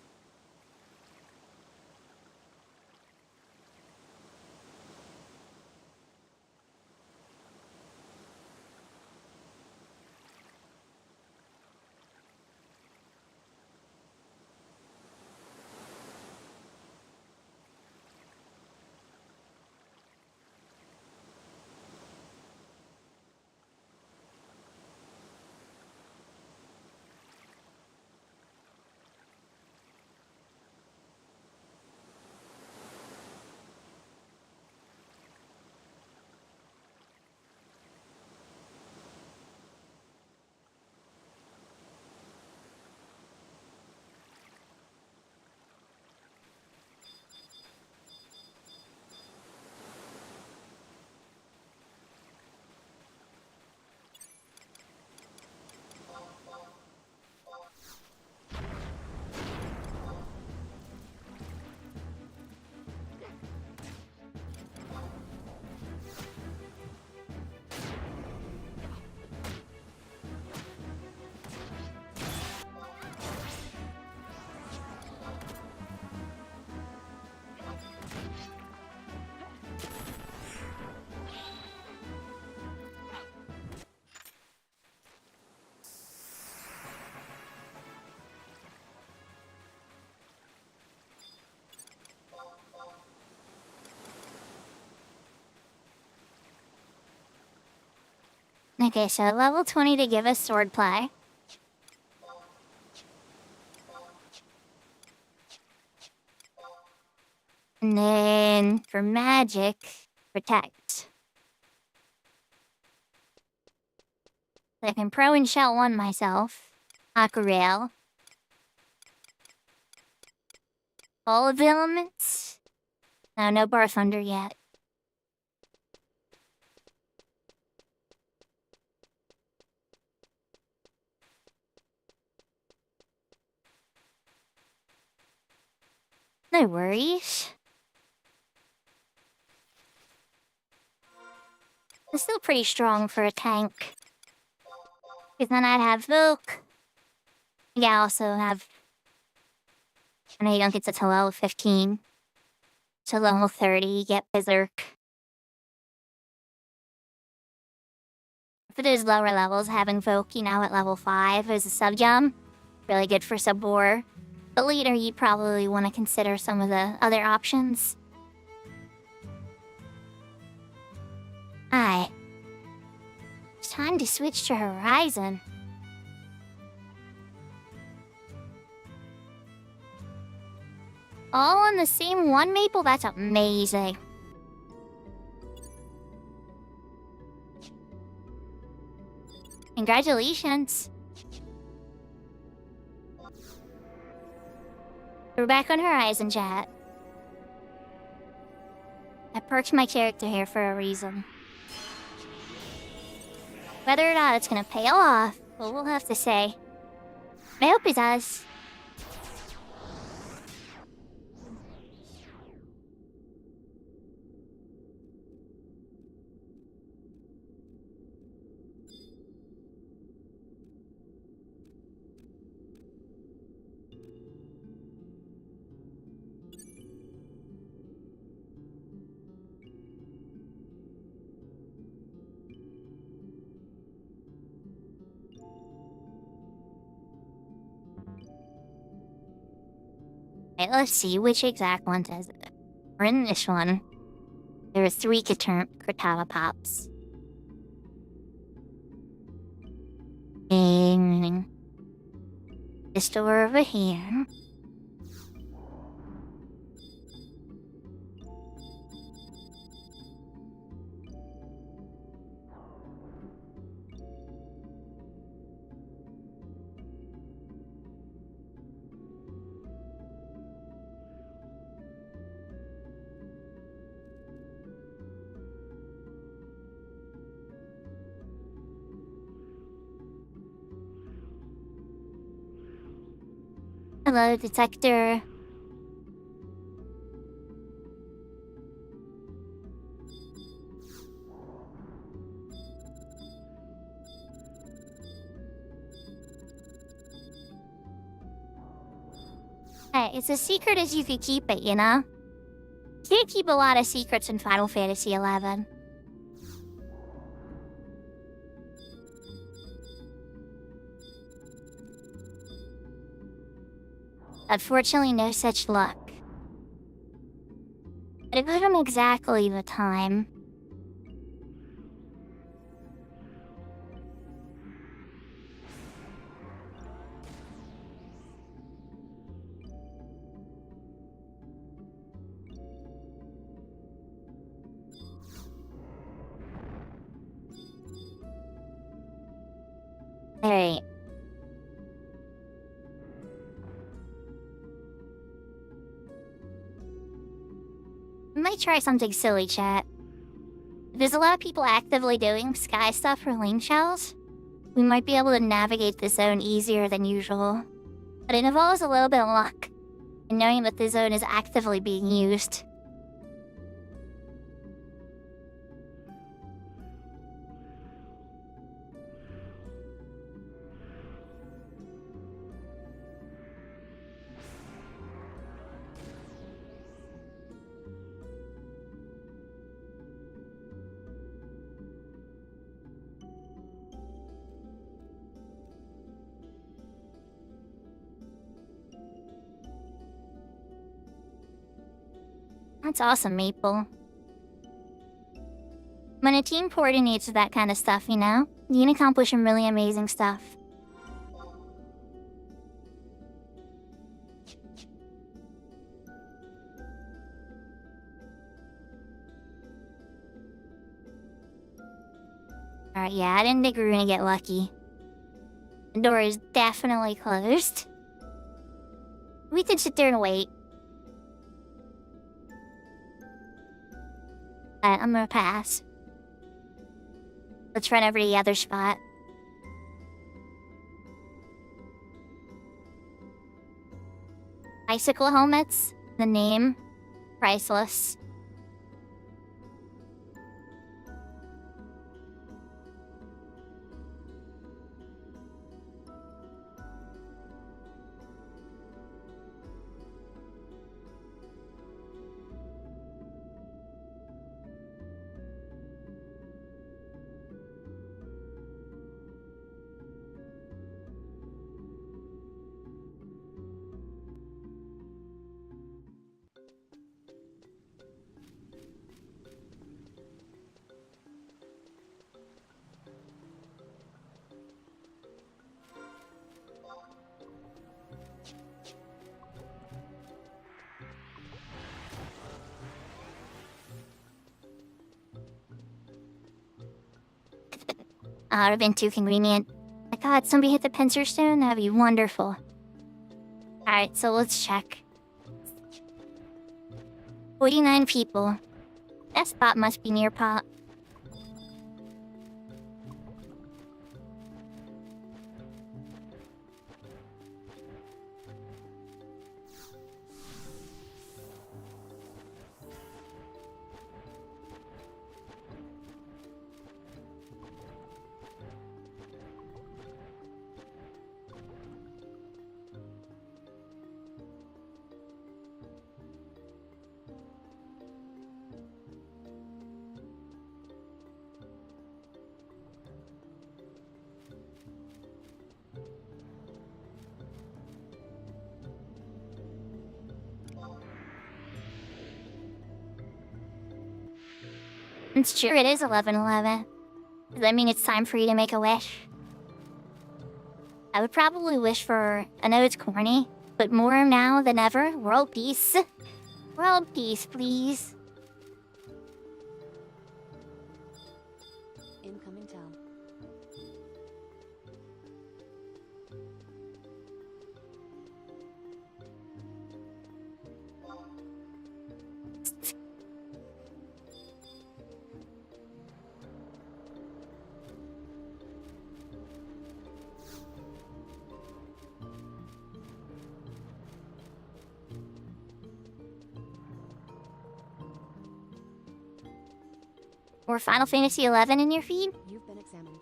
[SPEAKER 2] Okay, so level 20 to give us swordplay. And then for magic, protect. I can pro and shell one myself. Aquarel. All of the elements? No Bar Thunder yet. No worries. It's still pretty strong for a tank. Because then I'd have Volk. Yeah, I also have... I know you don't get to level 15. To level 30, you get Berserk. For those lower levels, having Volk, at level 5 as a sub-jump. Really good for sub-war. But later, you'd probably want to consider some of the other options. Alright. It's time to switch to Horizon. All on the same one maple? That's amazing. Congratulations. We're back on Horizon, chat. I perked my character here for a reason. Whether or not it's gonna pay off, well, we'll have to say. I hope it does. Okay, let's see, which exact one does it? Or in this one, there are 3 Katana Pops. And this door over here. Hello, detector. Hey, it's as secret as you could keep it, you know? You can't keep a lot of secrets in Final Fantasy XI. Unfortunately, no such luck. But it wasn't exactly the time. Alright. We might try something silly, chat. There's a lot of people actively doing sky stuff for lane shells. We might be able to navigate the zone easier than usual. But it involves a little bit of luck, and knowing that the zone is actively being used. That's awesome, Maple. When a team coordinates with that kind of stuff, you know, you can accomplish some really amazing stuff. Alright, yeah, I didn't think we were gonna get lucky. The door is definitely closed. We can sit there and wait. I'm gonna pass. Let's run over to the other spot. Bicycle helmets. The name. Priceless. That would have been too convenient. My god, somebody hit the pincer stone? That'd be wonderful. Alright, so let's check. 49 people. That spot must be near Pop. It's true, it is 11:11. Does that mean it's time for you to make a wish? I would probably wish for, I know it's corny, but more now than ever, world peace. World peace, please.
[SPEAKER 1] Incoming tell.
[SPEAKER 2] Or Final Fantasy XI in your feed?
[SPEAKER 1] You've been examined.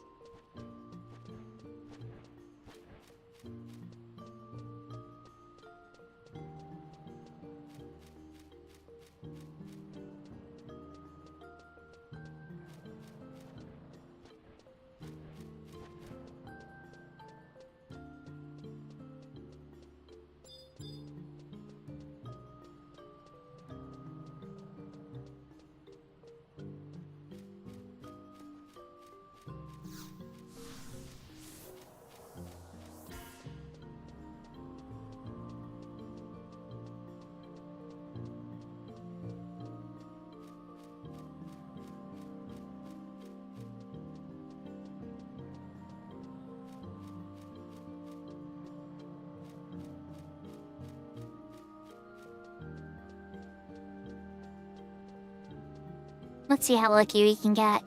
[SPEAKER 2] Let's see how lucky we can get.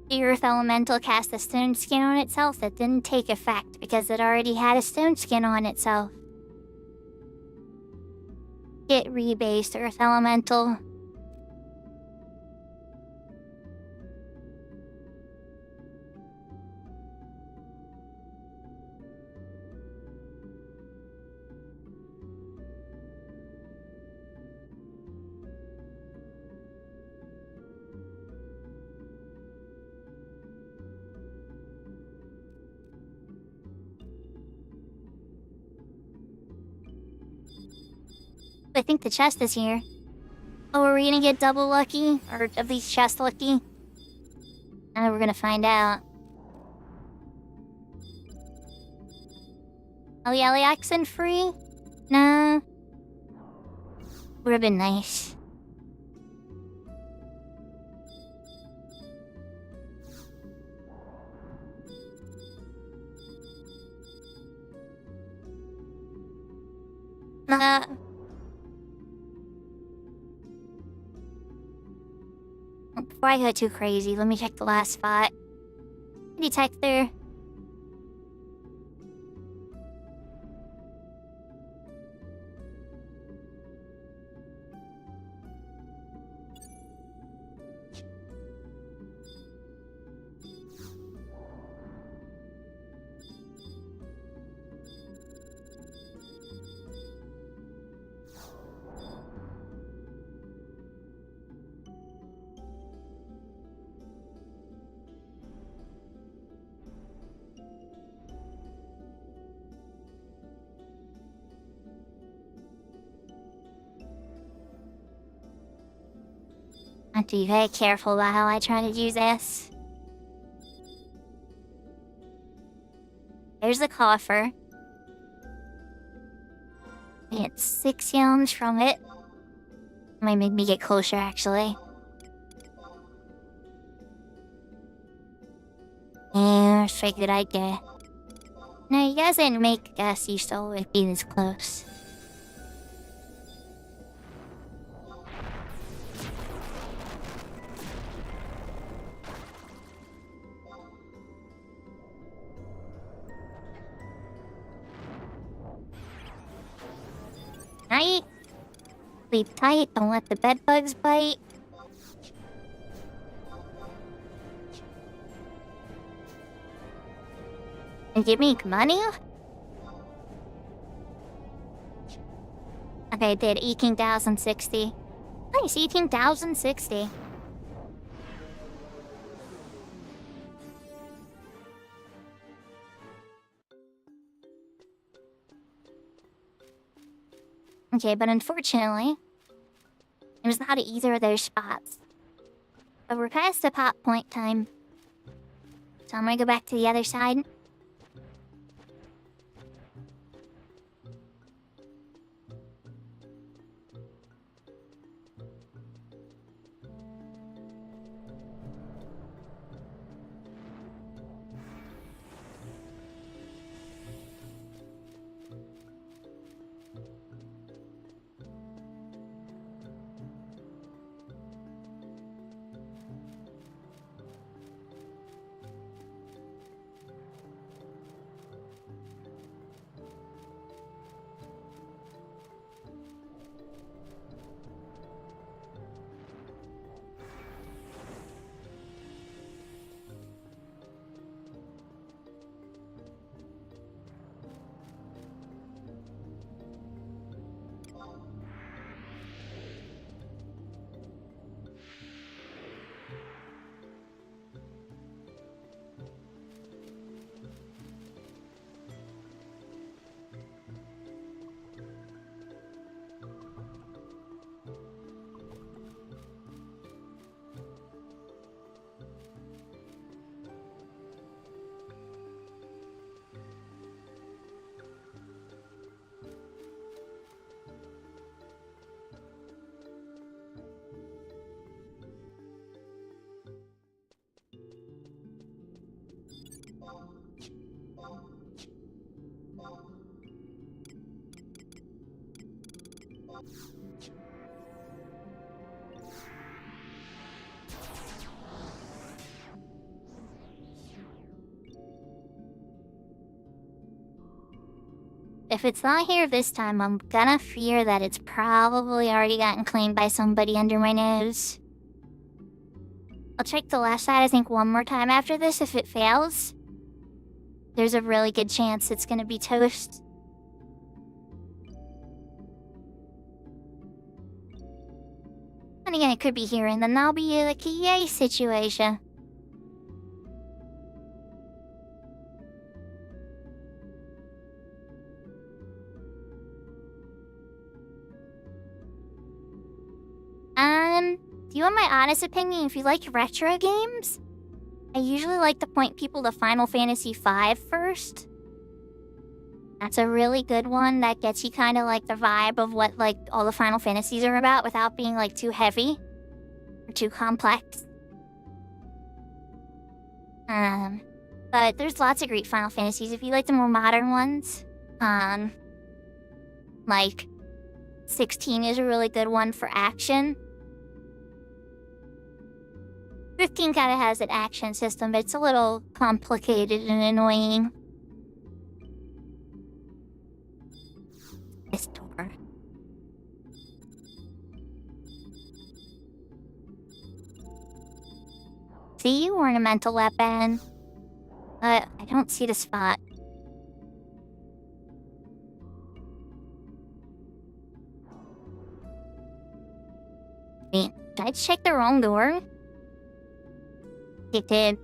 [SPEAKER 2] The Earth Elemental cast a stone skin on itself that didn't take effect because it already had a stone skin on itself. Get rebased, Earth Elemental. I think the chest is here. Oh, are we gonna get double lucky? Or at least chest lucky? We're gonna find out. Oh, yeah, the accent free? No. Would've been nice. Before I go too crazy, let me check the last spot. Detector. I have to be very careful about how I try to do this. There's the coffer. I get 6 yams from it. Might make me get closer, actually. Yeah, figured I'd get. No, you guys didn't make a guess you still would be this close. Night. Sleep tight, don't let the bed bugs bite. And give me money? Okay, I did 18,060. Nice, 18,060. Okay, but unfortunately, it was not at either of those spots. But we're past the pop point time. So I'm gonna go back to the other side. If it's not here this time, I'm gonna fear that it's probably already gotten claimed by somebody under my nose. I'll check the left side, I think, one more time after this. If it fails, there's a really good chance it's gonna be toast. And again, it could be here, and then that'll be like a yay situation. Do you want my honest opinion? If you like retro games, I usually like to point people to Final Fantasy V first. That's a really good one that gets you kind of like the vibe of what like all the Final Fantasies are about without being like too heavy or too complex. But there's lots of great Final Fantasies. If you like the more modern ones, like 16 is a really good one for action. 15 kind of has an action system, but it's a little complicated and annoying. This door. See you, ornamental weapon. But I don't see the spot. Wait, did I check the wrong door? It did.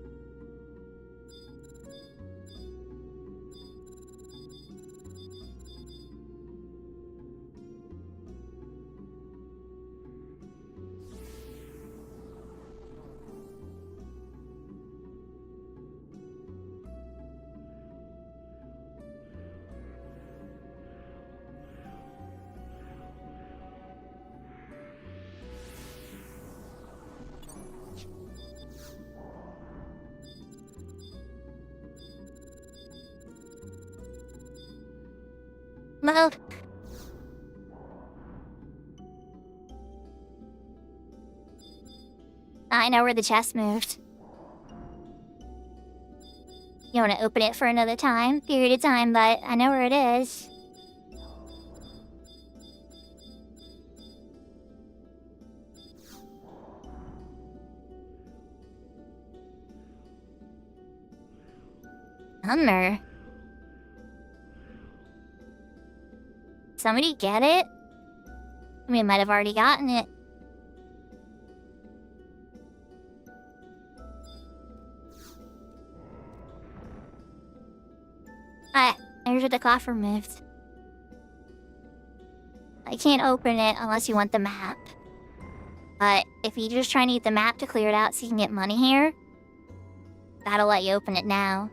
[SPEAKER 2] Move. I know where the chest moved. You want to open it for another period of time, but I know where it is. Hummer. Somebody get it? We might have already gotten it. There's where the coffer moved. I can't open it unless you want the map. But if you just try and get the map to clear it out so you can get money here, that'll let you open it now.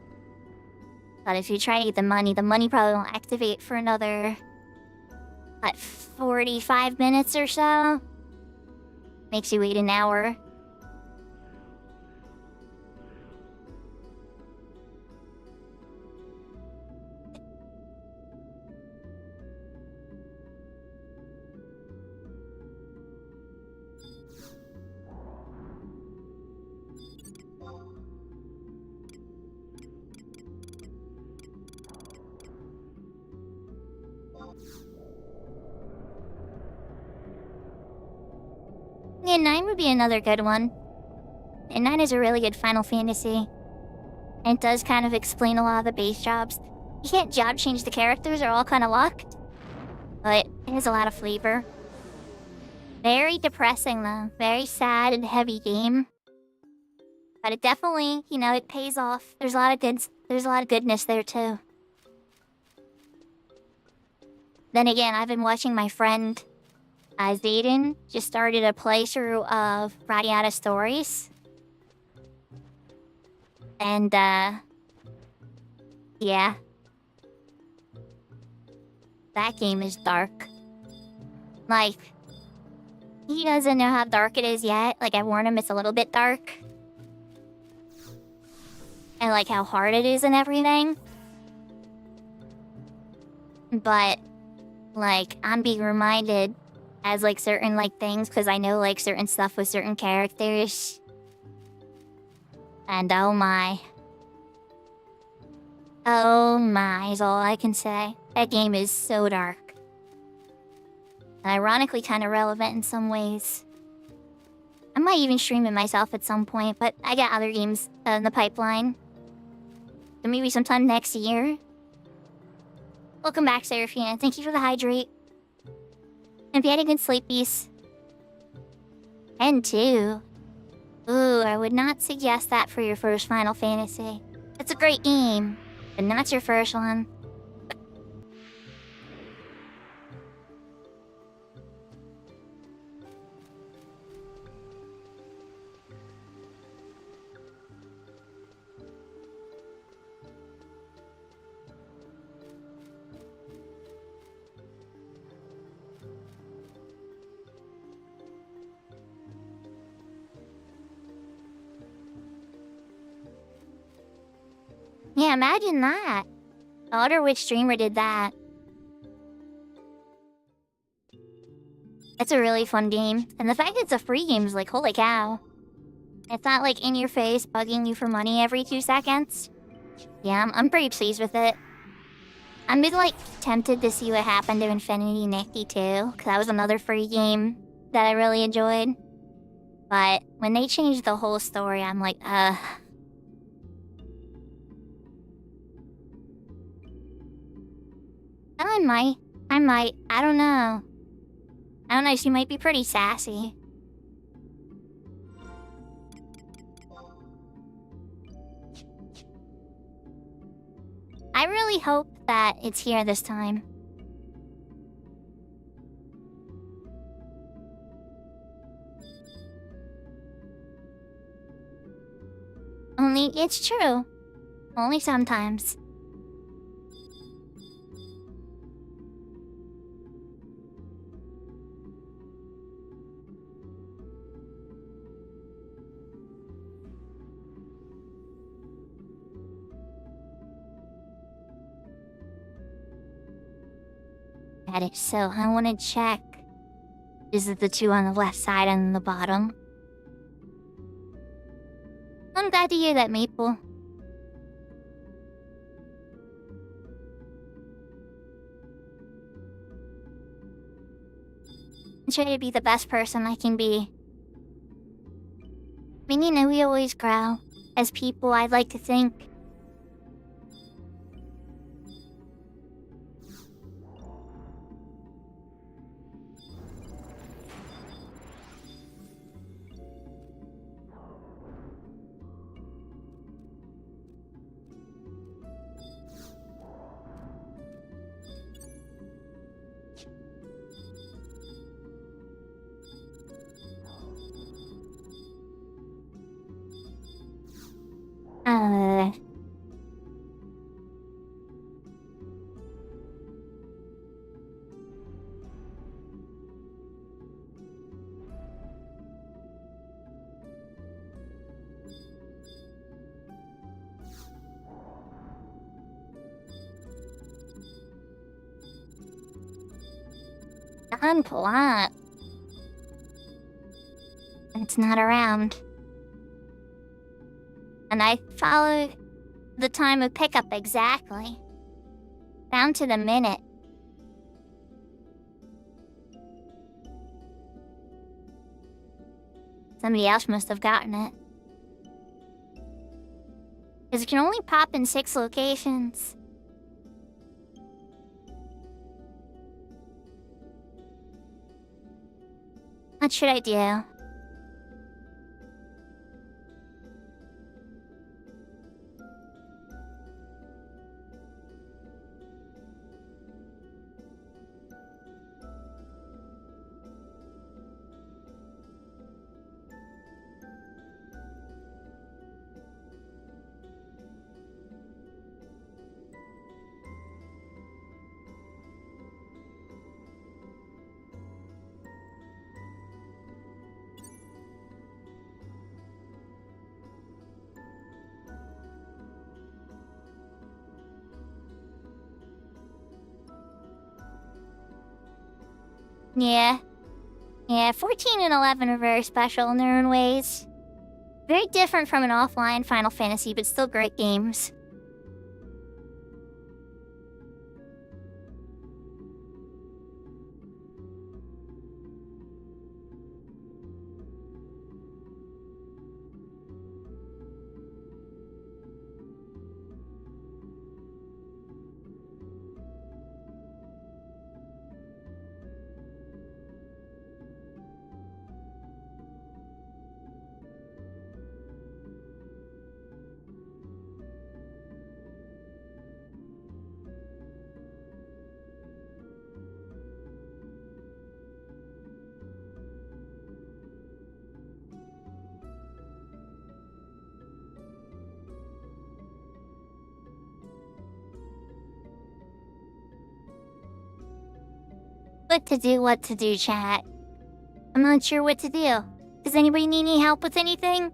[SPEAKER 2] But if you try to get the money probably won't activate for another, 45 minutes or so. Makes you wait an hour. Yeah, 9 would be another good one. And 9 is a really good Final Fantasy. And it does kind of explain a lot of the base jobs. You can't job change the characters, they're all kind of locked. But it has a lot of flavor. Very depressing though. Very sad and heavy game. But it definitely, it pays off. There's a lot of goodness there too. Then again, I've been watching my friend Zayden just started a playthrough of Radiata Stories. And, yeah. That game is dark. Like, he doesn't know how dark it is yet. Like, I warned him it's a little bit dark. And, like, how hard it is and everything. But, like, I'm being reminded as, like, certain, like, things, because I know, like, certain stuff with certain characters. And oh my. Oh my is all I can say. That game is so dark. And ironically kind of relevant in some ways. I might even stream it myself at some point, but I got other games in the pipeline. So maybe sometime next year. Welcome back, Seraphina. Thank you for the hydrate. Hope you had a good sleep, piece. And 2. Ooh, I would not suggest that for your first Final Fantasy. It's a great game, but not your first one. Yeah, imagine that. I wonder which streamer did that. It's a really fun game. And the fact that it's a free game is like, holy cow. It's not like in your face, bugging you for money every 2 seconds. Yeah, I'm pretty pleased with it. I'm bit like tempted to see what happened to Infinity Nikki too, because that was another free game that I really enjoyed. But when they changed the whole story, I'm like, I might. I don't know. She might be pretty sassy. I really hope that it's here this time. Only, it's true. Only sometimes. at it, so I want to check. Is it the two on the left side and the bottom? I'm glad to hear that, Maple. I try to be the best person I can be. I mean, you know, we always grow. As people, I'd like to think. Unplot. It's not around. And I followed the time of pickup exactly. Down to the minute. Somebody else must have gotten it. Because it can only pop in 6 locations. What should I do? Yeah, 14 and 11 are very special in their own ways. Very different from an offline Final Fantasy, but still great games. What to do, chat. I'm not sure what to do. Does anybody need any help with anything?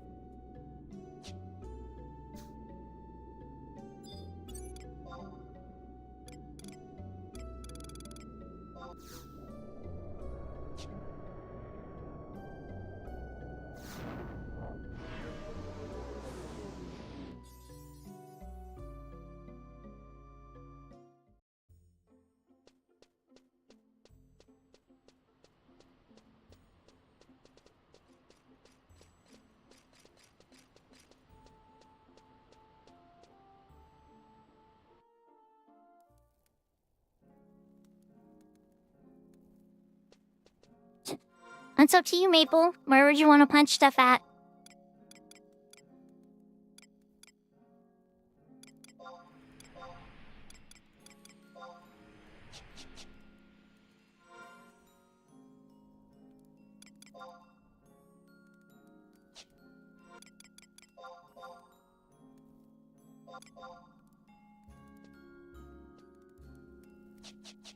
[SPEAKER 2] It's up to you, Maple. Where would you want to punch stuff at?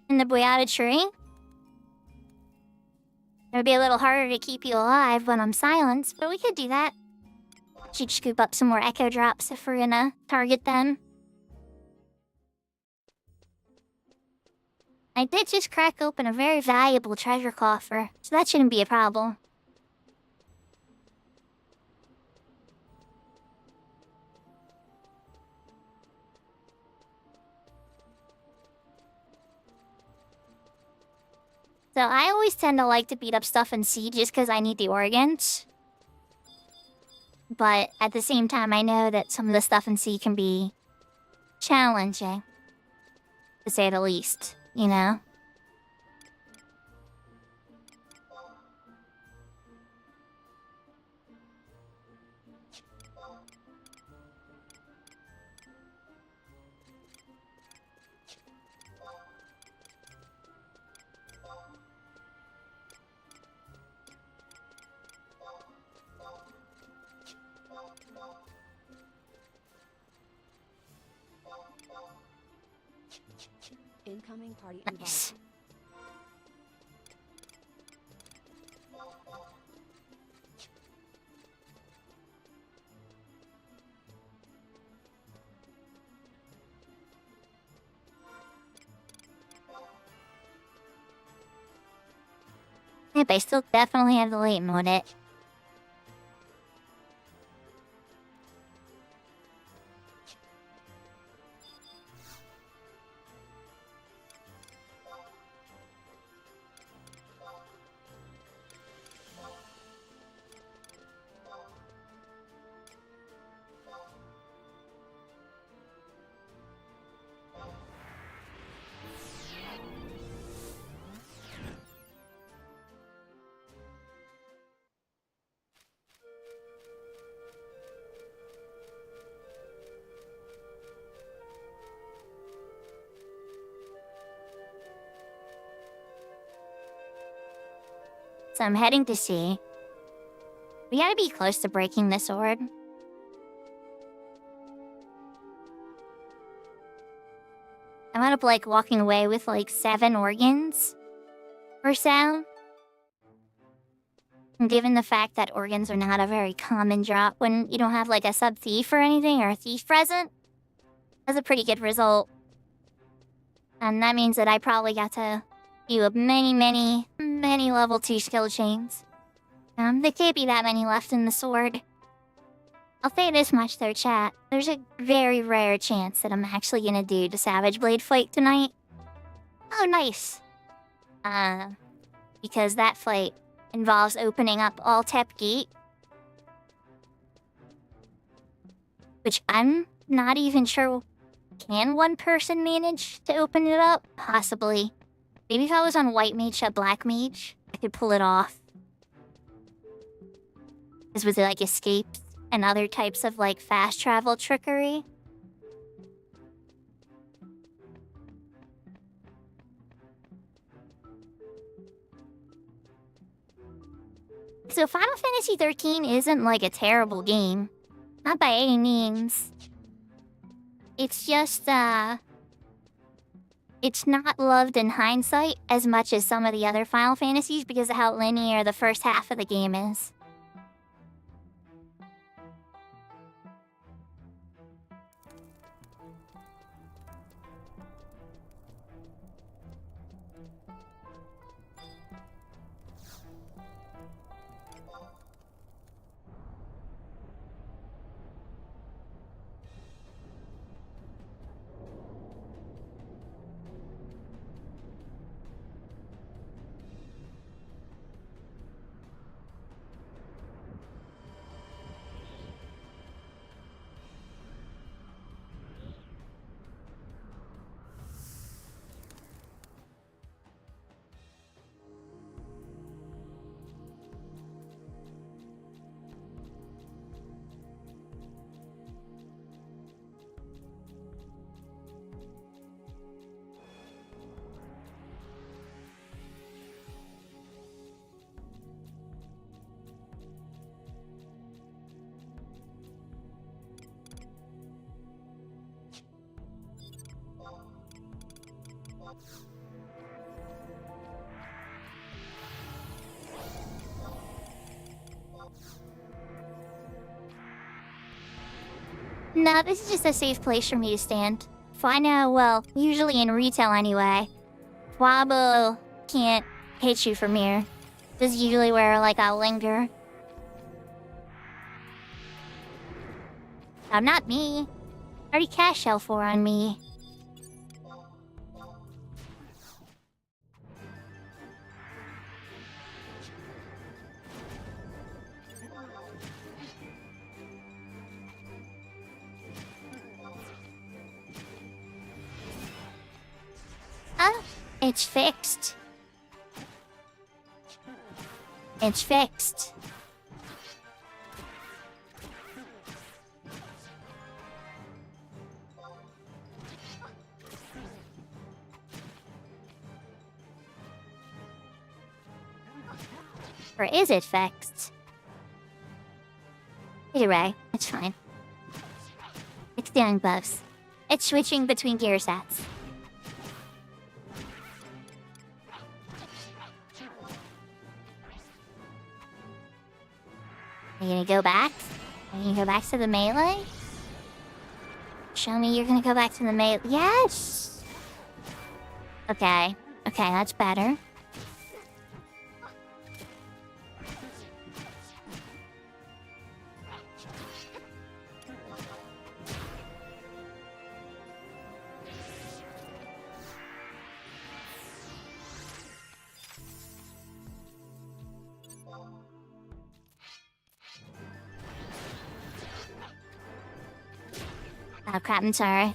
[SPEAKER 2] In the Boyata tree? It would be a little harder to keep you alive when I'm silenced, but we could do that. Should scoop up some more echo drops if we're gonna target them. I did just crack open a very valuable treasure coffer, so that shouldn't be a problem. So I always tend to like to beat up stuff in C just because I need the organs. But at the same time, I know that some of the stuff in C can be challenging, to say the least, you know?
[SPEAKER 1] Incoming party
[SPEAKER 2] Nice.
[SPEAKER 1] invited.
[SPEAKER 2] Yep, I still definitely have the late mode it. So I'm heading to sea. We gotta be close to breaking this sword. I wound up like walking away with like 7 organs or so. And given the fact that organs are not a very common drop when you don't have like a sub thief or anything or a thief present, that's a pretty good result. And that means that I probably got to queue up many level 2 skill chains. There can't be that many left in the sword. I'll say this much though, chat. There's a very rare chance that I'm actually gonna do the Savage Blade fight tonight. Oh, nice. Because that fight involves opening up all Tep Gate. Which I'm not even sure. Can one person manage to open it up? Possibly. Maybe if I was on White Mage at Black Mage, I could pull it off. This was like escapes and other types of like fast travel trickery. So Final Fantasy XIII isn't like a terrible game. Not by any means. It's just, it's not loved in hindsight as much as some of the other Final Fantasies because of how linear the first half of the game is. No, this is just a safe place for me to stand. Well, usually in retail anyway. Wobble can't hit you from here. This is usually where, like, I'll linger. Oh, not me. Already cast L4 on me. Oh, it's fixed. It's fixed. Or is it fixed? Either way, it's fine. It's doing both. It's switching between gear sets. Are you gonna go back? Are you gonna go back to the melee? Show me you're gonna go back to the melee. Yes! Okay. Okay, that's better. Oh crap, I'm sorry.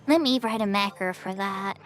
[SPEAKER 2] Let me write a macro for that.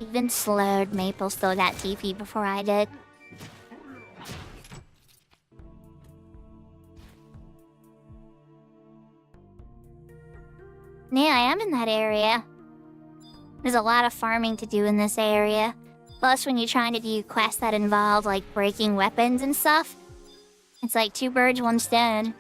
[SPEAKER 2] Even slowed Maple stole that TP before I did. Yeah, I am in that area. There's a lot of farming to do in this area. Plus, when you're trying to do quests that involve, like, breaking weapons and stuff, it's like 2 birds, 1 stone.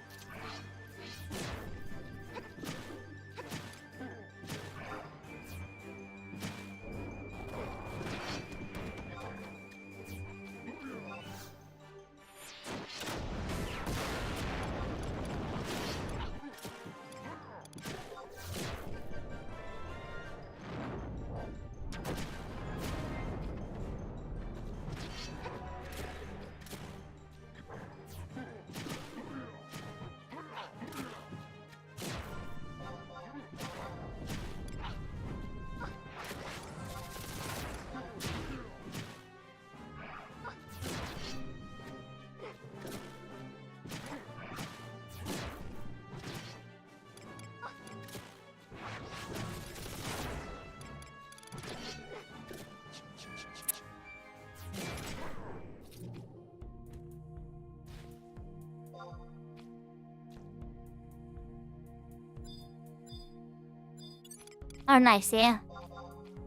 [SPEAKER 2] Oh, nice, yeah.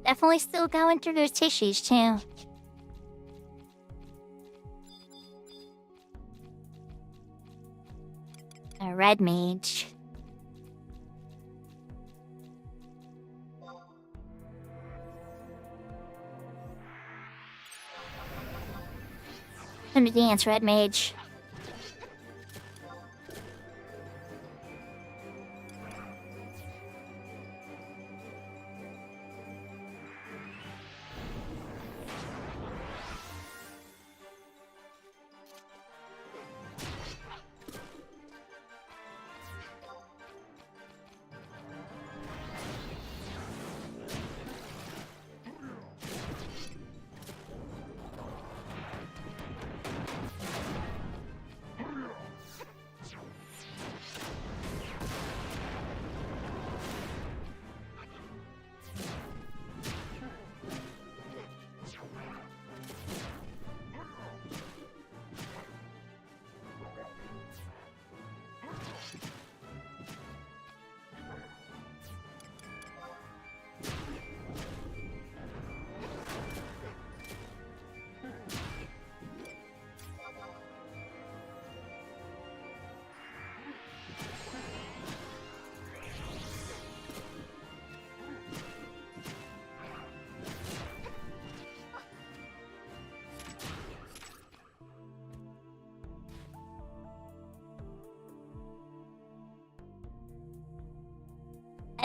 [SPEAKER 2] Definitely still going through those tissues, too. A red mage. Time to dance, red mage.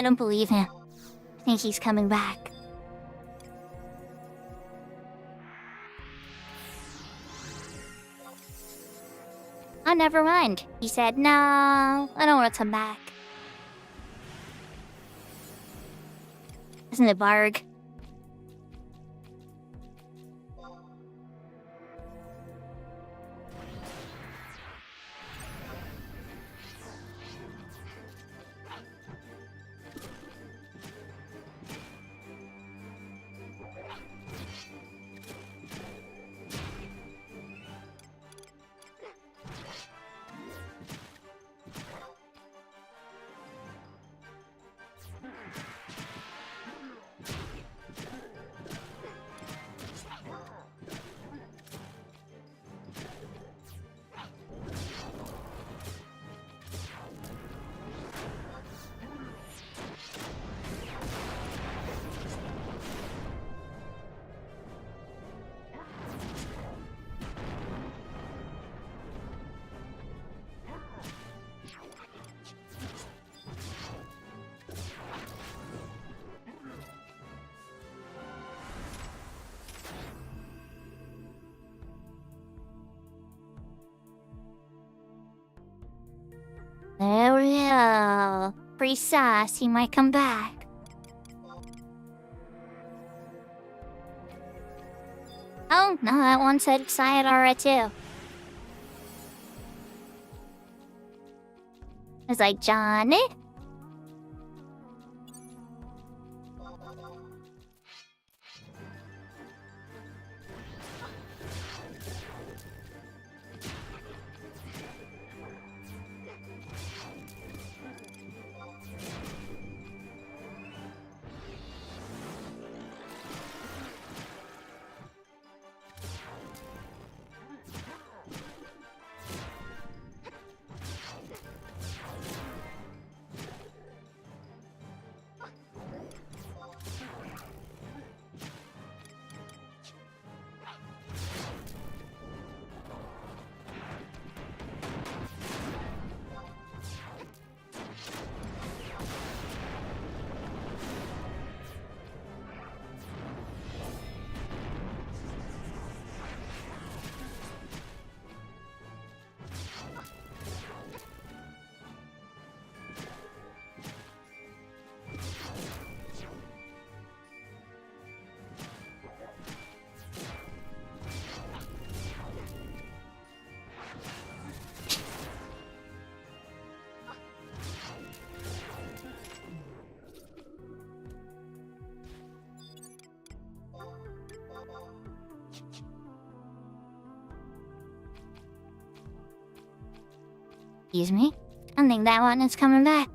[SPEAKER 2] I don't believe him. I think he's coming back. Oh, never mind. He said, no, I don't want to come back. Isn't it Barg? There we go. Free sauce, he might come back. Oh, no, that one said Sayonara too. I was like, Johnny? Excuse me? I think that one is coming back.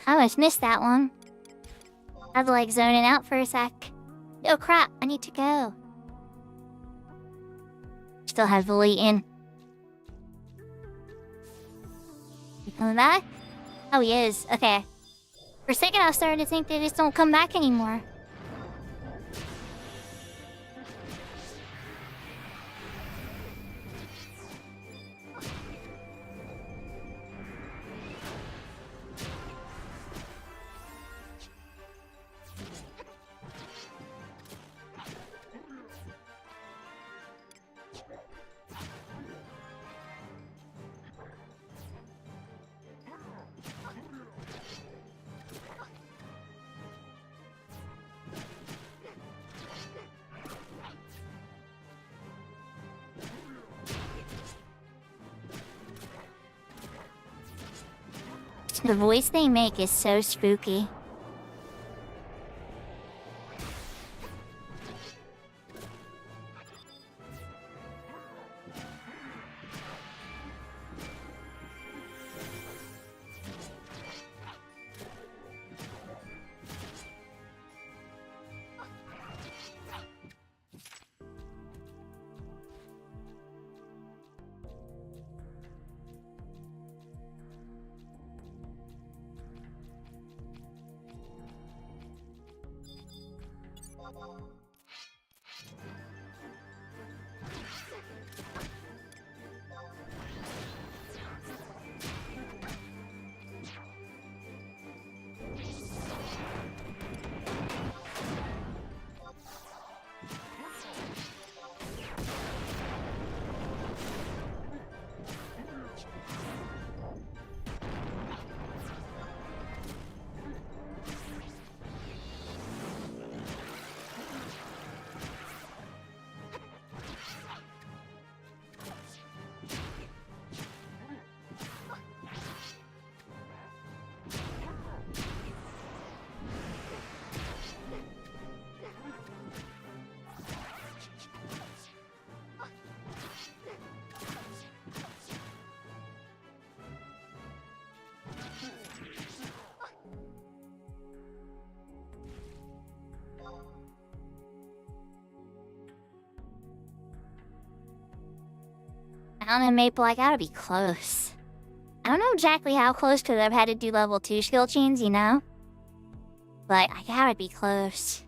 [SPEAKER 2] I almost missed that one. I was like zoning out for a sec. Oh crap, I need to go. Still heavily in. You coming back? Oh, he is. Okay. For a second, I was starting to think they just don't come back anymore. The voice they make is so spooky. I don't know, Maple, I gotta be close. I don't know exactly how close because I've had to do level 2 skill chains, you know? But I gotta be close.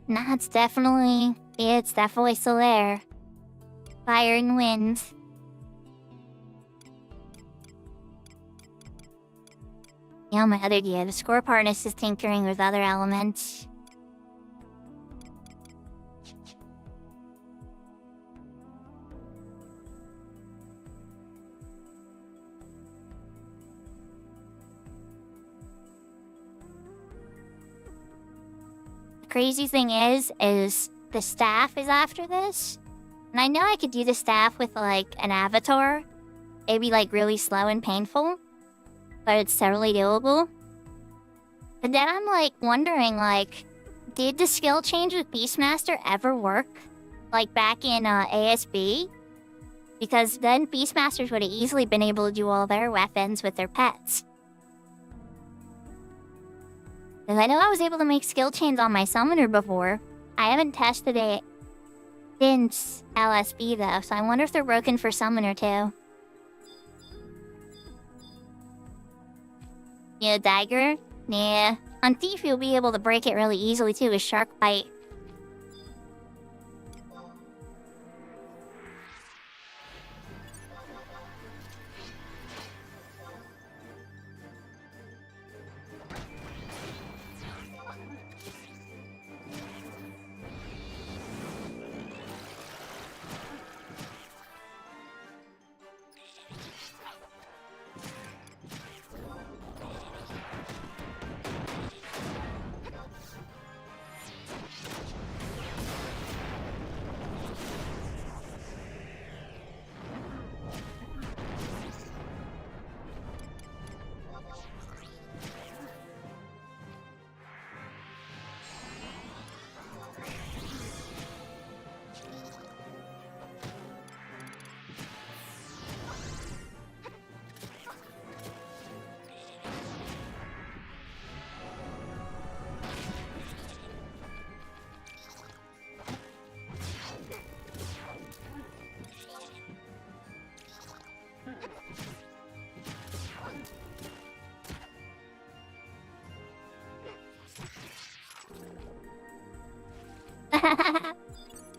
[SPEAKER 2] Nah, it's definitely still there. Fire and wind. Yeah, my other gear, the score partners is tinkering with other elements. Crazy thing is the staff is after this. And I know I could do the staff with, like, an avatar. It'd be, like, really slow and painful. But it's totally doable. But then I'm, like, wondering, like, did the skill change with Beastmaster ever work? Like, back in, ASB? Because then Beastmasters would have easily been able to do all their weapons with their pets. Because I know I was able to make skill chains on my summoner before. I haven't tested it since LSB though, so I wonder if they're broken for summoner too. Yeah, dagger? Nah. On Thief you'll be able to break it really easily too with Shark Bite.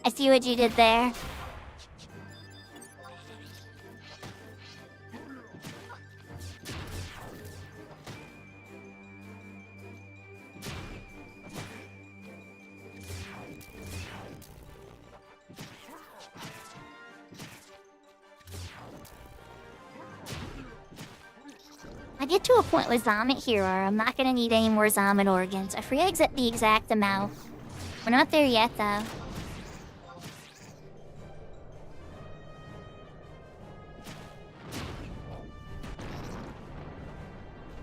[SPEAKER 2] I see what you did there. get to a point with Vomit here where I'm not gonna need any more Vomit organs. I forget the exact amount. We're not there yet, though.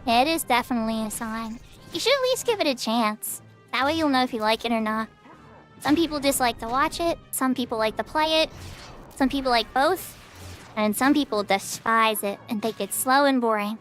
[SPEAKER 2] Yeah, it is definitely a sign. You should at least give it a chance. That way you'll know if you like it or not. Some people just like to watch it, some people like to play it, some people like both, and some people despise it and think it's slow and boring.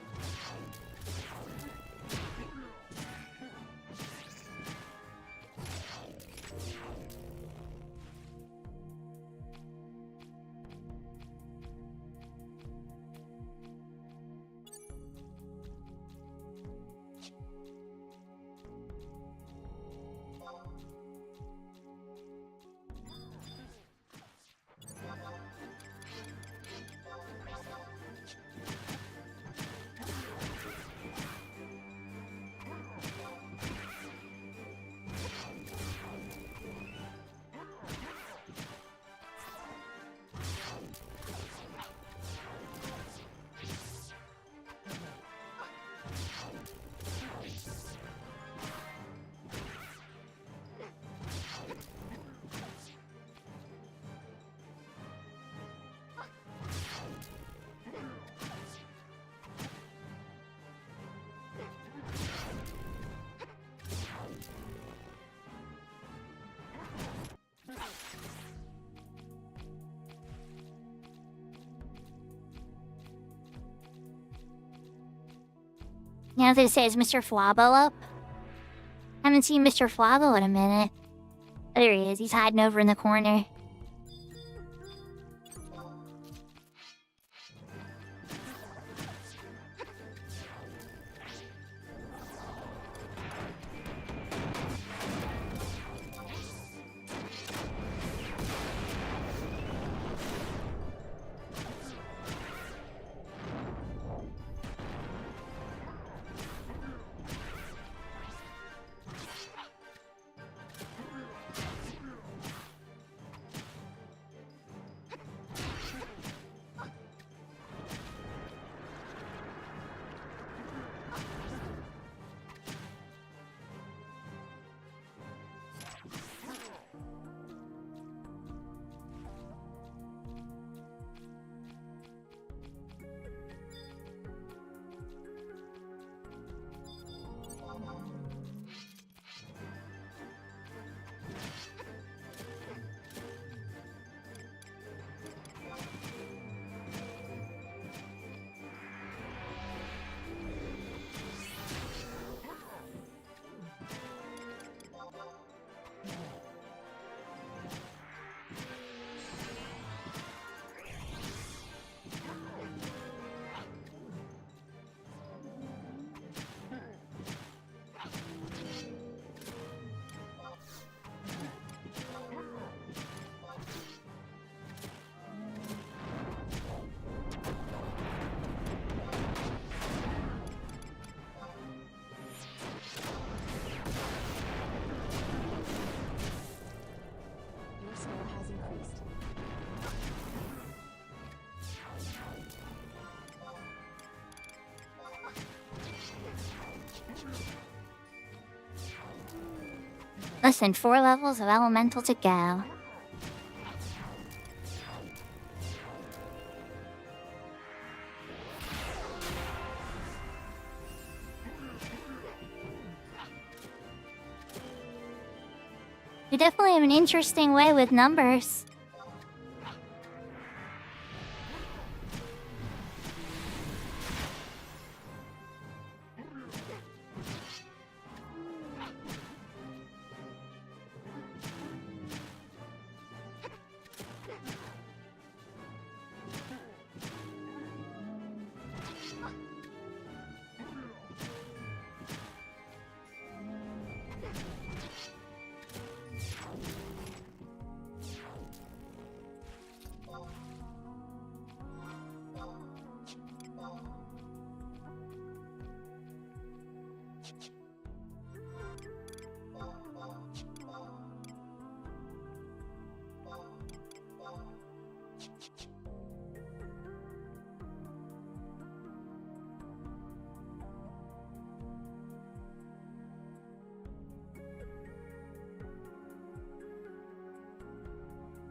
[SPEAKER 2] Now that it says Mr. Flabo up. Haven't seen Mr. Flabo in a minute. There he is, he's hiding over in the corner. Less than 4 levels of elemental to go. You definitely have an interesting way with numbers.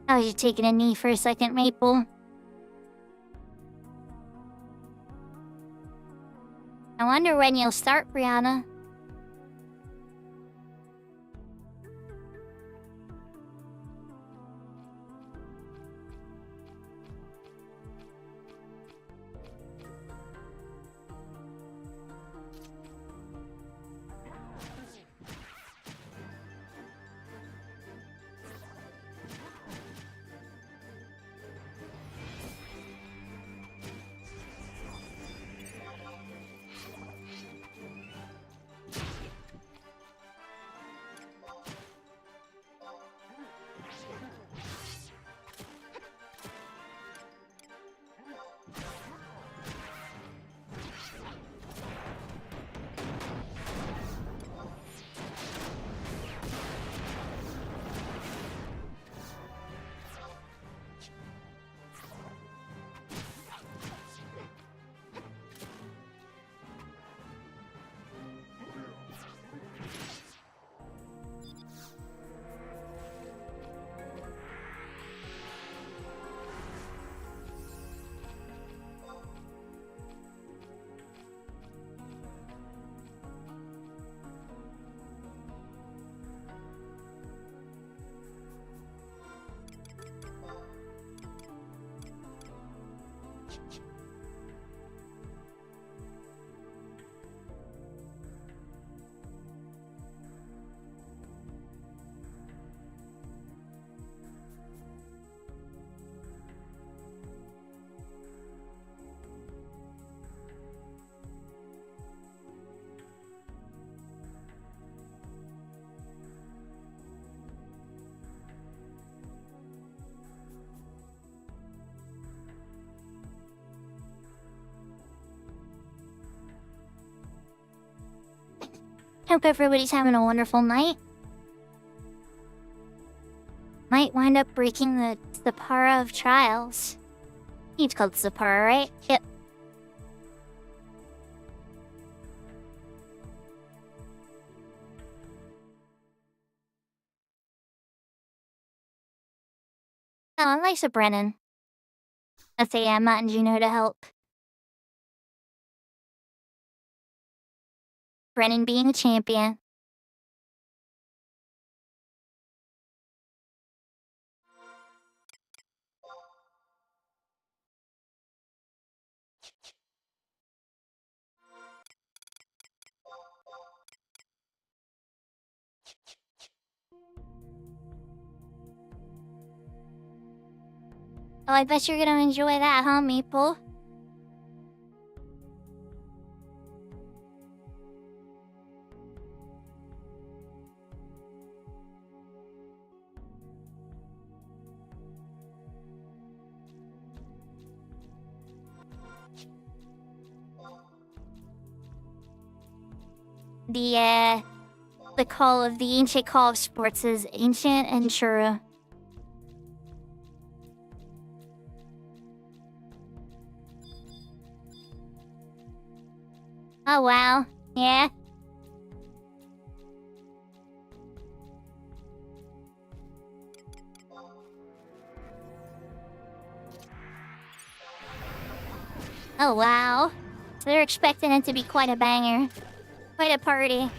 [SPEAKER 2] I was just taking a knee for a second, Maple. I wonder when you'll start, Brianna. Hope everybody's having a wonderful night. Might wind up breaking the Sakura of Trials. It's called Sakura, right? Yep. Oh, Lisa Brennan. Let's say Emma and Juno to help. Brennan being a champion. Oh, I bet you're gonna enjoy that, huh, Maple? The call of the ancient call of sports is ancient and true. Oh wow, yeah. Oh wow. So they're expecting it to be quite a banger. Quite a party.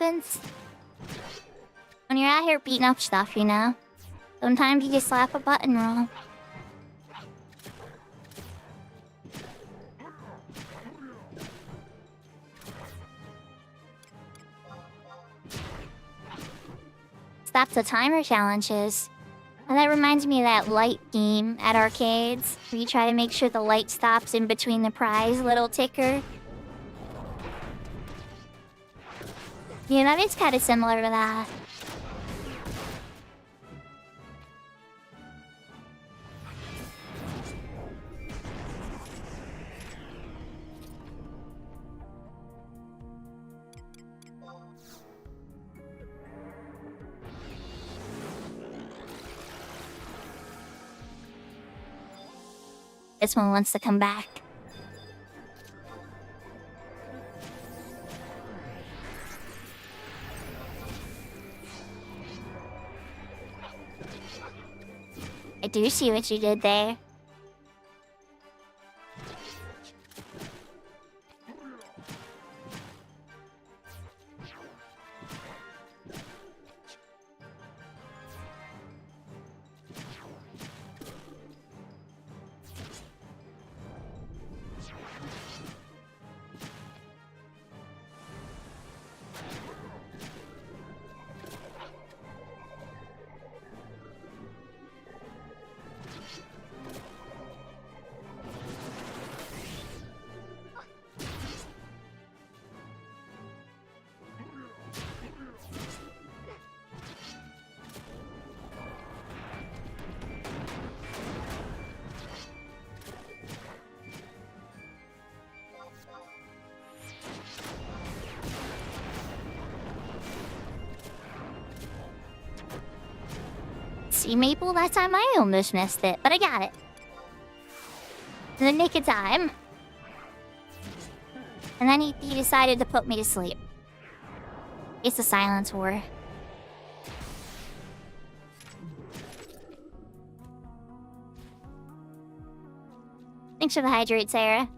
[SPEAKER 2] happens when you're out here beating up stuff, you know? Sometimes you just slap a button wrong. Stop the timer challenges. And that reminds me of that light game at arcades, where you try to make sure the light stops in between the prize little ticker. Yeah, that is kind of similar to that. This one wants to come back. I do see what you did there. See, Maple, that time I almost missed it, but I got it. In the nick of time. And then he decided to put me to sleep. It's a silence war. Thanks for the hydrate, Sarah.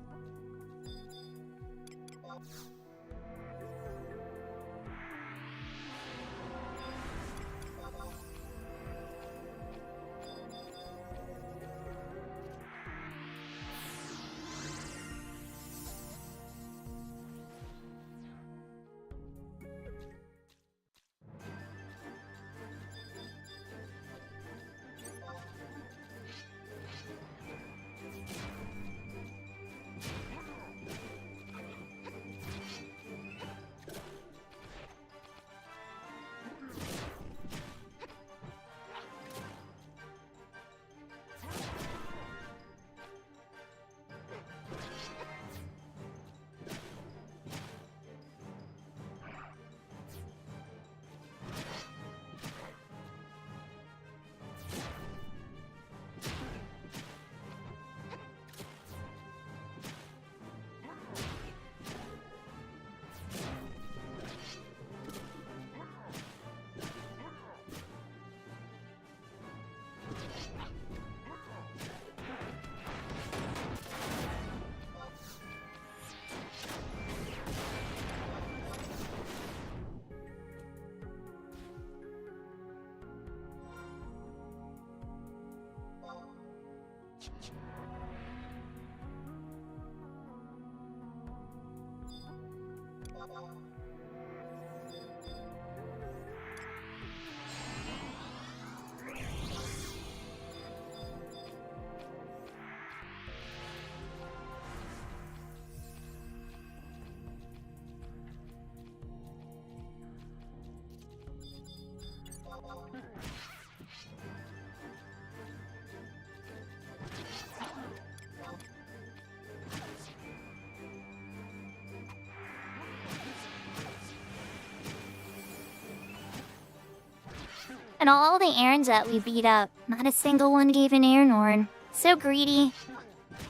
[SPEAKER 2] And all the errands that we beat up, not a single one gave an Airnorn. So greedy.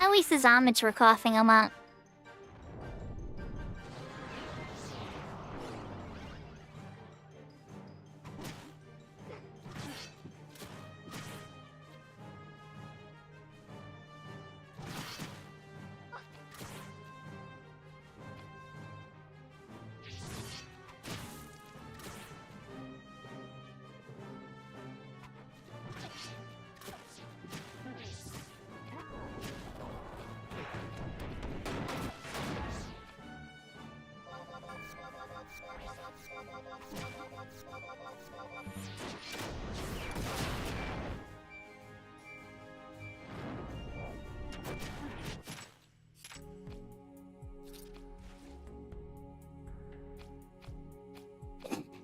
[SPEAKER 2] At least the Zombies were coughing them up.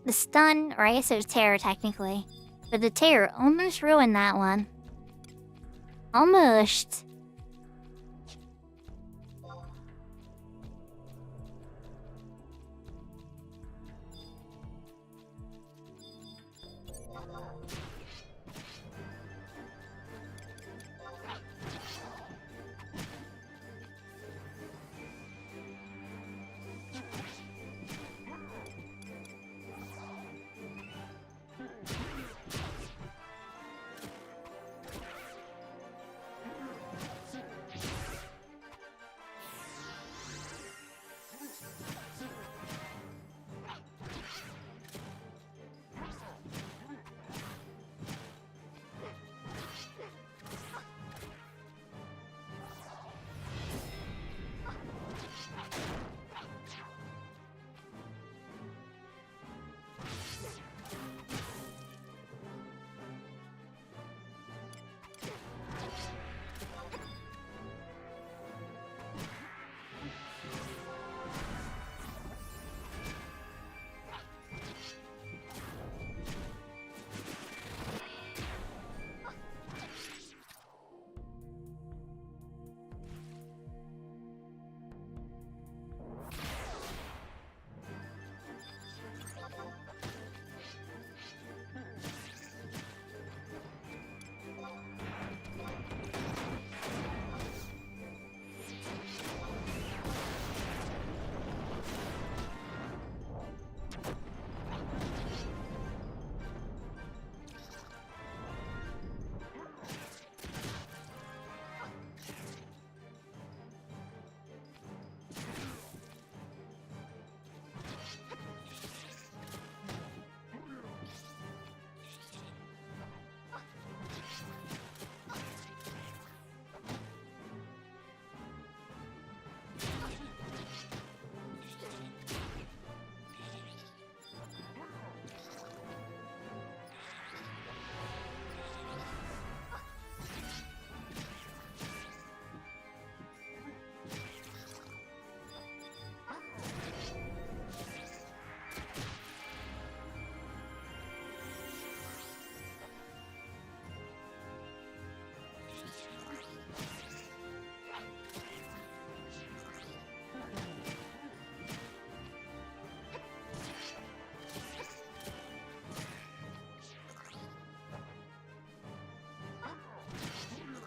[SPEAKER 2] The stun, or I guess it was terror technically, but the terror almost ruined that one. Almost.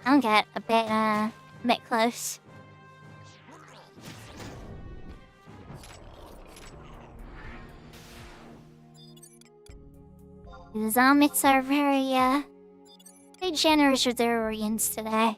[SPEAKER 2] I'll get a bit close. The Zombies are very generous with their organs today.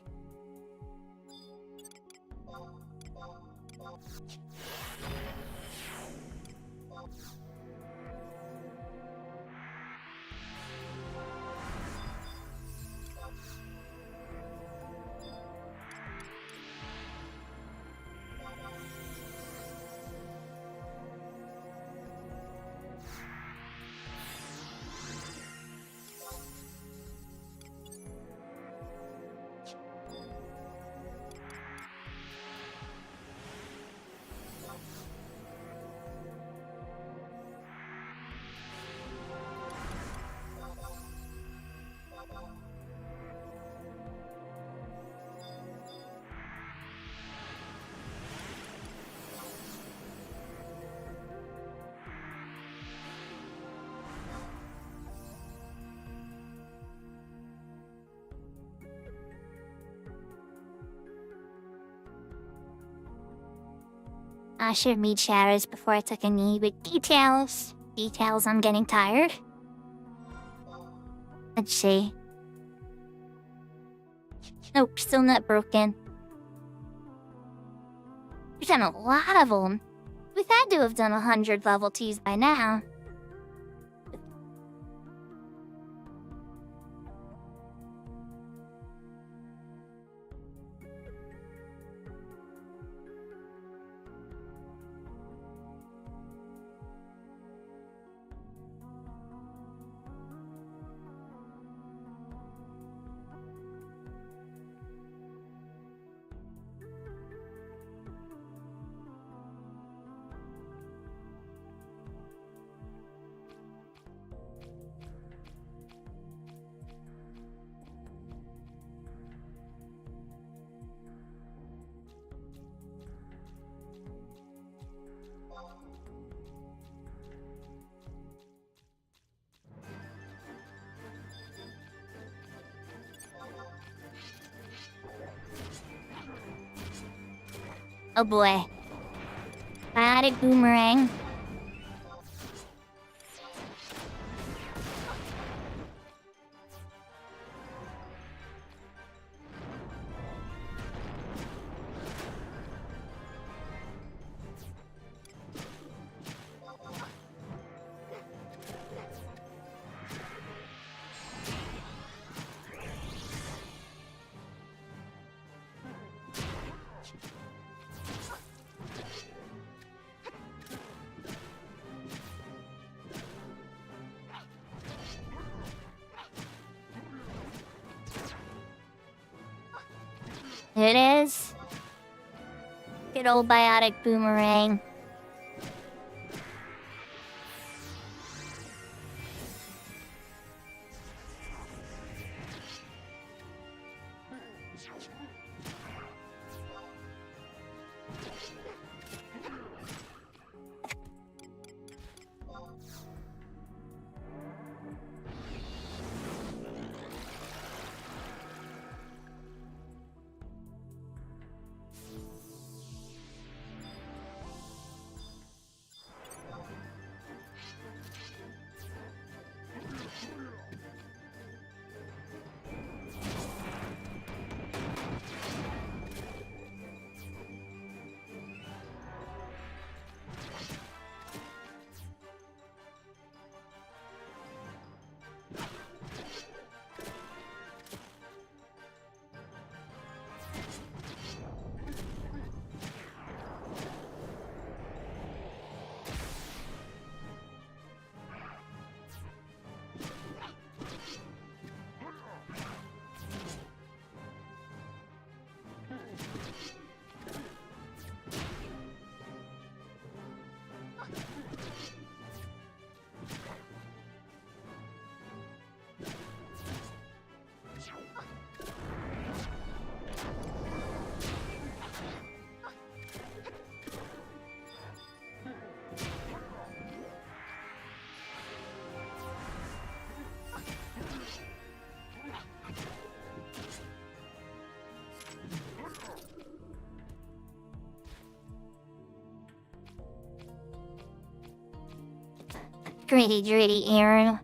[SPEAKER 2] I should meet shadows before I took a knee, but details, I'm getting tired. Let's see. Nope, still not broken. We've done a lot of them. We've had to have done 100 level 2s by now. Oh boy. Biotic boomerang. It is. Good old biotic boomerang. Gritty arrow.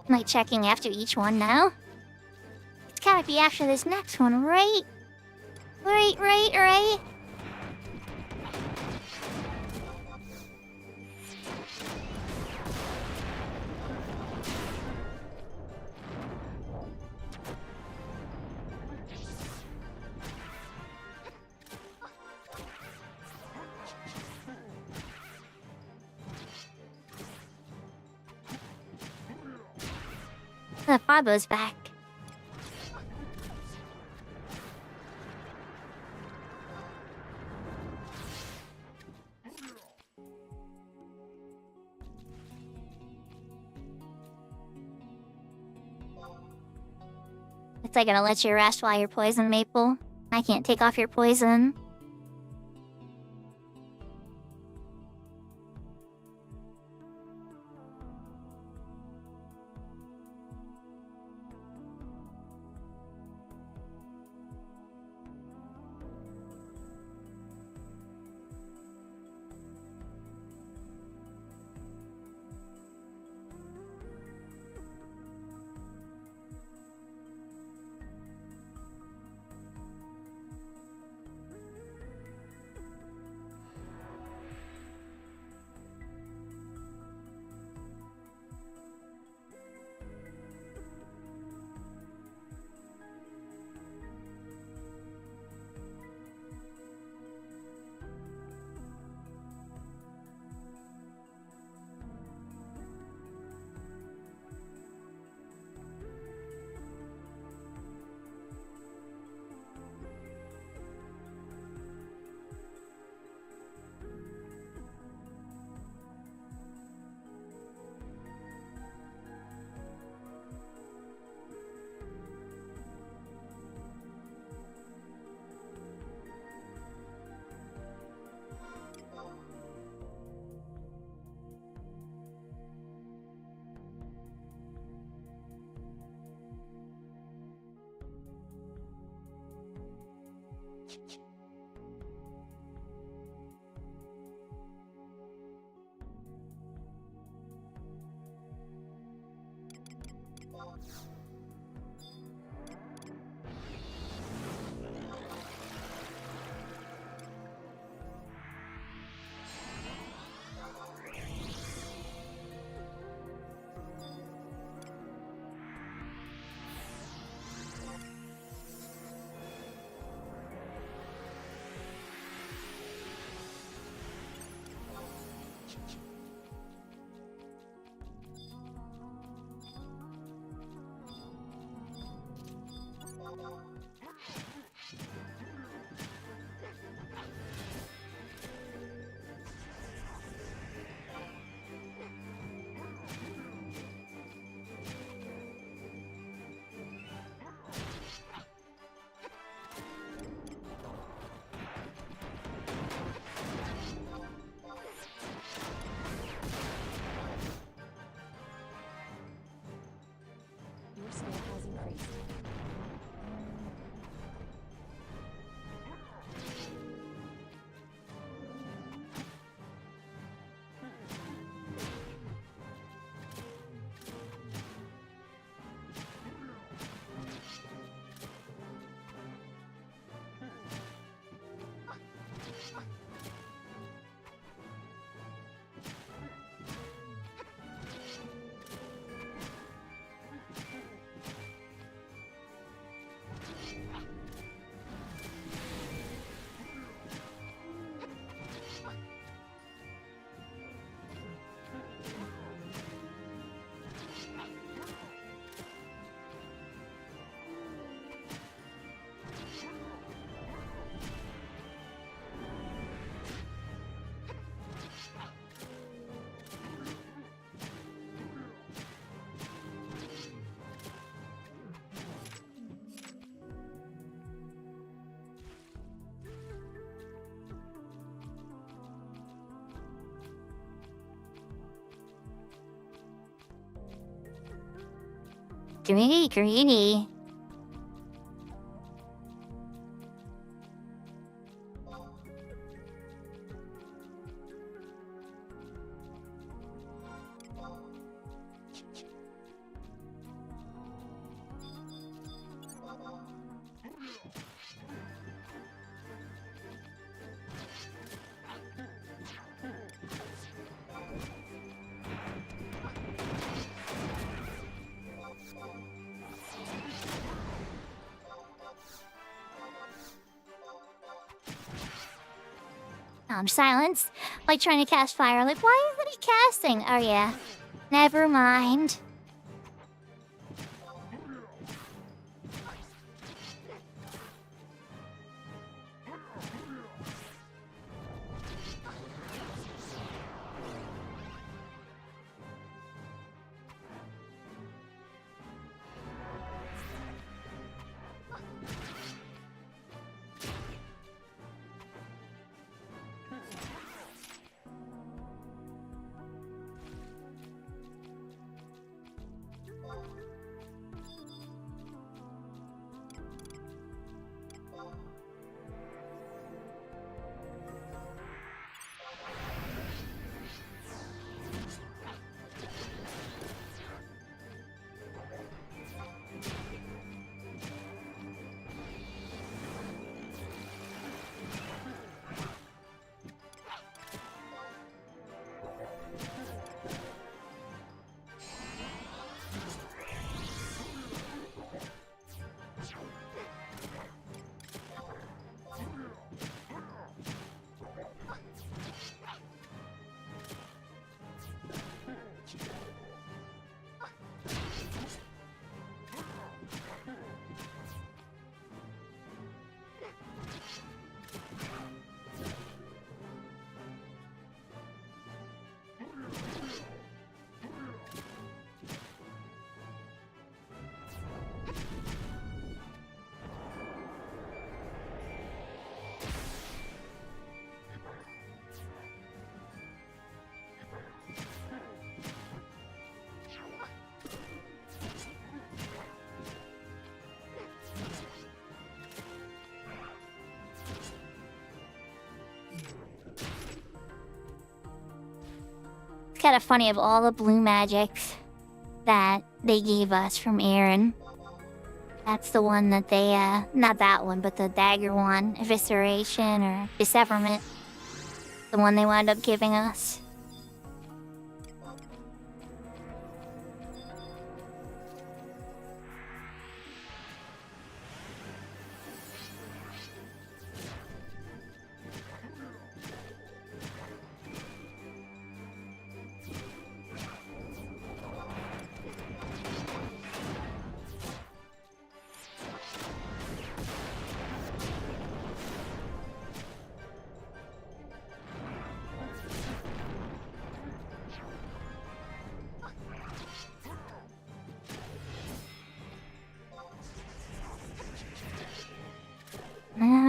[SPEAKER 2] Am I checking after each one now? It's gotta be after this next one, right? Right. The Fabo's back. It's like gonna let you rest while you're poisoned, Maple. I can't take off your poison.
[SPEAKER 1] Your skill has increased.
[SPEAKER 2] Greedy. Silence. Like trying to cast fire. Like, why isn't he casting? Oh, yeah. Never mind. It's kind of funny of all the blue magics that they gave us from Aaron. That's the one that they, not that one, but the dagger one, evisceration or disseverment. The one they wound up giving us.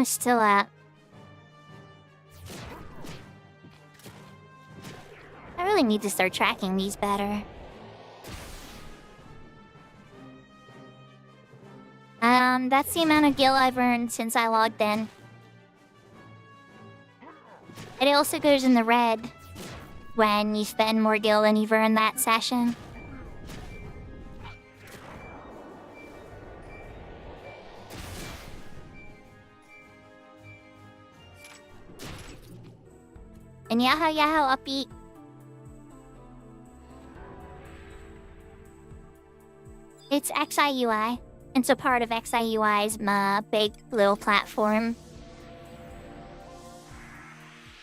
[SPEAKER 2] Still at. I really need to start tracking these better. That's the amount of gil I've earned since I logged in. It also goes in the red when you spend more gil than you've earned that session. And yaho upbeat. It's XIUI. It's a part of XIUI's big little platform.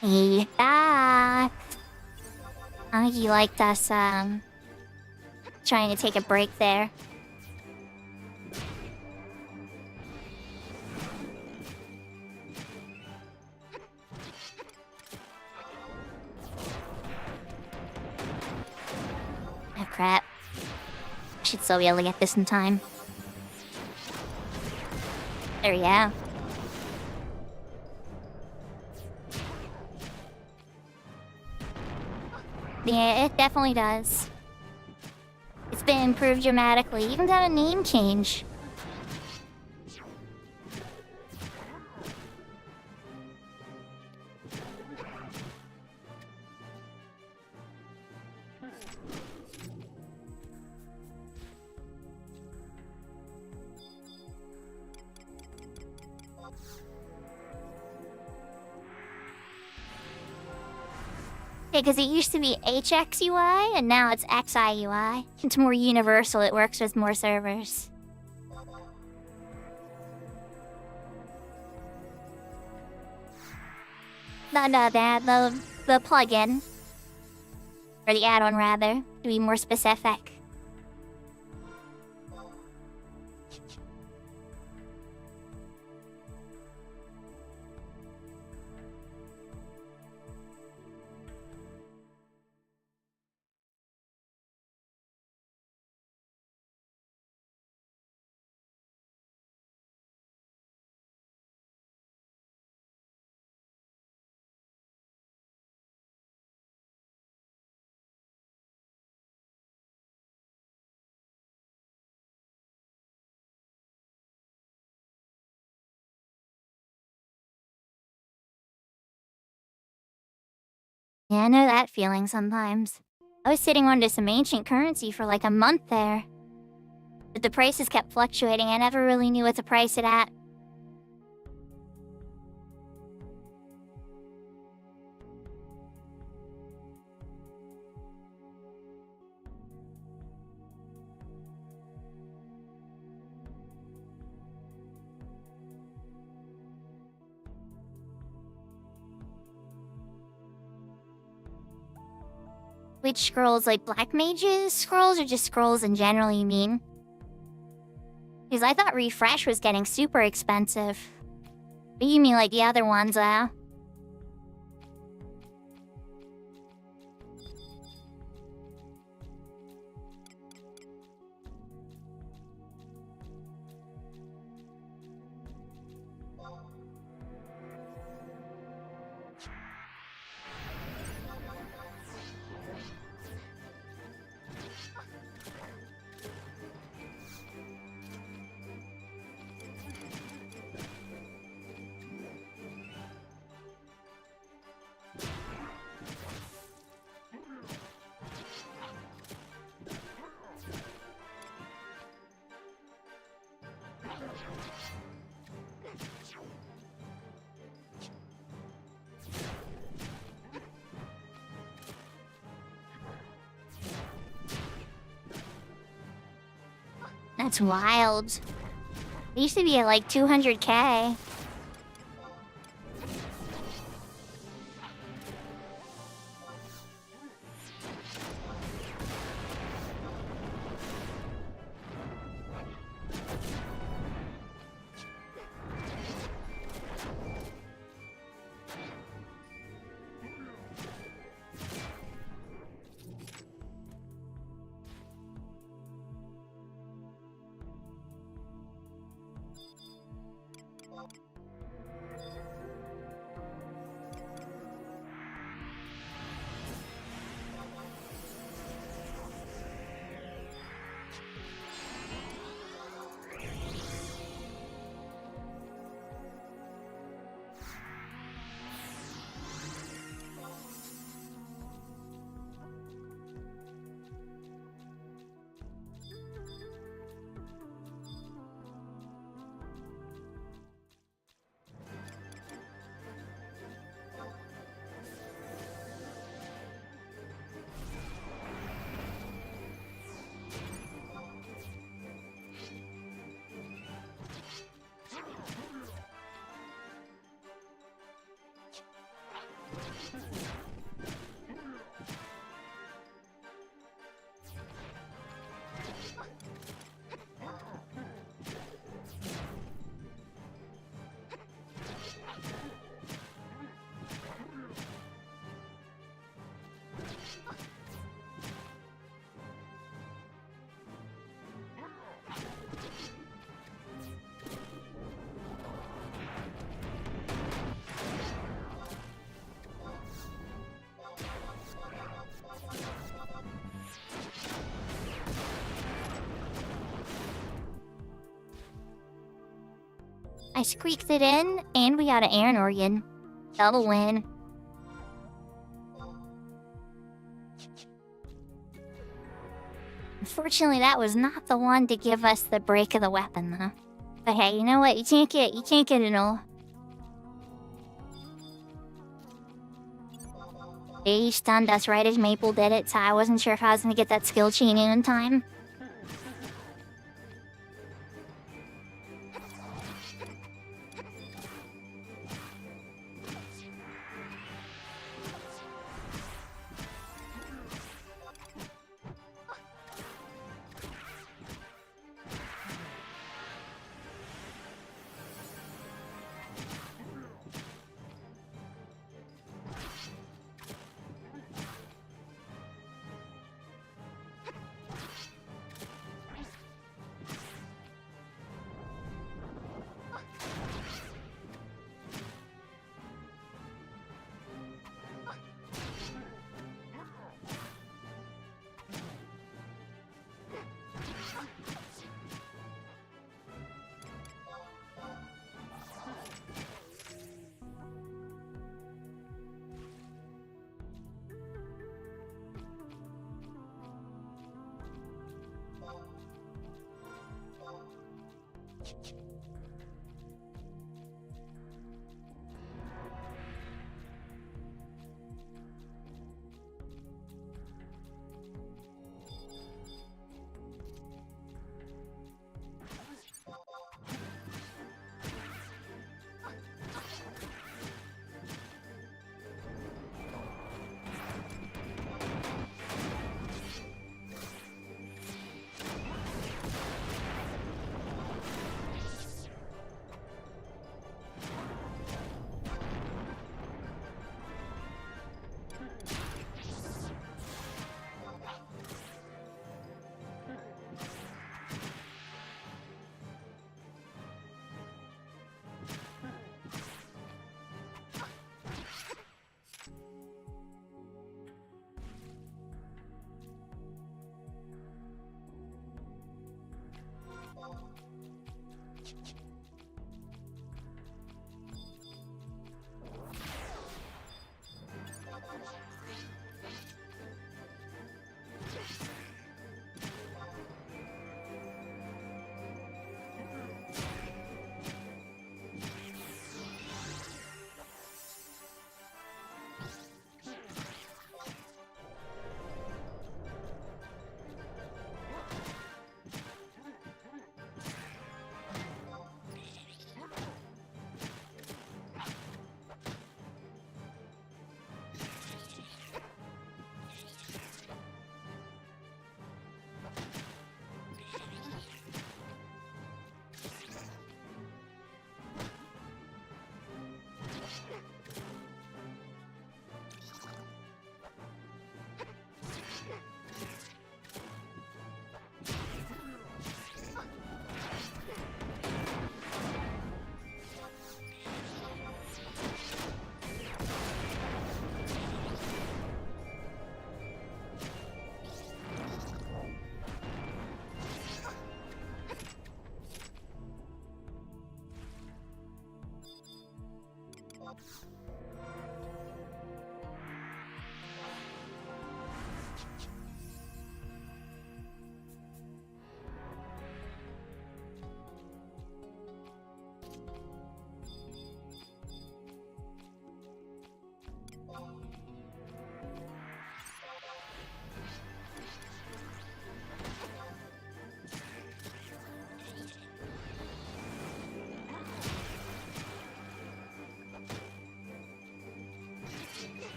[SPEAKER 2] Hey, back. I think he liked us trying to take a break there. Oh crap. I should still be able to get this in time. There we go. Yeah, it definitely does. It's been improved dramatically, even got a name change. Yeah, because it used to be HXUI, and now it's XIUI. It's more universal, it works with more servers. The plugin. Or the add-on, rather, to be more specific. Yeah, I know that feeling sometimes. I was sitting under some ancient currency for like a month there. But the prices kept fluctuating, I never really knew what to price it at. Which scrolls, like black mages scrolls or just scrolls in general, you mean? Because I thought refresh was getting super expensive. But you mean like the other ones, though? That's wild. It used to be at like 200k. I squeaked it in, and we got an Iron Organ. Double win. Unfortunately, that was not the one to give us the break of the weapon, though. But hey, you know what? You can't get it all. He stunned us right as Maple did it, so I wasn't sure if I was gonna get that skill chain in time.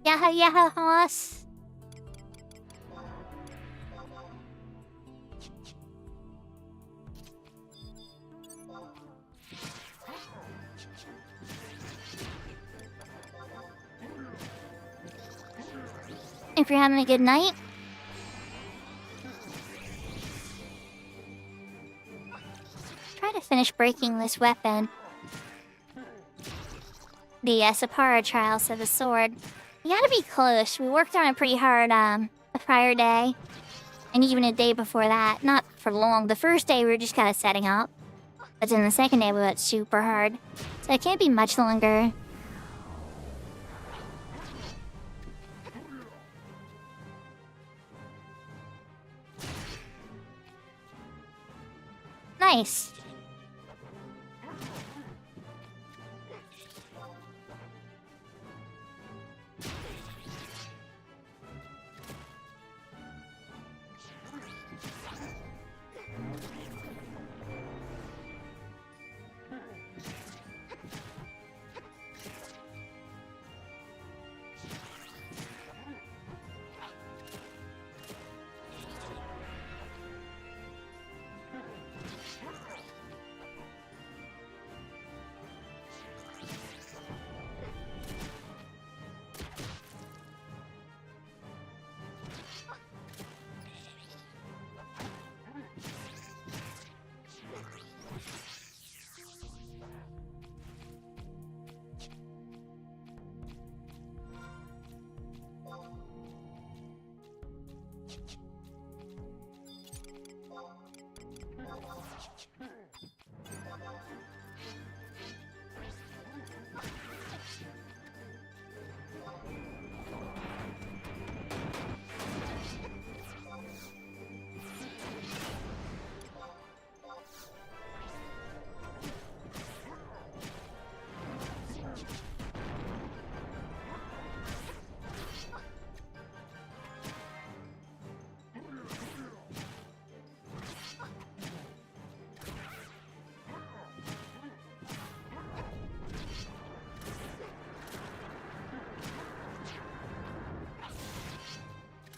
[SPEAKER 2] Yahoo yahoo horse. If you're having a good night, try to finish breaking this weapon. The Sakura trials of the sword. You gotta be close. We worked on it pretty hard the prior day. And even a day before that. Not for long. The first day we were just kind of setting up. But then the second day we went super hard. So it can't be much longer. Nice.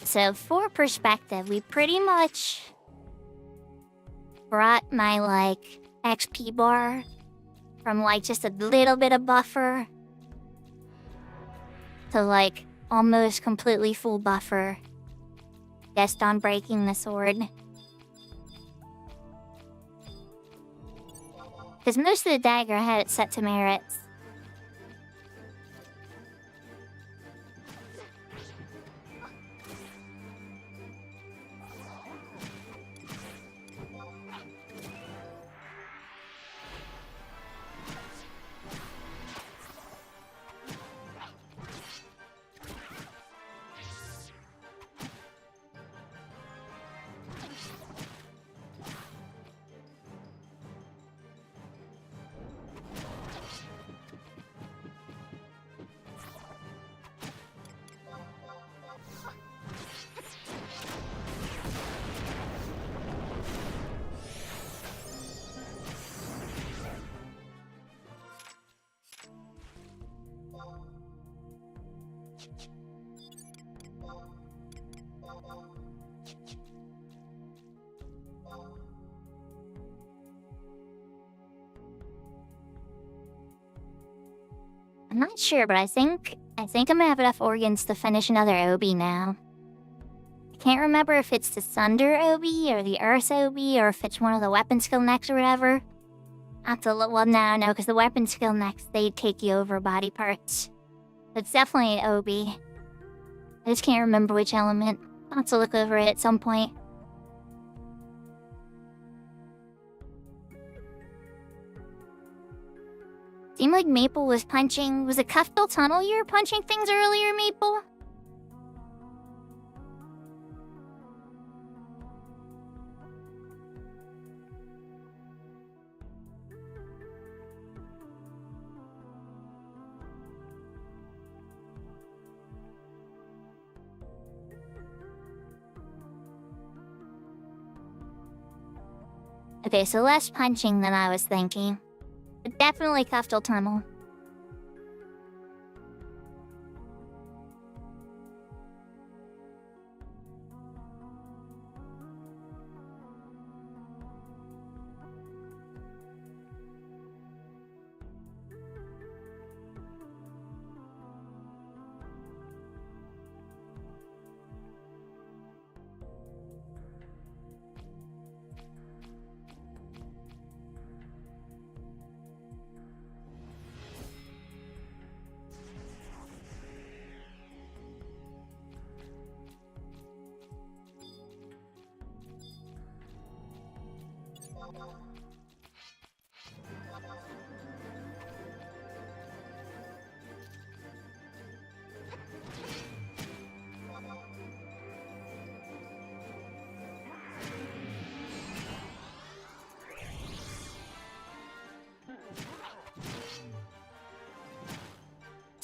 [SPEAKER 2] So for perspective, we pretty much brought my XP bar from just a little bit of buffer to almost completely full buffer just on breaking the sword. Because most of the dagger I had it set to merits. I'm not sure, but I think I'm gonna have enough organs to finish another OB now. I can't remember if it's the Thunder OB or the Earth OB or if it's one of the weapon skill necks or whatever. I have to look. Well, now I know because the weapon skill necks they take you over body parts. It's definitely an OB. I just can't remember which element. I'll have to look over it at some point. Seemed like Maple was punching. Was it Cuffbill Tunnel you were punching things earlier, Maple? Okay, so less punching than I was thinking. But definitely Cuffbill Tunnel.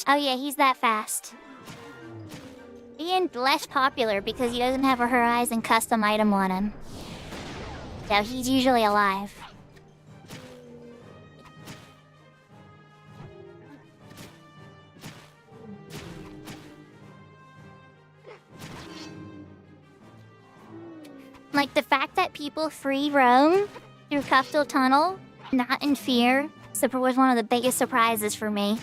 [SPEAKER 2] Oh yeah, he's that fast. And less popular because he doesn't have a Horizon custom item on him. So he's usually alive. Like the fact that people free roam through Cuffbill Tunnel, not in fear, was one of the biggest surprises for me.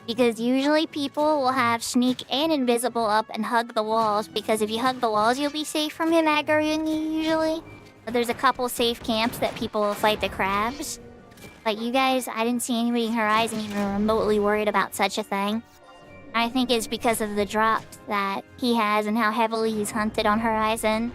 [SPEAKER 2] Because usually people will have sneak and invisible up and hug the walls, because if you hug the walls, you'll be safe from him aggroing you usually. But there's a couple safe camps that people will fight the crabs. But you guys, I didn't see anybody in Horizon even remotely worried about such a thing. I think it's because of the drops that he has and how heavily he's hunted on Horizon.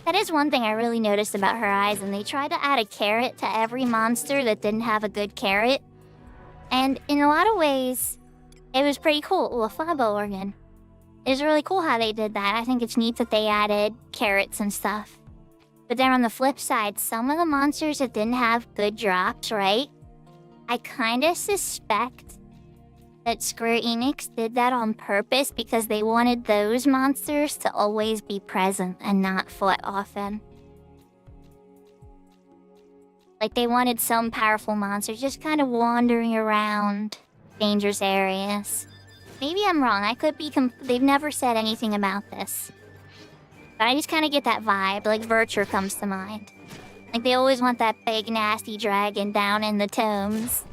[SPEAKER 2] That is one thing I really noticed about Horizon. They tried to add a carrot to every monster that didn't have a good carrot. And in a lot of ways, it was pretty cool. Ooh, a Fabo organ. It was really cool how they did that. I think it's neat that they added carrots and stuff. But then on the flip side, some of the monsters that didn't have good drops, right? I kind of suspect that Square Enix did that on purpose because they wanted those monsters to always be present and not fought often. Like they wanted some powerful monsters just kind of wandering around dangerous areas. Maybe I'm wrong. I could be they've never said anything about this. But I just kind of get that vibe. Like Virtue comes to mind. Like they always want that big nasty dragon down in the tomes.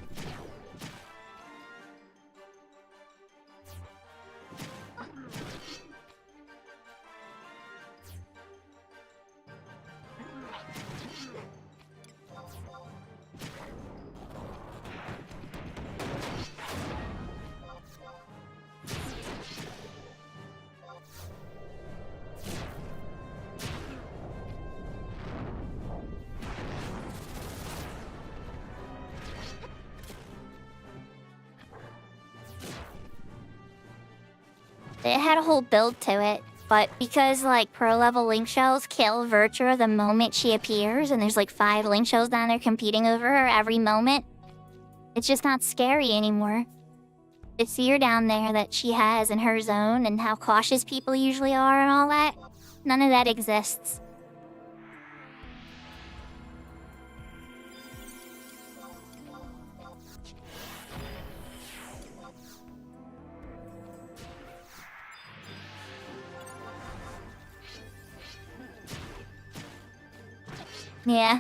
[SPEAKER 2] It had a whole build to it, but because like pro level link shells kill Virtue the moment she appears, and there's like 5 link shells down there competing over her every moment, it's just not scary anymore. The fear down there that she has in her zone and how cautious people usually are and all that, none of that exists. Yeah.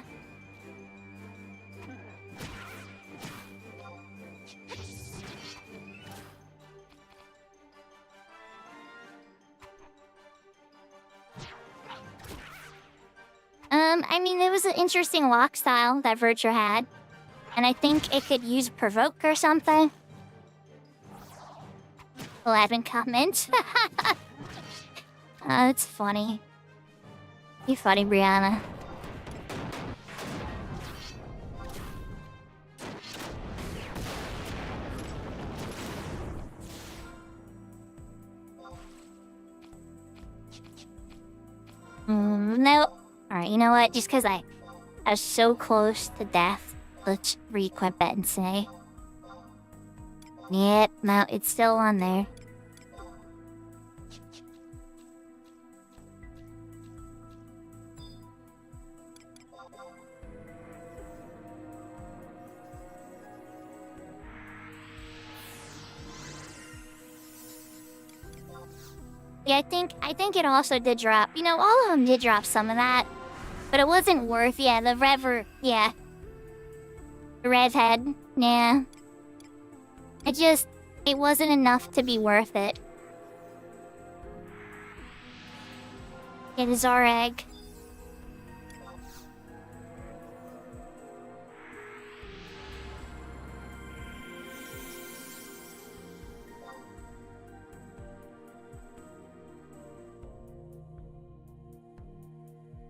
[SPEAKER 2] I mean, it was an interesting lock style that Virtua had. And I think it could use provoke or something. 11 comments. Oh, it's funny. You funny, Brianna. No. Alright, you know what? Just because I was so close to death, let's re-equip it and say. Yep, no, it's still on there. Yeah, I think it also did drop. You know, all of them did drop some of that. But it wasn't worth, yeah, the Rever, yeah. The Rev head, yeah. It wasn't enough to be worth it. Yeah, the Zareg.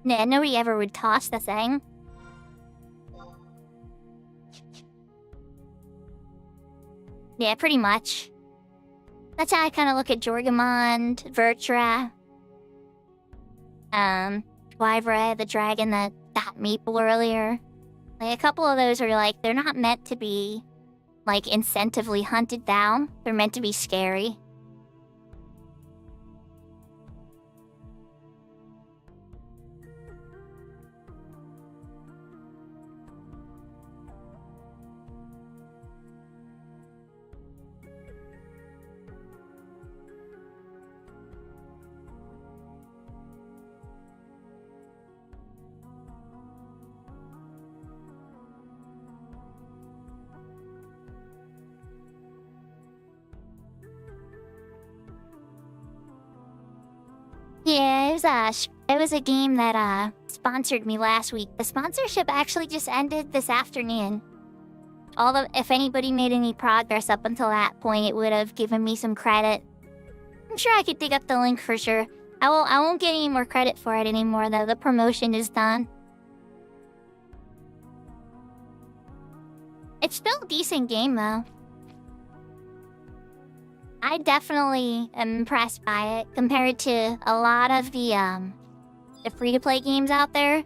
[SPEAKER 2] Nah, nobody ever would toss the thing. Yeah, pretty much. That's how I kind of look at Jorgamond, Vertra, Wyvra, the dragon that got Meeple earlier. Like, a couple of those are like, they're not meant to be, like, incentively hunted down. They're meant to be scary. Yeah, it was a game that sponsored me last week. The sponsorship actually just ended this afternoon. If anybody made any progress up until that point, it would have given me some credit. I'm sure I could dig up the link for sure. I won't get any more credit for it anymore though. The promotion is done. It's still a decent game though. I definitely am impressed by it compared to a lot of the free-to-play games out there.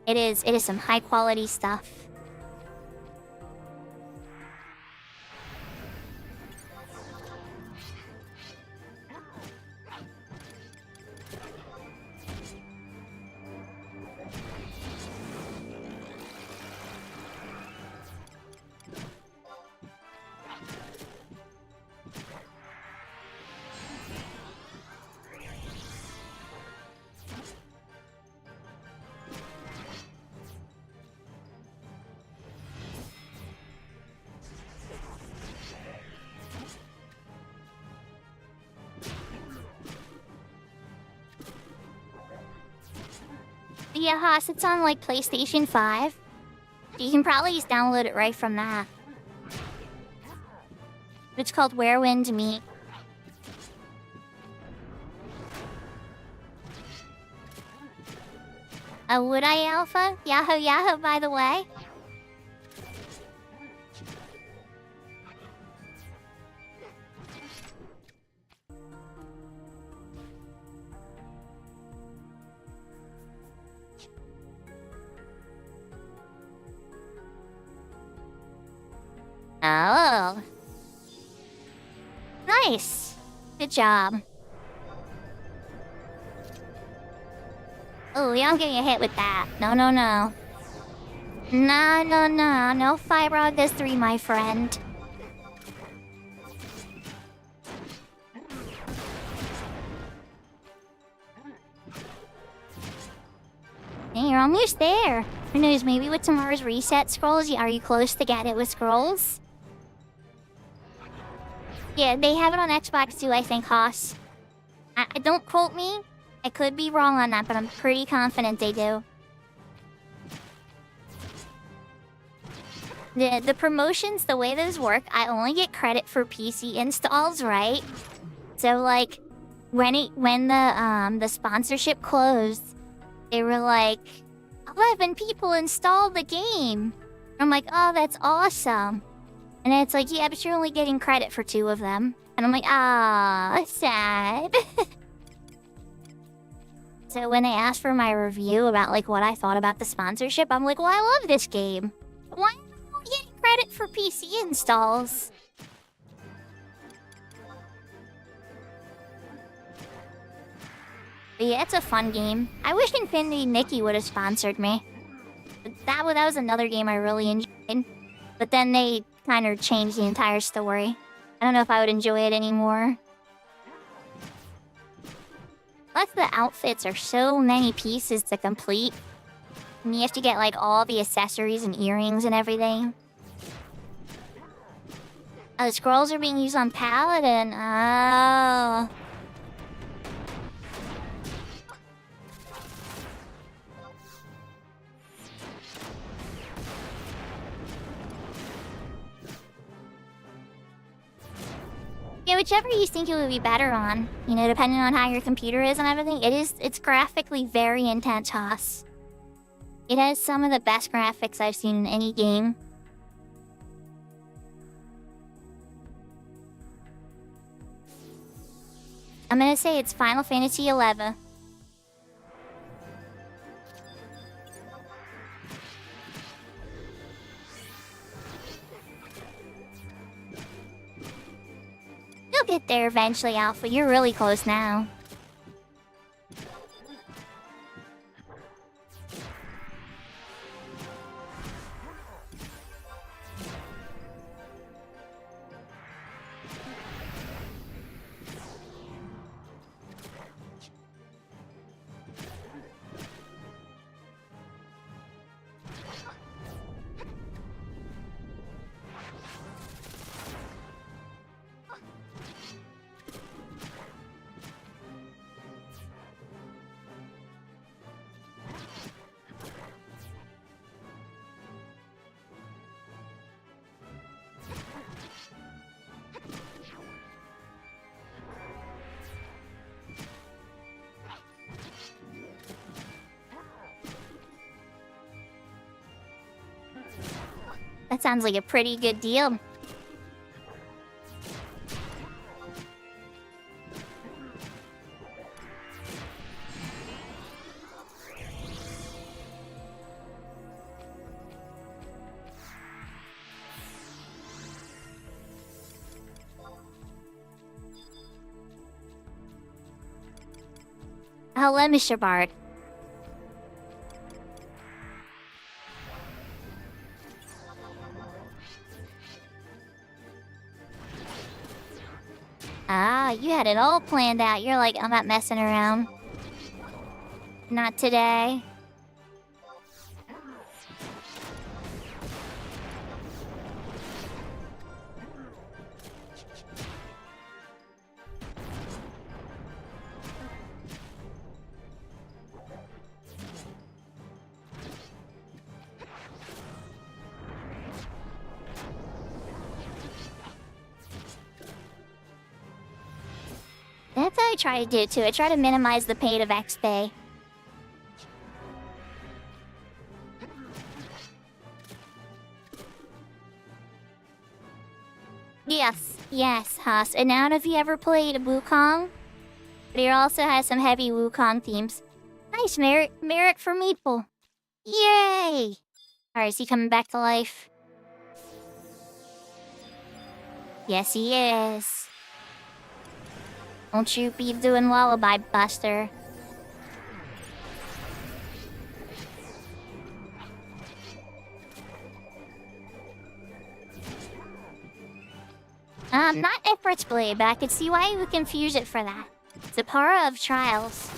[SPEAKER 2] It is some high-quality stuff. Yeah, Haas, it's on, like, PlayStation 5. You can probably just download it right from that. It's called Where Wind Meet. Would I, Alpha? Yahoo Yahoo, by the way. Oh. Nice. Good job. Oh, you don't get hit with that. No, no, no. No, no, no. No Fibro this 3, my friend. Hey, you're almost there. Who knows, maybe with tomorrow's reset scrolls, are you close to get it with scrolls? Yeah, they have it on Xbox too, I think, Haas. Don't quote me. I could be wrong on that, but I'm pretty confident they do. the promotions, the way those work, I only get credit for PC installs, right? So like when the sponsorship closed, they were like 11 people installed the game. I'm like, oh, that's awesome. And it's like, yeah, but you're only getting credit for 2 of them. And I'm like, ah, sad. So when they asked for my review about like what I thought about the sponsorship, I'm like, well, I love this game. Why am I only getting credit for PC installs? But yeah, it's a fun game. I wish Infinity Nikki would have sponsored me. That was another game I really enjoyed. But then they kind of changed the entire story. I don't know if I would enjoy it anymore. Plus the outfits are so many pieces to complete. And you have to get like all the accessories and earrings and everything. Oh, the scrolls are being used on Paladin. Oh. Yeah, whichever you think it would be better on, you know, depending on how your computer is and everything, it's graphically very intense, Haas. It has some of the best graphics I've seen in any game. I'm gonna say it's Final Fantasy XI. You'll get there eventually, Alpha. You're really close now. That sounds like a pretty good deal. Hello, Mr. Bard. Ah, you had it all planned out. You're like, I'm not messing around. Not today. That's how I try to do it too. I try to minimize the pain of XP. Yes, Haas. And now have you ever played Wukong? But it also has some heavy Wukong themes. Nice, Merrick for Meeple. Yay! Alright, is he coming back to life? Yes, he is. Won't you be doing Lullaby Buster? Not Ifrit's Blade, but I could see why you would confuse it for that. Zapara of Trials.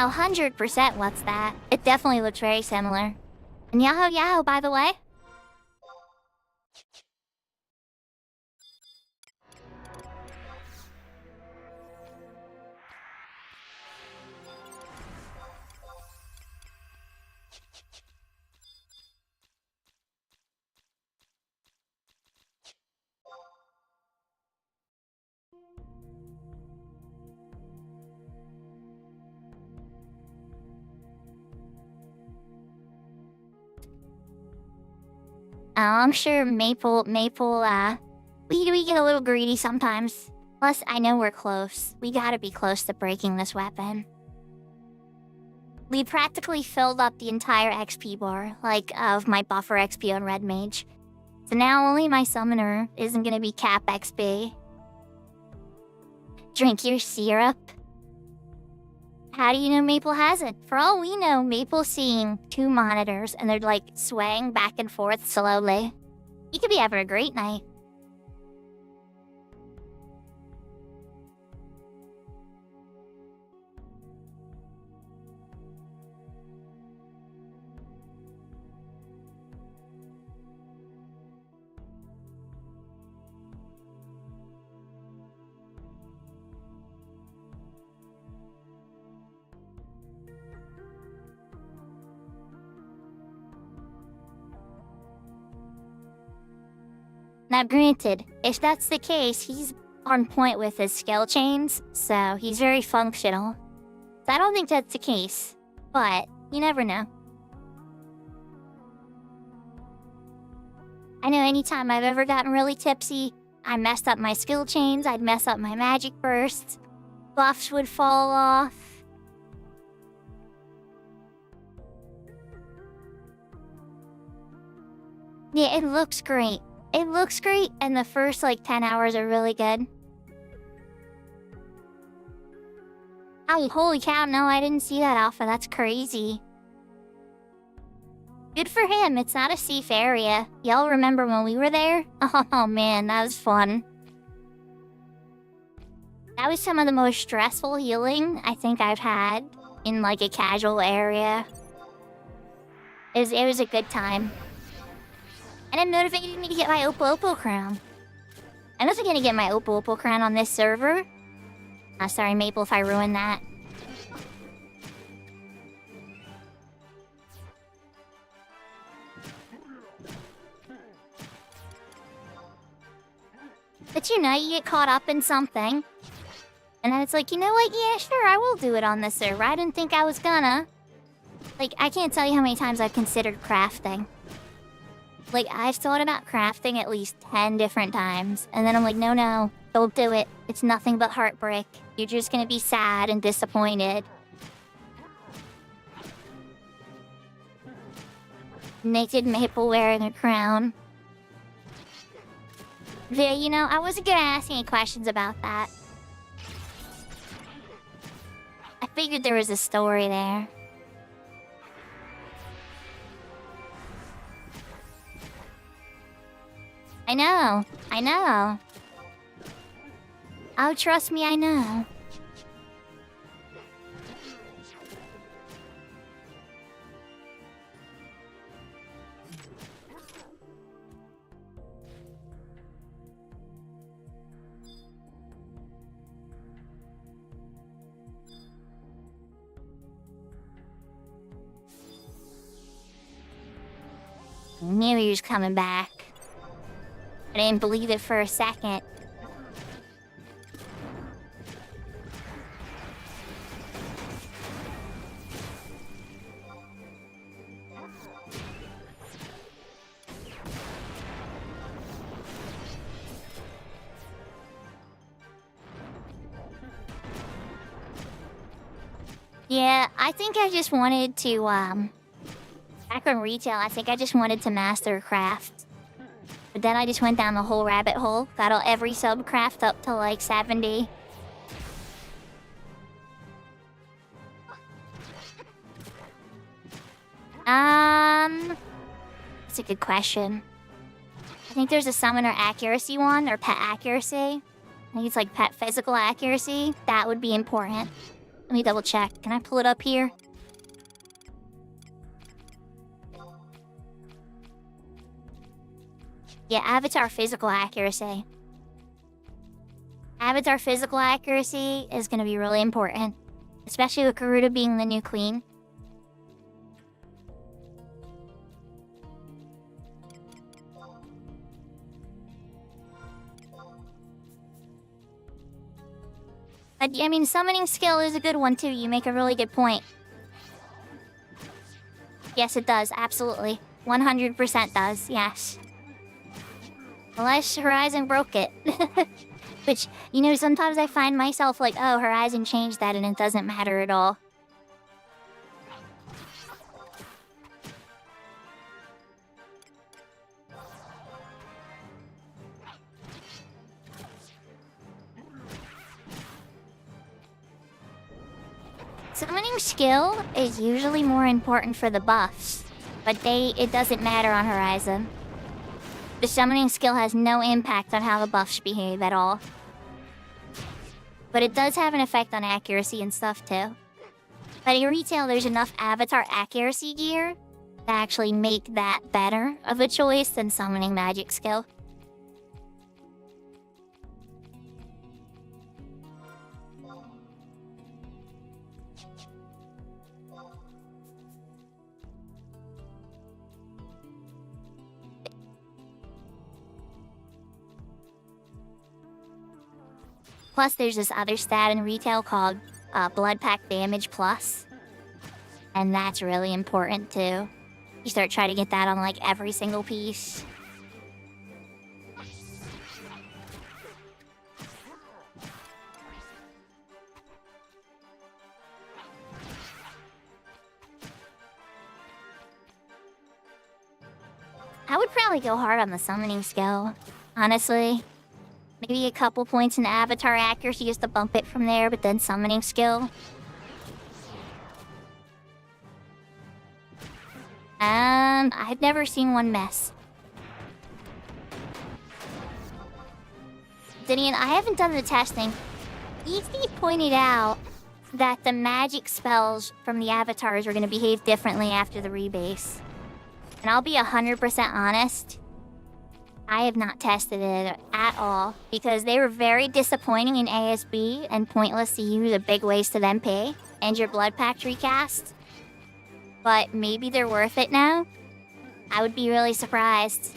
[SPEAKER 2] Yeah, 100% what's that? It definitely looks very similar. And Yahoo Yahoo, by the way. I'm sure Maple, we get a little greedy sometimes. Plus, I know we're close. We gotta be close to breaking this weapon. We practically filled up the entire XP bar, of my buffer XP on Red Mage. So now only my summoner isn't gonna be cap XP. Drink your syrup. How do you know Maple has it? For all we know, Maple's seeing 2 monitors and they're swaying back and forth slowly. He could be having a great night. Now granted, if that's the case, he's on point with his skill chains, so he's very functional. So I don't think that's the case, but you never know. I know anytime I've ever gotten really tipsy, I messed up my skill chains, I'd mess up my magic bursts, buffs would fall off. Yeah, it looks great. It looks great, and the first 10 hours are really good. Oh, holy cow, no, I didn't see that alpha. That's crazy. Good for him, it's not a safe area. Y'all remember when we were there? Oh man, that was fun. That was some of the most stressful healing I think I've had in a casual area. It was a good time. And it motivated me to get my Oppo Oppo crown. I wasn't gonna get my Oppo Oppo crown on this server. Sorry, Maple, if I ruined that. But you get caught up in something. And then it's you know what? Yeah, sure, I will do it on this server. I didn't think I was gonna. I can't tell you how many times I've considered crafting. I've thought about crafting at least 10 different times. And then I'm no, don't do it. It's nothing but heartbreak. You're just gonna be sad and disappointed. Naked Maple wearing a crown. Yeah, I wasn't gonna ask any questions about that. I figured there was a story there. I know. Oh, trust me, I know. I knew he was coming back. I didn't believe it for a second. Yeah, I think I just wanted to, back on retail, I think I just wanted to master craft. But then I just went down the whole rabbit hole, got every subcraft up to 70. That's a good question. I think there's a summoner accuracy one, or pet accuracy. I think it's pet physical accuracy. That would be important. Let me double check. Can I pull it up here? Yeah, avatar physical accuracy. Avatar physical accuracy is going to be really important, especially with Garuda being the new queen. But, I mean, summoning skill is a good one too. You make a really good point. Yes, it does. Absolutely. 100% does. Yes. Unless Horizon broke it. Which, you know, sometimes I find myself like, oh, Horizon changed that and it doesn't matter at all. Summoning skill is usually more important for the buffs, but it doesn't matter on Horizon. The summoning skill has no impact on how the buffs behave at all. But it does have an effect on accuracy and stuff too. But in retail, there's enough avatar accuracy gear to actually make that better of a choice than summoning magic skill. Plus, there's this other stat in retail called Blood Pack Damage Plus. And that's really important, too. You start trying to get that on, like, every single piece. I would probably go hard on the summoning skill, honestly. Maybe a couple points in avatar accuracy just to bump it from there, but then summoning skill. I've never seen one miss. Dinian, I haven't done the testing. Easy pointed out that the magic spells from the avatars are going to behave differently after the rebase. And I'll be 100% honest. I have not tested it at all because they were very disappointing in ASB and pointless to use a big waste of MP and your Blood Pact recast. But maybe they're worth it now? I would be really surprised.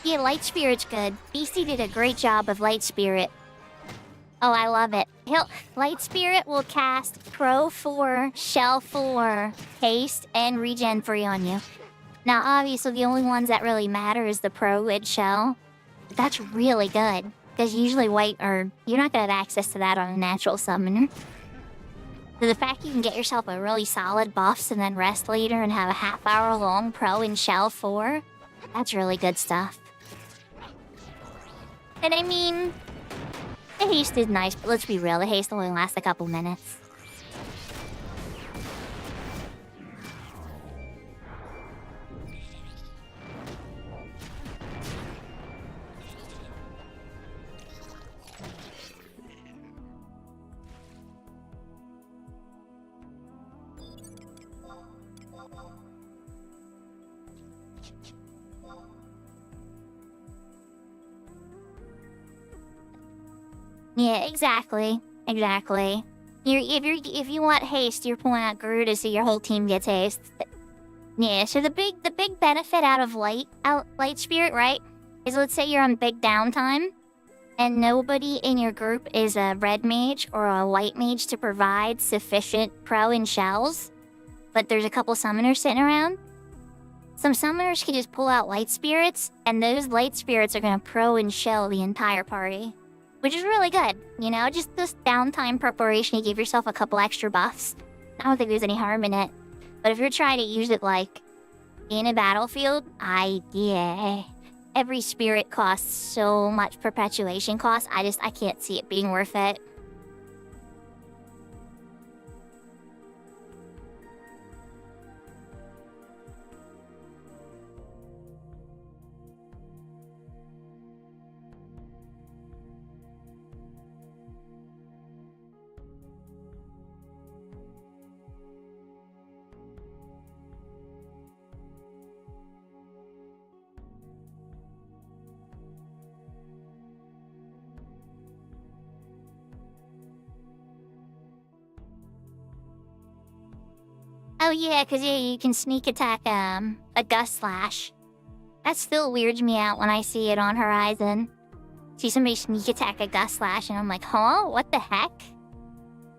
[SPEAKER 2] Yeah, Light Spirit's good. BC did a great job of Light Spirit. Oh, I love it. Light Spirit will cast Pro 4, Shell 4, Haste, and Regen 3 on you. Now, obviously, the only ones that really matter is the Pro and Shell. But that's really good, because usually white you're not going to have access to that on a natural summoner. So the fact you can get yourself a really solid buffs and then rest later and have a half-hour-long Pro and Shell 4, that's really good stuff. And I mean, the haste is nice, but let's be real, the haste only lasts a couple minutes. Yeah, exactly. Exactly. If you want haste, you're pulling out Garuda so your whole team gets haste. Yeah, so the big benefit out of Light Spirit, right, is let's say you're on big downtime, and nobody in your group is a red mage or a white mage to provide sufficient pro and shells, but there's a couple summoners sitting around. Some summoners can just pull out Light Spirits, and those Light Spirits are gonna pro and shell the entire party. Which is really good, you know? Just this downtime preparation, you give yourself a couple extra buffs. I don't think there's any harm in it. But if you're trying to use it, like, in a battlefield, yeah. Every spirit costs so much perpetuation cost, I can't see it being worth it. Oh yeah, cause yeah, you can sneak attack a gust slash. That still weirds me out when I see it on Horizon. See somebody sneak attack a gust slash and I'm like, huh? What the heck?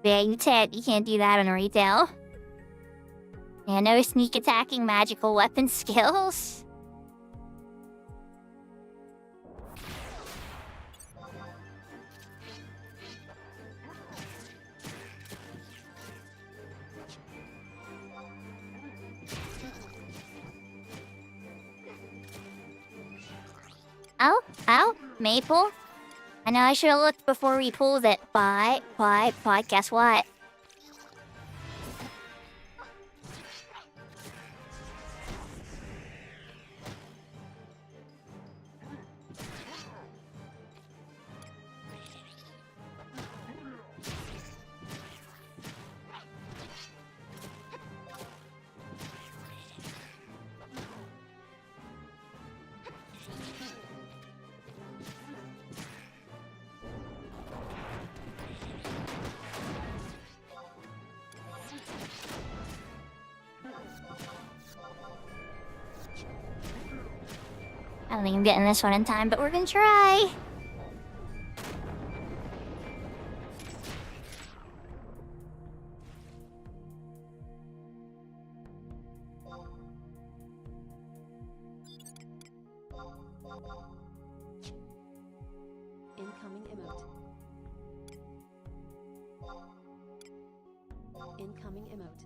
[SPEAKER 2] Yeah, you can't do that on retail. Yeah, no sneak attacking magical weapon skills. Oh, Maple? I know I should have looked before we pulled it, but guess what? I don't think I'm getting this one in time, but we're gonna try.
[SPEAKER 1] Incoming emote. Incoming emote.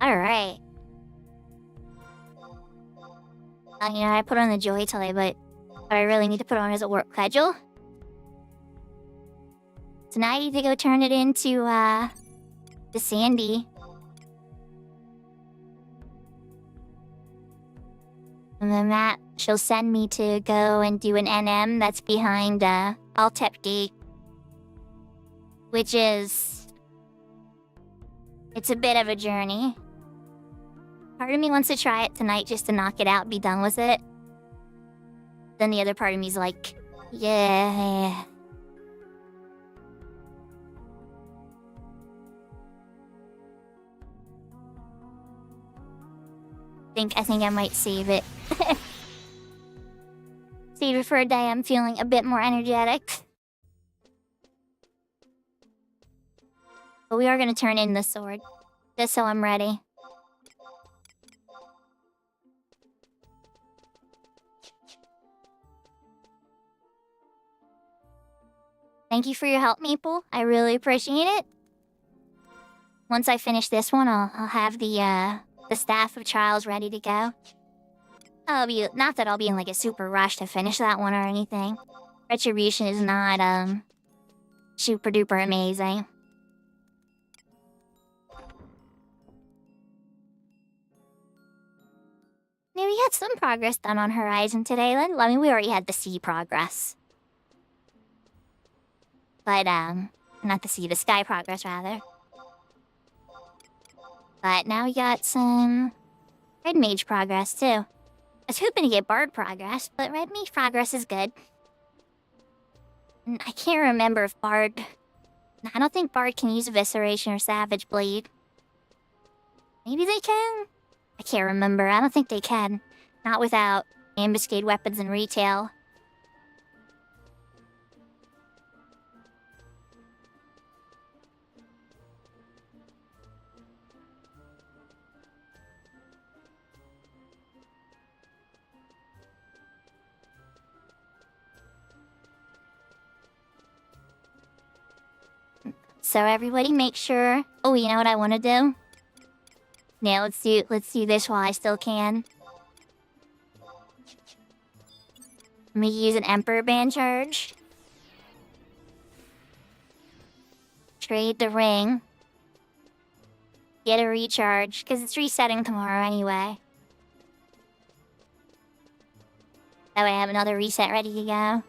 [SPEAKER 2] Alright. I put on the joy toy, but what I really need to put on is a work schedule. So now I need to go turn it into, the Sandy. And then that she'll send me to go and do an NM that's behind, Altep Gate. Which is... It's a bit of a journey. Part of me wants to try it tonight just to knock it out, be done with it. Then the other part of me's like, yeah. I think I might save it. Save it for a day I'm feeling a bit more energetic. But we are gonna turn in the sword. Just so I'm ready. Thank you for your help, Maple. I really appreciate it. Once I finish this one, I'll have the Staff of Trials ready to go. Not that I'll be in like a super rush to finish that one or anything. Retribution is not, super duper amazing. Maybe we had some progress done on Horizon today, then. I mean, we already had the sea progress. But, not the sea, the sky progress, rather. But now we got some Red Mage progress, too. I was hoping to get Bard progress, but Red Mage progress is good. And I can't remember if Bard... I don't think Bard can use Evisceration or Savage Blade. Maybe they can? I can't remember. I don't think they can. Not without ambuscade weapons in retail. So everybody make sure... Oh, you know what I want to do? Yeah, let's do this while I still can. Let me use an Emperor Band charge. Trade the ring. Get a recharge, because it's resetting tomorrow anyway. That way I have another reset ready to go.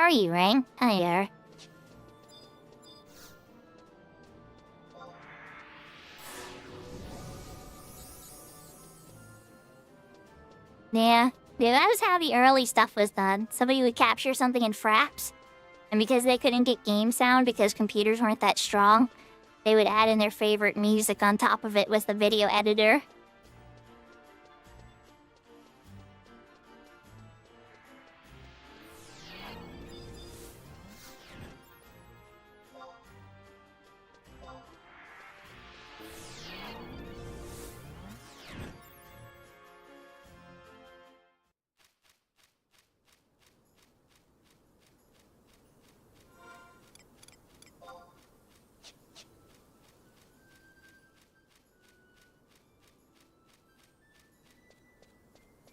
[SPEAKER 2] are you, Ring? Here. Yeah, that was how the early stuff was done. Somebody would capture something in Fraps, and because they couldn't get game sound because computers weren't that strong, they would add in their favorite music on top of it with the video editor.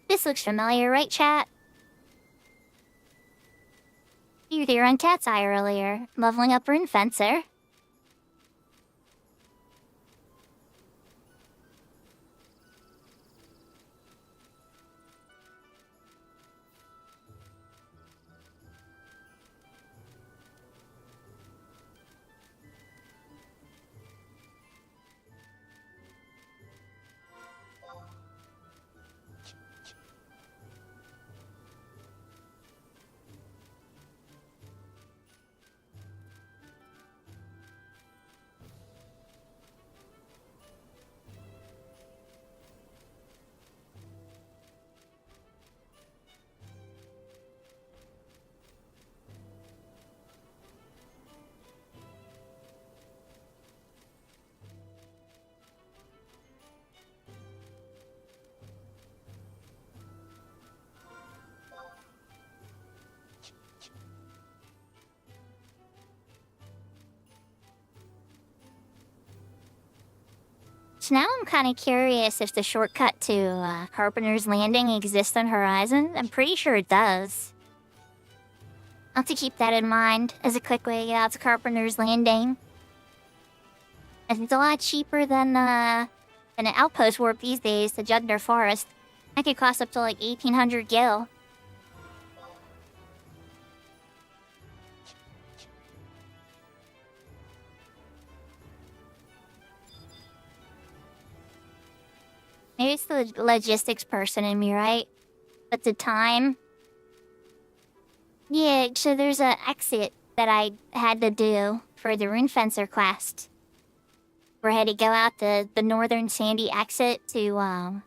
[SPEAKER 2] This looks familiar, right, chat? You were there on Cat's Eye earlier, leveling up Rune Fencer. So now I'm kind of curious if the shortcut to Carpenter's Landing exists on Horizon. I'm pretty sure it does. I'll have to keep that in mind as a quick way to get out to Carpenter's Landing. And it's a lot cheaper than an outpost warp these days to Judner Forest. That could cost up to like 1,800 gil. Maybe it's the logistics person in me, right? But the time... Yeah, so there's an exit that I had to do for the Rune Fencer quest. Where I had to go out the northern sandy exit to,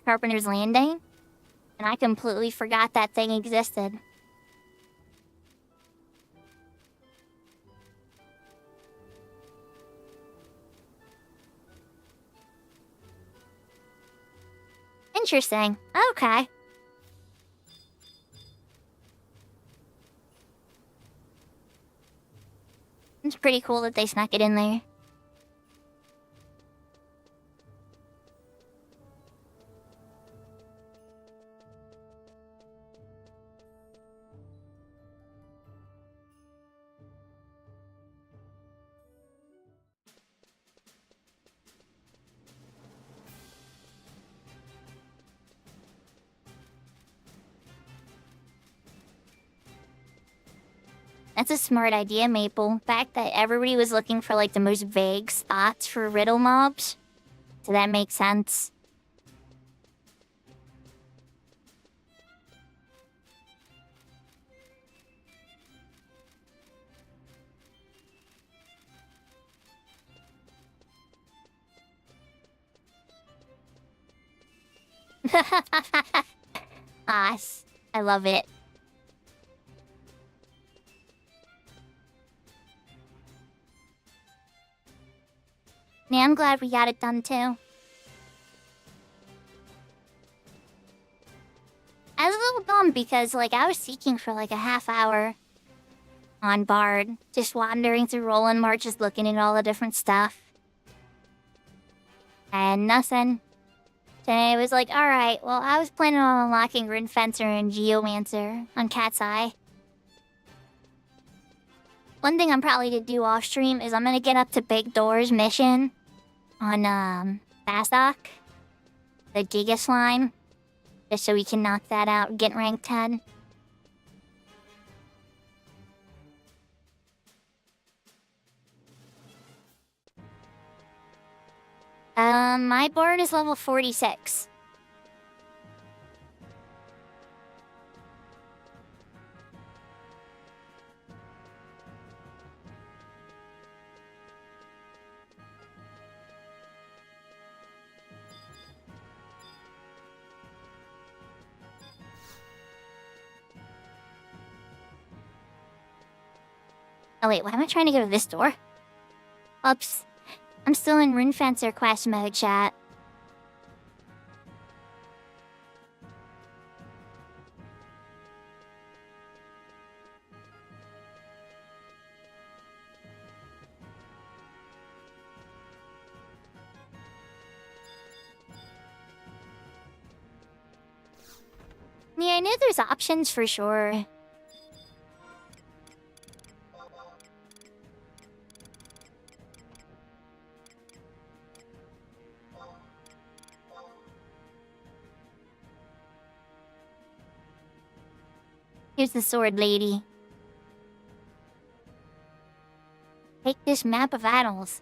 [SPEAKER 2] Carpenter's Landing. And I completely forgot that thing existed. Interesting. Okay. It's pretty cool that they snuck it in there. That's a smart idea, Maple. The fact that everybody was looking for, like, the most vague spots for riddle mobs. So that makes sense. Us. I love it. Yeah, I'm glad we got it done too. I was a little bummed because, like, I was seeking for like a half hour on Bard, just wandering through Roland March, just looking at all the different stuff. And nothing. And I was like, alright, well, I was planning on unlocking Rune Fencer and Geomancer on Cat's Eye. One thing I'm probably gonna do off stream is I'm gonna get up to Big Door's mission on Bastok, the Giga Slime, just so we can knock that out and get rank 10. My bard is level 46. Oh wait, why am I trying to go to this door? Oops. I'm still in Rune Fencer quest mode, chat. Yeah, I know there's options for sure. Here's the sword lady. Take this map of Annals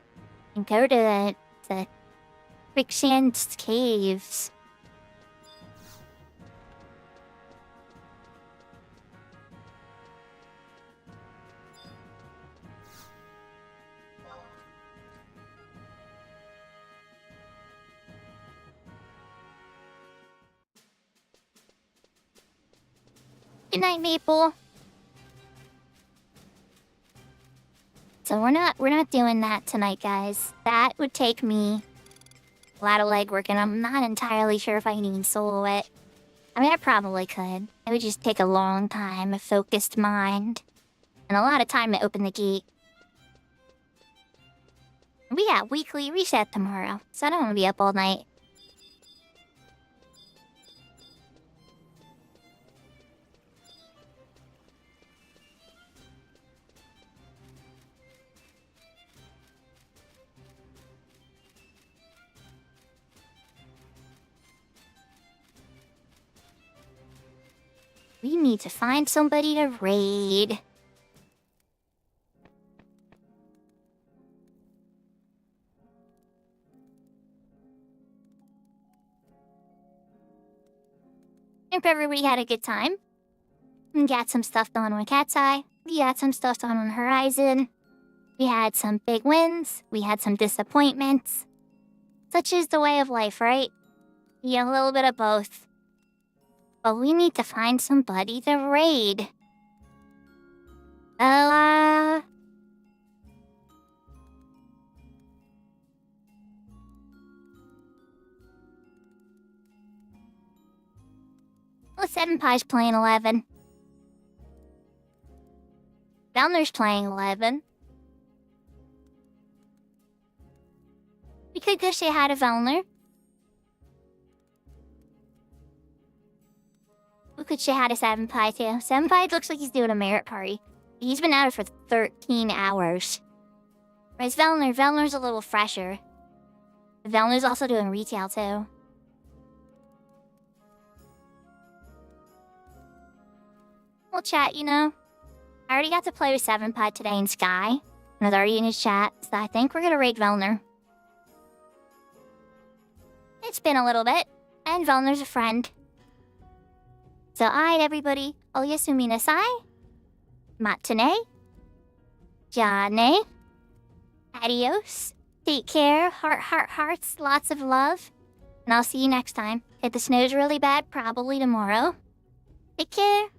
[SPEAKER 2] and go to the Quicksand Caves. Good night, Maple. So we're not doing that tonight, guys. That would take me a lot of legwork, and I'm not entirely sure if I can even solo it. I mean, I probably could. It would just take a long time, a focused mind, and a lot of time to open the gate. We got weekly reset tomorrow, so I don't want to be up all night. We need to find somebody to raid. Hope everybody had a good time. We got some stuff done on Cat's Eye. We got some stuff done on Horizon. We had some big wins. We had some disappointments. Such is the way of life, right? Yeah, a little bit of both. But we need to find somebody to raid. Oh, 7 Pie's playing 11. Velner's playing 11. We could go say hi to Velner. We could say hi to 7 Pie too. 7 Pie looks like he's doing a merit party. He's been out for 13 hours. Whereas Velner's a little fresher. Velner's also doing retail too. Well, chat, you know, I already got to play with 7 Pie today in Sky. And I was already in his chat, so I think we're gonna raid Velner. It's been a little bit, and Velner's a friend. So, alright, everybody. Oyasumi nasai. Matane. Jane. Adios. Take care. Hearts. Lots of love. And I'll see you next time. If the snow's really bad, probably tomorrow. Take care.